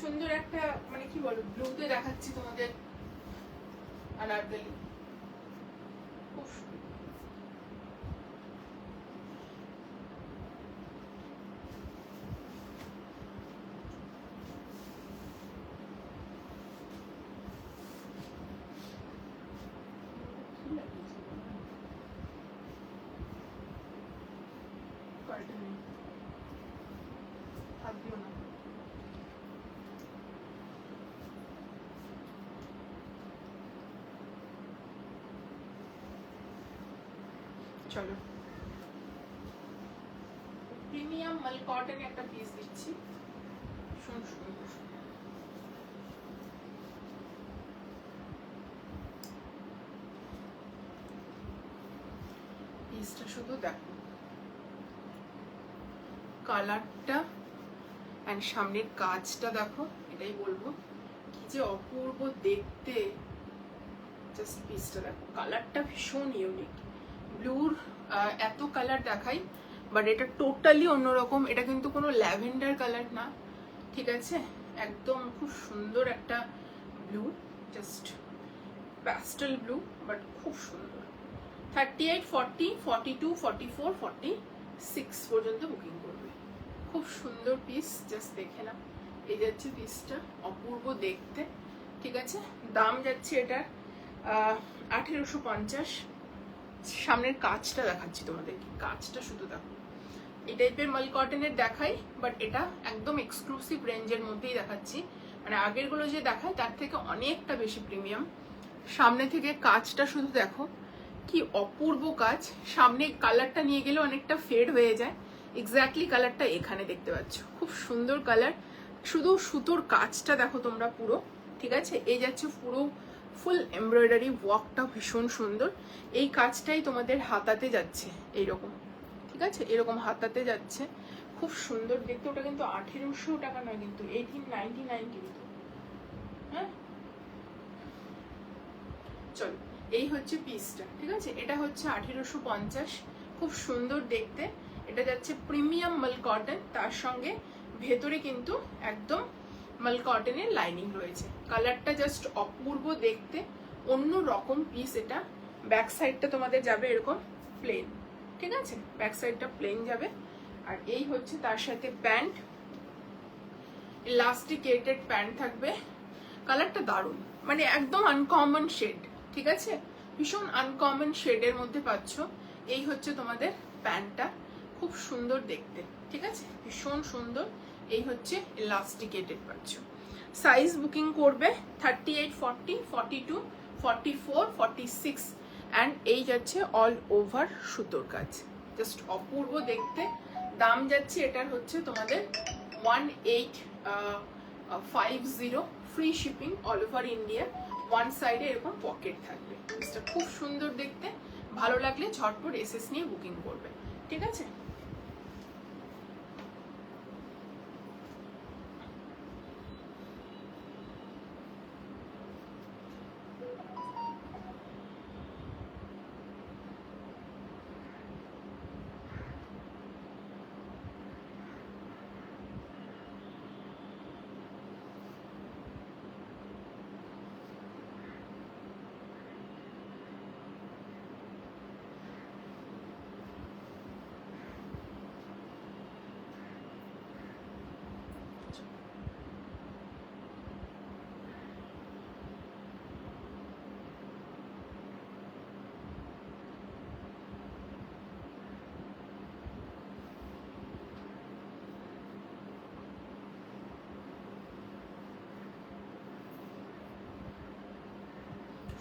সুন্দর একটা মানে কি বলবো ব্লুতে দেখাচ্ছি তোমাদের আনারকলি, খুব চলো প্রিমিয়াম মাল কটন একটা পিস দিচ্ছি, শুন সুন্দর। পিসটা শুধু দেখো, কালারটা এন্ড সামনের কাজটা দেখো, এটাই বলবো কি যে অপূর্ব দেখতে। জাস্ট পিসটা দেখো, কালারটা ভীষণ ইউনিক। ব্লুর এত কালার দেখাই, বাট এটা টোটালি অন্যরকম। এটা কিন্তু কোনো ল্যাভেন্ডার কালার না, ঠিক আছে, একদম খুব সুন্দর একটা blue, just pastel blue, but খুব সুন্দর। 38, 40, 42, 44, 46 পর্যন্ত বুকিং করবে। খুব সুন্দর পিস, জাস্ট দেখে না, এই যাচ্ছে পিসটা, অপূর্ব দেখতে, ঠিক আছে। দাম যাচ্ছে এটার 1850। সামনের কাজটা দেখাচ্ছি তোমাদেরকে, কাজটা শুধু দেখো, এই টাইপের মাল কটনের দেখাই, বাট এটা একদম এক্সক্লুসিভ রেঞ্জের মধ্যেই দেখাচ্ছি। মানে আগেরগুলো যে দেখায় তার থেকে অনেকটা বেশি প্রিমিয়াম। সামনে থেকে কাজটা শুধু দেখো, কি অপূর্ব কাজ। সামনে কালারটা নিয়ে গেলে অনেকটা ফেড হয়ে যায়, এক্স্যাক্টলি কালারটা এখানে দেখতে পাচ্ছ, খুব সুন্দর কালার। শুধু সুতোর কাজটা দেখো তোমরা পুরো, ঠিক আছে। এই যাচ্ছে পুরো ফুল এমব্রয়ডারি ওয়ার্কটা ভীষণ সুন্দর। এই কাজটাই তোমাদের হাতাতে যাচ্ছে এইরকম, ঠিক আছে, এরকম হাতাতে যাচ্ছে, খুব সুন্দর দেখতে। ওটা কিন্তু 1800 টাকা নয়, কিন্তু 1899 কিন্তু। হ্যাঁ চলো, এই হচ্ছে পিসটা, ঠিক আছে। এটা হচ্ছে 1850, খুব সুন্দর দেখতে। এটা যাচ্ছে প্রিমিয়াম মাল কটন, তার সঙ্গে ভেতরে কিন্তু একদম মাল কটনের লাইনিং রয়েছে। কালারটা জাস্ট অপূর্ব দেখতে, অন্য রকম পিস এটা। ব্যাক সাইডটা তোমাদের যাবে এরকম প্লেন, ঠিক আছে, ব্যাক সাইডটা প্লেন যাবে। আর এই হচ্ছে তার সাথে প্যান্ট, ইলাস্টিকেটেড প্যান্ট থাকবে। কালারটা দারুণ, মানে একদম আনকমন শেড, ঠিক আছে, ভীষণ আনকমন শেডের মধ্যে পাচ্ছ। এই হচ্ছে তোমাদের প্যান্টটা, খুব সুন্দর দেখতে, ঠিক আছে, ভীষণ সুন্দর। এই হচ্ছে ইলাস্টিকেটেড পাচ্ছ। সাইজ বুকিং করবে 38, 40, 42, 44, 46 অ্যান্ড এই যাচ্ছে অল ওভার সুতোর কাজ, জাস্ট অপূর্ব দেখতে। দাম যাচ্ছে এটার হচ্ছে তোমাদের 1850, free shipping all over India. One সাইডে এরকম পকেট থাকবে, এটা খুব সুন্দর দেখতে। ভালো লাগলে ঝটপট এসএস নিয়ে বুকিং করবে, ঠিক আছে।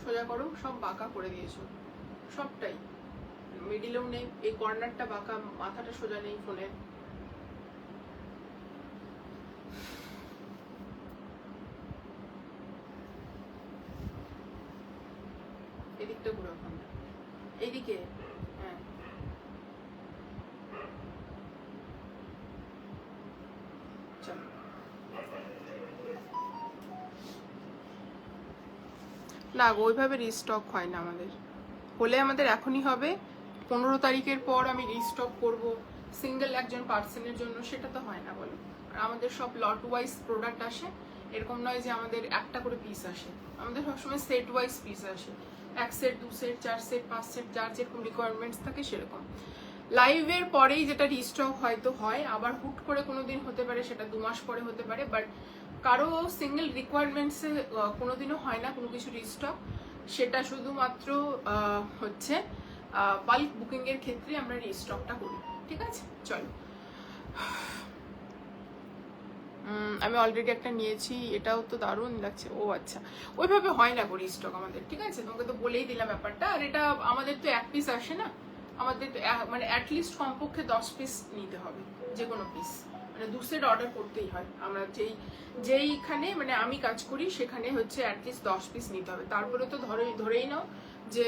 সোজা করো, সব বাঁকা করে দিয়েছো সবটাই, মিডিলেও নেই, এই কর্নারটা বাঁকা, মাথাটা সোজা নেই ফোনের। এদিকটা ঘুরো, ফোনটা এইদিকে, হ্যাঁ চলো। না গো, ওইভাবে রিস্টক হয় না আমাদের, হলে আমাদের এখনই হবে। 15 তারিখের পর আমি রিস্টক করব সিঙ্গেল একজন পার্সনের জন্য, সেটা তো হয় না বলো। আর আমাদের সব লট ওয়াইজ প্রোডাক্ট আসে, এরকম নয় যে আমাদের একটা করে পিস আসে, আমাদের সবসময় সেট ওয়াইজ পিস আসে। 1 সেট, 2 সেট, 4 সেট, 5 সেট, যার যেরকম রিকোয়ারমেন্টস থাকে সেরকম। লাইভের পরেই যেটা রিস্টক হয়তো হয়, আবার হুট করে কোনোদিন হতে পারে, সেটা 2 মাস পরে হতে পারে, বাট কারো সিঙ্গেল রিকোয়ারমেন্টসে কোনোদিনও হয় না কোনো কিছু রিস্টক। সেটা শুধুমাত্র হচ্ছে বাল্ক বুকিং এর ক্ষেত্রে আমরা রিস্টকটা করি, ঠিক আছে। চলো, আমি অলরেডি একটা নিয়েছি, এটাও তো দারুণ লাগছে। ও আচ্ছা, ওইভাবে হয় না গো রিস্টক আমাদের, ঠিক আছে, তোমাকে তো বলেই দিলাম ব্যাপারটা। আর এটা আমাদের তো 1 পিস আসে না, আমাদের তো মানে অ্যাটলিস্ট কমপক্ষে 10 পিস নিতে হবে, যে কোনো পিস, মানে 2 সেট অর্ডার করতেই হয়। আমরা যেইখানে মানে আমি কাজ করি সেখানে হচ্ছে অ্যাটলিস্ট 10 পিস নিতে হবে। তারপরে তো ধরেই নাও যে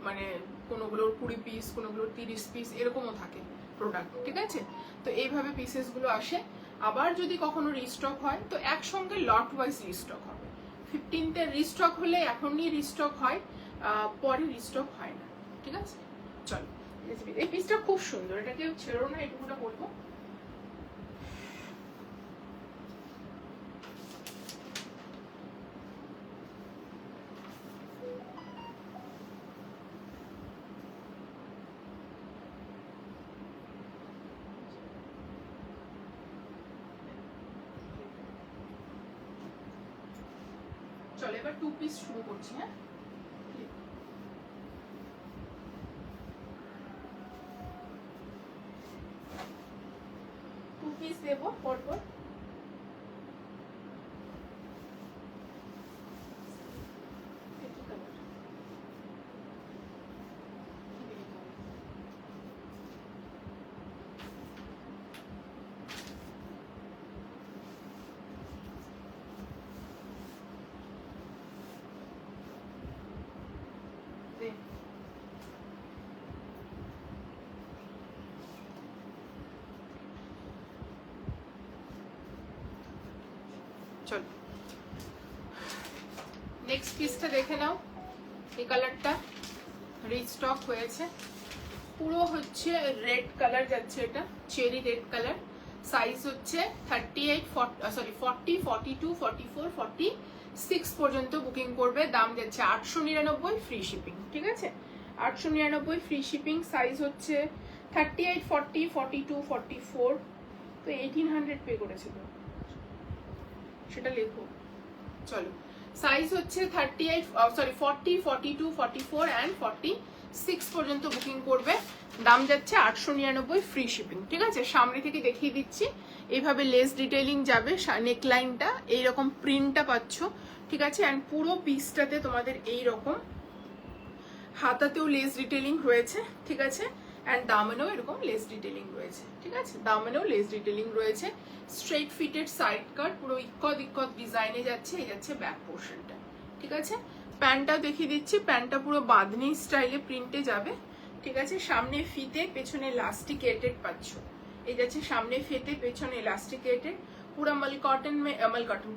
মানে কোনোগুলোর 20 পিস, কোনোগুলোর 30 পিস এরকমও থাকে প্রোডাক্ট, ঠিক আছে। তো এইভাবে পিসেসগুলো আসে। আবার যদি কখনো রিস্টক হয় তো একসঙ্গে লট ওয়াইজ রিস্টক হবে। 15তে রিস্টক হলে এখনই রিস্টক হয়, পরে রিস্টক হয় না, ঠিক আছে। চলো, এই পিসটা খুব সুন্দর, এটাকে ছেড়ো না, এটুকুটা বলবো। চলো এবার 2 পিস শুরু করছি, হ্যাঁ। পিস দেবো পরপর। চলো নেক্সট পিসটা দেখে নাও। এই কালারটা রিস্টক হয়েছে, পুরো হচ্ছে রেড কালার যাচ্ছে, এটা চেরি রেড কালার। সাইজ হচ্ছে 38 40 42 44 46 পর্যন্ত বুকিং করবে। দাম যাচ্ছে 899, ফ্রি শিপিং। ঠিক আছে, 899 ফ্রি শিপিং। সাইজ হচ্ছে 38 40 42 44। তো 1800 পে করেছিল, সেটা লেখো। চলো, সাইজ হচ্ছে 40 42 44 অ্যান্ড 46 পর্যন্ত বুকিং করবে। দাম যাচ্ছে 899, ফ্রি শিপিং। ঠিক আছে, সামনে থেকে দেখিয়ে দিচ্ছি। এইভাবে লেস ডিটেইলিং যাবে, নেকলাইনটা এইরকম প্রিন্টটা পাচ্ছ। ঠিক আছে, অ্যান্ড পুরো পিসটাতে তোমাদের এইরকম হাতাতেও লেস ডিটেইলিং রয়েছে। ঠিক আছে, অ্যান্ড দামেনেও এরকম লেস ডিটেইলিং রয়েছে। ঠিক আছে, দামেনেও লেস ডিটেইলিং রয়েছে। স্ট্রেট ফিটেড সাইড কাট, পুরো ইক্কত ডিজাইনে যাচ্ছে। এই যাচ্ছে ব্যাক পোর্শনটা। ঠিক আছে, প্যান্টটাও দেখিয়ে দিচ্ছি। প্যান্টটা পুরো বাঁধনি স্টাইলে প্রিন্টে যাবে। ঠিক আছে, সামনে ফিতে, পেছনে ইলাস্টিকেটেড পাচ্ছ। এই যাচ্ছে সামনে ফিতে, पेछने इलास्टिकेटेड, पूरा मल कॉटन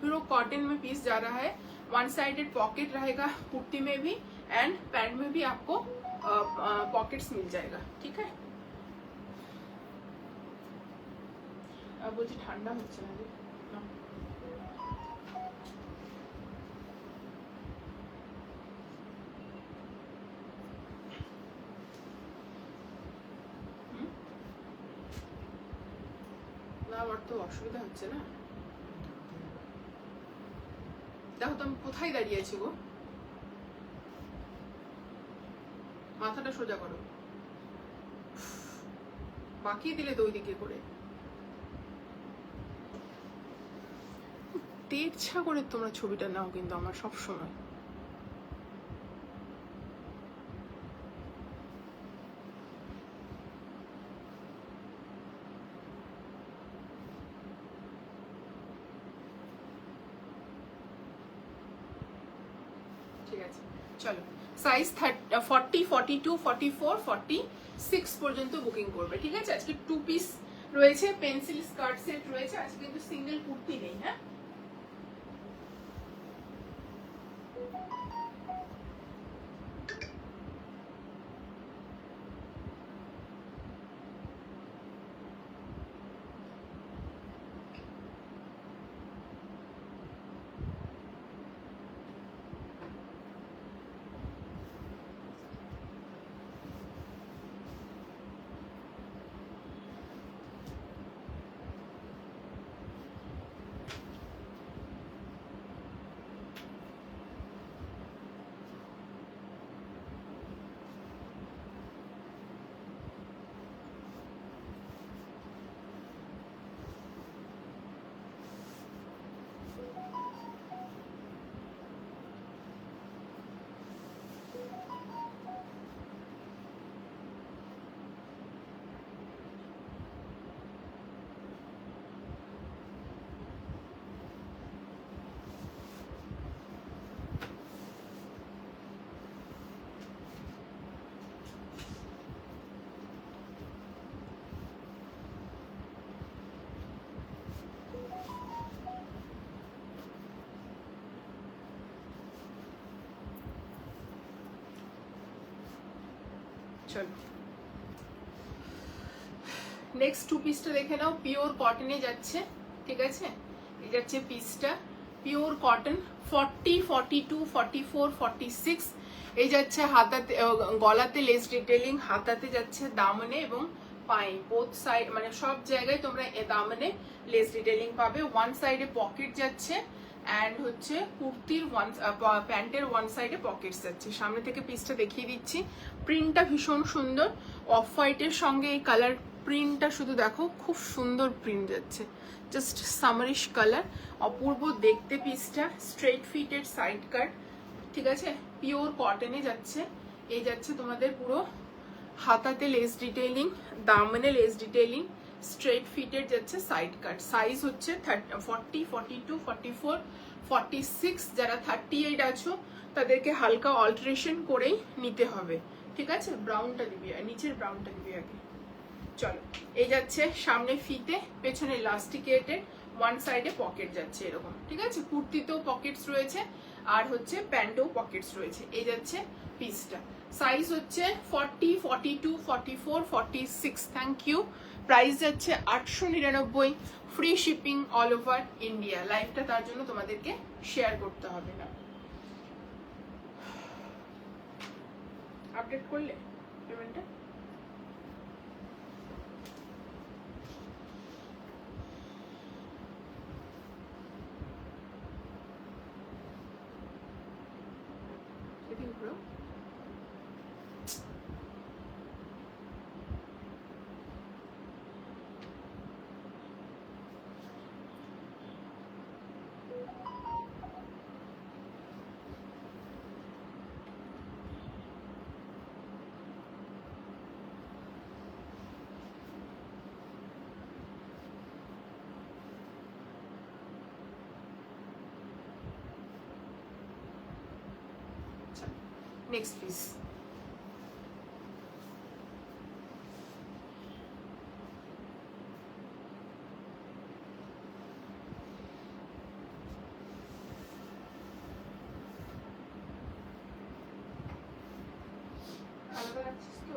पूरा कॉटन में पीस जा रहा है। वन साइडेड पॉकेट रहेगा कुर्ती में भी एंड पैंट में भी आपको पॉकेट्स मिल जाएगा। ठीक है, अब बोलছি ঠান্ডা হচ্ছে না রে। না, আমার তো অসুবিধা হচ্ছে না। দেখো তো আমি কোথায় দাঁড়িয়েছি গো, মাথাটা সোজা করো। বাকিয়ে দিলে তো ওই দিকে করে, তেরছা করে তোমরা ছবিটা নাও কিন্তু আমার সব সময়। ঠিক আছে, চলো সাইজ 40 42 44 46 পর্যন্ত বুকিং করবে। ঠিক আছে, আজকে 2 পিস রয়েছে, পেন্সিল স্কার্ট সেট রয়েছে। আজকে কিন্তু সিঙ্গেল কুর্তি নেই। হ্যাঁ, চলো নেক্সট 2 পিসটা দেখে নাও। পিওর কটনে যাচ্ছে। ঠিক আছে, এই যাচ্ছে পিসটা পিওর কটন। 40 42 44 46 এই যাচ্ছে হাতাতে, গলাতে লেস ডিটেইলিং, হাতাতে যাচ্ছে দামনে এবং পায়ে, বোথ সাইড মানে সব জায়গায় তোমরা দামনে লেস ডিটেইলিং পাবে। ওয়ান সাইডে পকেট যাচ্ছে অ্যান্ড হচ্ছে কুর্তির প্যান্টের ওয়ান সাইডে পকেটস যাচ্ছে। সামনে থেকে পিসটা দেখিয়ে দিচ্ছি। প্রিন্টটা ভীষণ সুন্দর, অফ হোয়াইটের সঙ্গে এই কালার প্রিন্টটা শুধু দেখো, খুব সুন্দর প্রিন্ট যাচ্ছে, জাস্ট সামারিশ কালার, অপূর্ব দেখতে পিসটা। স্ট্রেট ফিটের সাইড কাট, ঠিক আছে, পিওর কটনে যাচ্ছে। এই যাচ্ছে তোমাদের পুরো হাতাতে লেস ডিটেইলিং, দামনে লেস ডিটেইলিং, স্ট্রেট ফিটের যাচ্ছে সাইড কাট। সাইজ হচ্ছে 40, 42, 44, 46। যারা 38 আছো তাদেরকে হালকা অল্টারেশন করেই নিতে হবে, ঠিক আছে। ব্রাউনটা দিবি, নিচের ব্রাউনটা দিবি আগে। চলো, এই যাচ্ছে সামনে ফিতে, পেছনে ইলাস্টিকেটেড, ওয়ান সাইডে পকেট যাচ্ছে এরকম, ঠিক আছে। কুর্তিতেও পকেটস রয়েছে আর হচ্ছে প্যান্টেও পকেটস রয়েছে। এই যাচ্ছে পিসটা। সাইজ হচ্ছে 40, 42, 44, 46। Thank you. প্রাইস যাচ্ছে 899, free shipping all over India. লাইভটা তার জন্য তোমাদেরকে শেয়ার করতে হবে না। আপডেট করলে পেমেন্টটা? এদিকে ঘুরো। Next piece. আলাদা রাখছিস তো?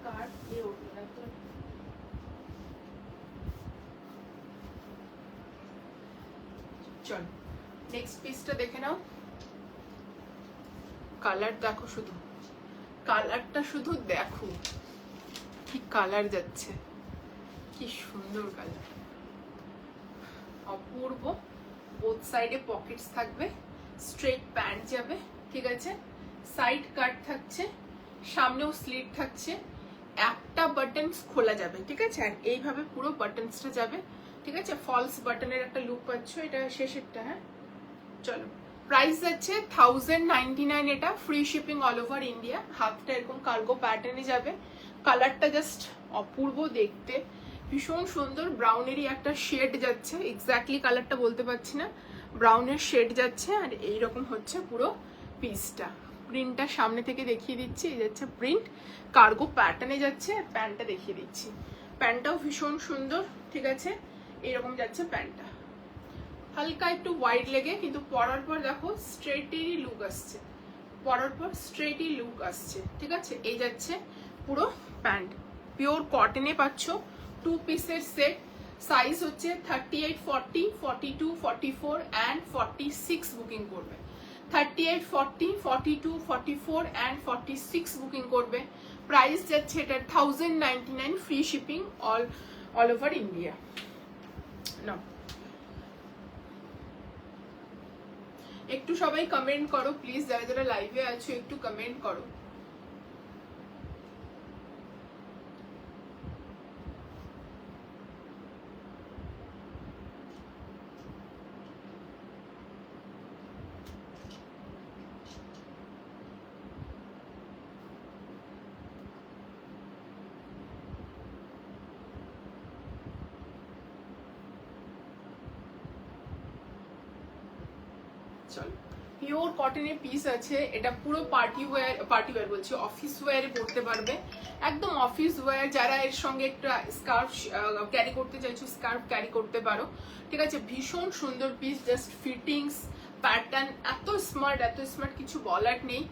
কার্ড দিয়ে উঠবে না তো। চল, নেক্সট পিসটা দেখে নাও। কালার দেখো, শুধু কালারটা শুধু দেখো, কি কালার যাচ্ছে, কি সুন্দর কালার, অপূর্ব। বোথ সাইডে পকেটস থাকবে, স্ট্রেট প্যান্ট যাবে, ঠিক আছে। সাইড কাট থাকছে, সামনেও স্লিট থাকছে, একটা বাটনস খোলা যাবে, ঠিক আছে। আর এইভাবে পুরো বাটনসটা যাবে, ঠিক আছে। ফলস বাটনের একটা লুক পাচ্ছ, এটা শেষেরটা। হ্যাঁ, চলো। প্রাইস যাচ্ছে 1099, এটা free shipping all over India. হাতটা এরকম কার্গো প্যাটার্নে যাবে। কালারটা জাস্ট অপূর্ব দেখতে, ভীষণ সুন্দর। ব্রাউনেরই একটা শেড যাচ্ছে, এক্স্যাক্টলি কালারটা বলতে পারছি না, ব্রাউনের শেড যাচ্ছে। আর এইরকম হচ্ছে পুরো পিসটা। প্রিন্টটা সামনে থেকে দেখিয়ে দিচ্ছি, এই যাচ্ছে প্রিন্ট, কার্গো প্যাটার্নে যাচ্ছে। প্যান্টটা দেখিয়ে দিচ্ছি, প্যান্টটাও ভীষণ সুন্দর, ঠিক আছে। এরকম যাচ্ছে প্যান্টটা, হালকা একটু ওয়াইড লেগে, কিন্তু পরার পর দেখো স্ট্রেটেরই লুক আসছে, পরার পর স্ট্রেটই লুক আসছে, ঠিক আছে। এই যাচ্ছে পুরো প্যান্ট, পিওর কটনে পাচ্ছ, 2 পিসের সেট। সাইজ হচ্ছে 38, 40, 42, 44 অ্যান্ড 46 বুকিং করবে। 38, 40, 42, 44 অ্যান্ড 46 বুকিং করবে। প্রাইস যাচ্ছে এটা 1099, free shipping all over India. না, একটু সবাই কমেন্ট করো প্লিজ, যারা যারা লাইভে আছো একটু কমেন্ট করো। চল পিওর কটনের পিস আছে, এটা পুরো পার্টি ওয়্যার বলছি, অফিস ওয়্যারে পড়তে পারবে, একদম অফিস ওয়্যার। যারা এর সঙ্গে একটা স্কার্ফ ক্যারি করতে চাইছো, স্কার্ফ ক্যারি করতে পারো, ঠিক আছে। ভীষণ সুন্দর পিস, জাস্ট ফিটিংস প্যাটার্ন এত স্মার্ট কিছু বলার নেই।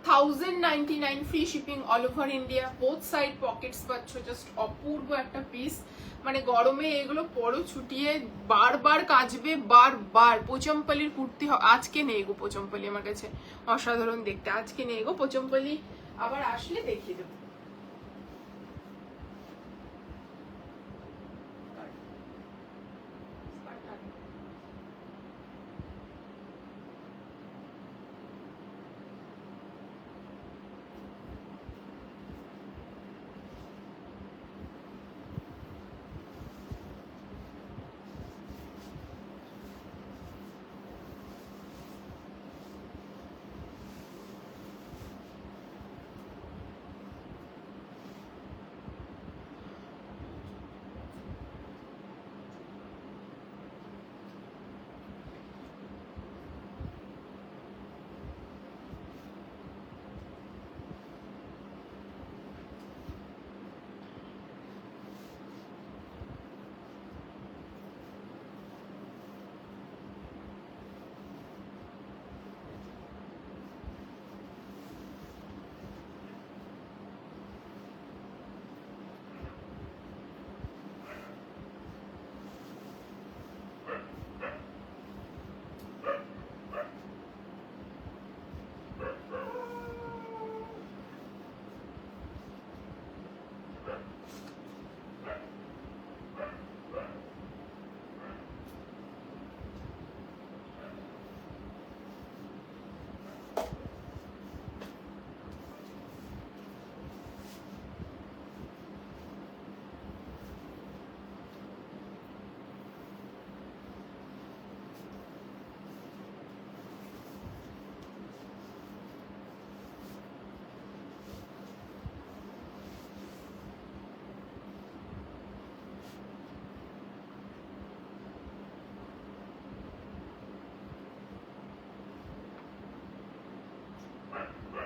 1099 free shipping all over India, both side Pockets পাচ্ছ, জাস্ট অপূর্ব একটা পিস। মানে গরমে এগুলো পরো ছুটিয়ে, বারবার কাচবে, বারবার। পোচমপল্লির কুর্তি আজকে নেই গো, পোচমপল্লি আমার কাছে অসাধারণ দেখতে, আজকে নেই গো পোচমপল্লি, আবার আসলে দেখিয়ে দেবো।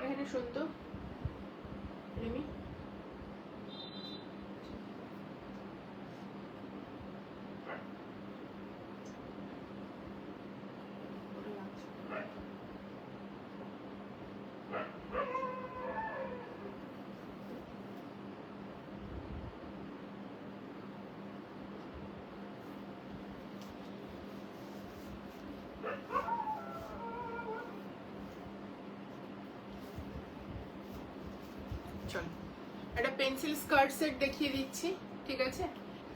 এখানে সুন্দর রিমি, চল একটা পেন্সিল স্কার্ট সেট দেখিয়ে দিচ্ছি, ঠিক আছে।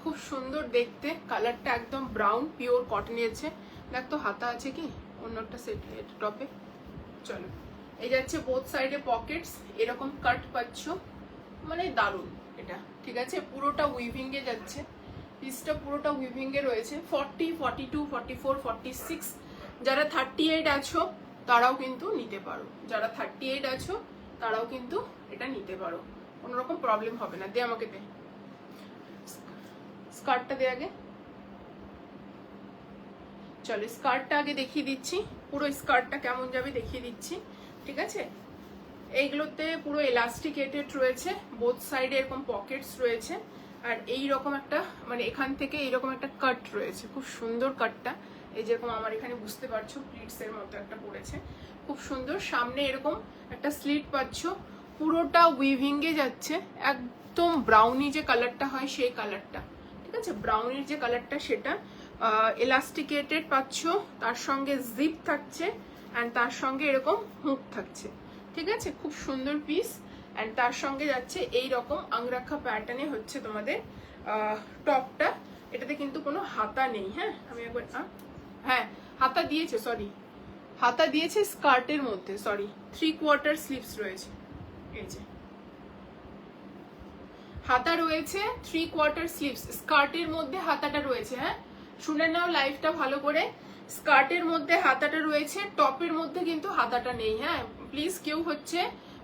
খুব সুন্দর দেখতে, কালারটা একদম ব্রাউন, পিওর কটন আছে। দেখ তো হাতা আছে কি অন্য একটা সেট টপে। চলো, এই যাচ্ছে বোথ সাইডে পকেটস, এরকম কাট পাচ্ছ, মানে দারুণ এটা, ঠিক আছে। পুরোটা উইভিং এ যাচ্ছে, পিসটা পুরোটা উইভিং এ রয়েছে। 40, 42, 44, 46, যারা 38 আছো তারাও কিন্তু নিতে পারো, যারা 38 আছো তারাও কিন্তু এটা নিতে পারো, কোনো রকম প্রবলেম হবে না। দে আমাকে, দে স্কার্টটা, দে আগে। চলো স্কার্টটা আগে দেখিয়ে দিচ্ছি, পুরো স্কার্টটা কেমন যাবে দেখিয়ে দিচ্ছি, ঠিক আছে। এইগুলোতে পুরো এলাস্টিকেটেড রয়েছে, বোথ সাইডে এরকম পকেটস রয়েছে, আর এই রকম একটা মানে এখান থেকে এইরকম একটা কাট রয়েছে, খুব সুন্দর কাটটা। এই যেরকম আমার এখানে বুঝতে পারছো প্লিটস এর মতো একটা পড়েছে, খুব সুন্দর। সামনে এরকম একটা স্লিট পাচ্ছ, পুরোটা উইভিং এ যাচ্ছে, একদম ব্রাউনি যে কালারটা হয় সেই কালারটা, ঠিক আছে। ব্রাউনির যে কালারটা সেটা এলাস্টিকেটেড পাচ্ছ, তার সঙ্গে জিপ থাকছে, অ্যান্ড তার সঙ্গে এরকম হুক থাকছে, ঠিক আছে। খুব সুন্দর পিস, অ্যান্ড তার সঙ্গে যাচ্ছে এই রকম আংরাখা প্যাটার্নে হচ্ছে তোমাদের টপটা। এটাতে কিন্তু কোনো হাতা নেই, হ্যাঁ আমি একবার, হ্যাঁ হাতা দিয়েছে, সরি হাতা দিয়েছে স্কার্টের মধ্যে, সরি 3/4 স্লিভস রয়েছে, এই যে হাতা রয়েছে 3/4 স্লিভস, স্কার্টের মধ্যে হাতাটা রয়েছে, হ্যাঁ শুনে নাও লাইভটা ভালো করে। স্কার্টের মধ্যে হাতাটা রয়েছে, টপের মধ্যে কিন্তু হাতাটা নেই, হ্যাঁ প্লিজ কেউ হচ্ছে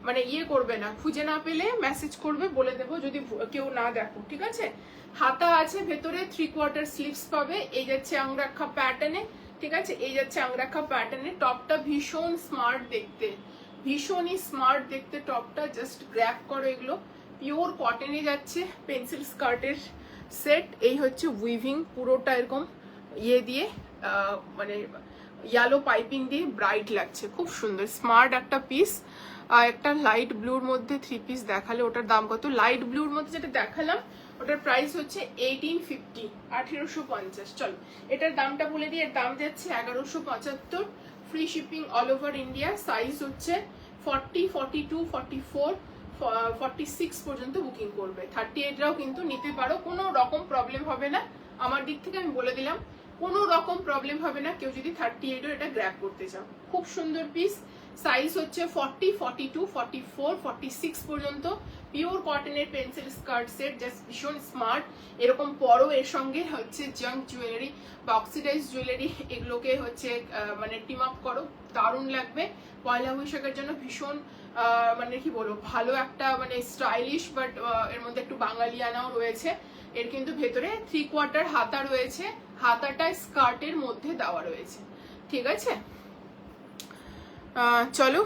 মানে ইয়ে করবে না, খুঁজে না পেলে মেসেজ করবে, বলে দেবো যদি কেউ না দেখো, ঠিক আছে। হাতা আছে ভেতরে, 3/4 স্লিভস পাবে, এই যাচ্ছে আংরাখা প্যাটার্নে, ঠিক আছে। এই যাচ্ছে আংরাখা প্যাটার্নের টপটা, ভীষণ স্মার্ট দেখতে, ভীষণই স্মার্ট দেখতে টপটা, জাস্ট গ্র্যাব করো এগুলো। পিওর কটনে যাচ্ছে, পেন্সিল স্কার্টের সেট। এই হচ্ছে উইভিং, পুরোটা এরকম ইয়ে দিয়ে মানে ইয়েলো পাইপিং দিয়ে ব্রাইট লাগছে, খুব সুন্দর স্মার্ট একটা পিস। একটা লাইট ব্লুর মধ্যে 3 পিস দেখালে, ওটার দাম কত? লাইট ব্লুর মধ্যে যেটা দেখালাম ওটার প্রাইস হচ্ছে 1850, 1850। চলো এটার দামটা বলে দিই, এর দাম যাচ্ছে 1175, free shipping all over India. Size হচ্ছে 40, 42, 44, 46 পর্যন্ত বুকিং করবে। 38রাও কিন্তু নিতে পারো, কোনো রকম প্রবলেম হবে না। আমার দিক থেকে আমি বলে দিলাম, কোনো রকম প্রবলেম হবে না কেউ যদি 38 এটা গ্র্যাব করতে চাও। খুব সুন্দর পিস। সাইজ হচ্ছে 40, 42, 44, 46 পর্যন্ত। পিওর কটনের পেন্সিল স্কার্ট সেট, জাস্ট ভীষণ স্মার্ট। এরকম পরো, এর সঙ্গে হচ্ছে জাঙ্ক জুয়েলারি বা অক্সিডাইজ জুয়েলারি, এগুলোকে হচ্ছে মানে টিম আপ করো, দারুণ লাগবে। পয়লা বৈশাখের জন্য ভীষণ মানে কি বলবো, ভালো একটা মানে স্টাইলিশ, বাট এর মধ্যে একটু বাঙালিয়ানাও রয়েছে। এর কিন্তু ভেতরে 3/4 হাতা রয়েছে, হাতাটা স্কার্টের মধ্যে দেওয়া রয়েছে, ঠিক আছে। চলো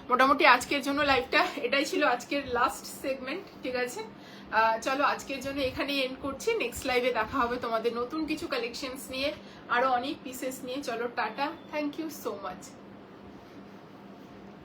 মোটামুটি আজকের জন্য লাইভটা এটাই ছিল, আজকের লাস্ট সেগমেন্ট, ঠিক আছে। চলো আজকের জন্য এখানেই এন্ড করছি। নেক্সট লাইভে দেখা হবে তোমাদের নতুন কিছু কালেকশনস নিয়ে, আরো অনেক পিসেস নিয়ে। চলো টাটা, থ্যাংক ইউ সো মাচ।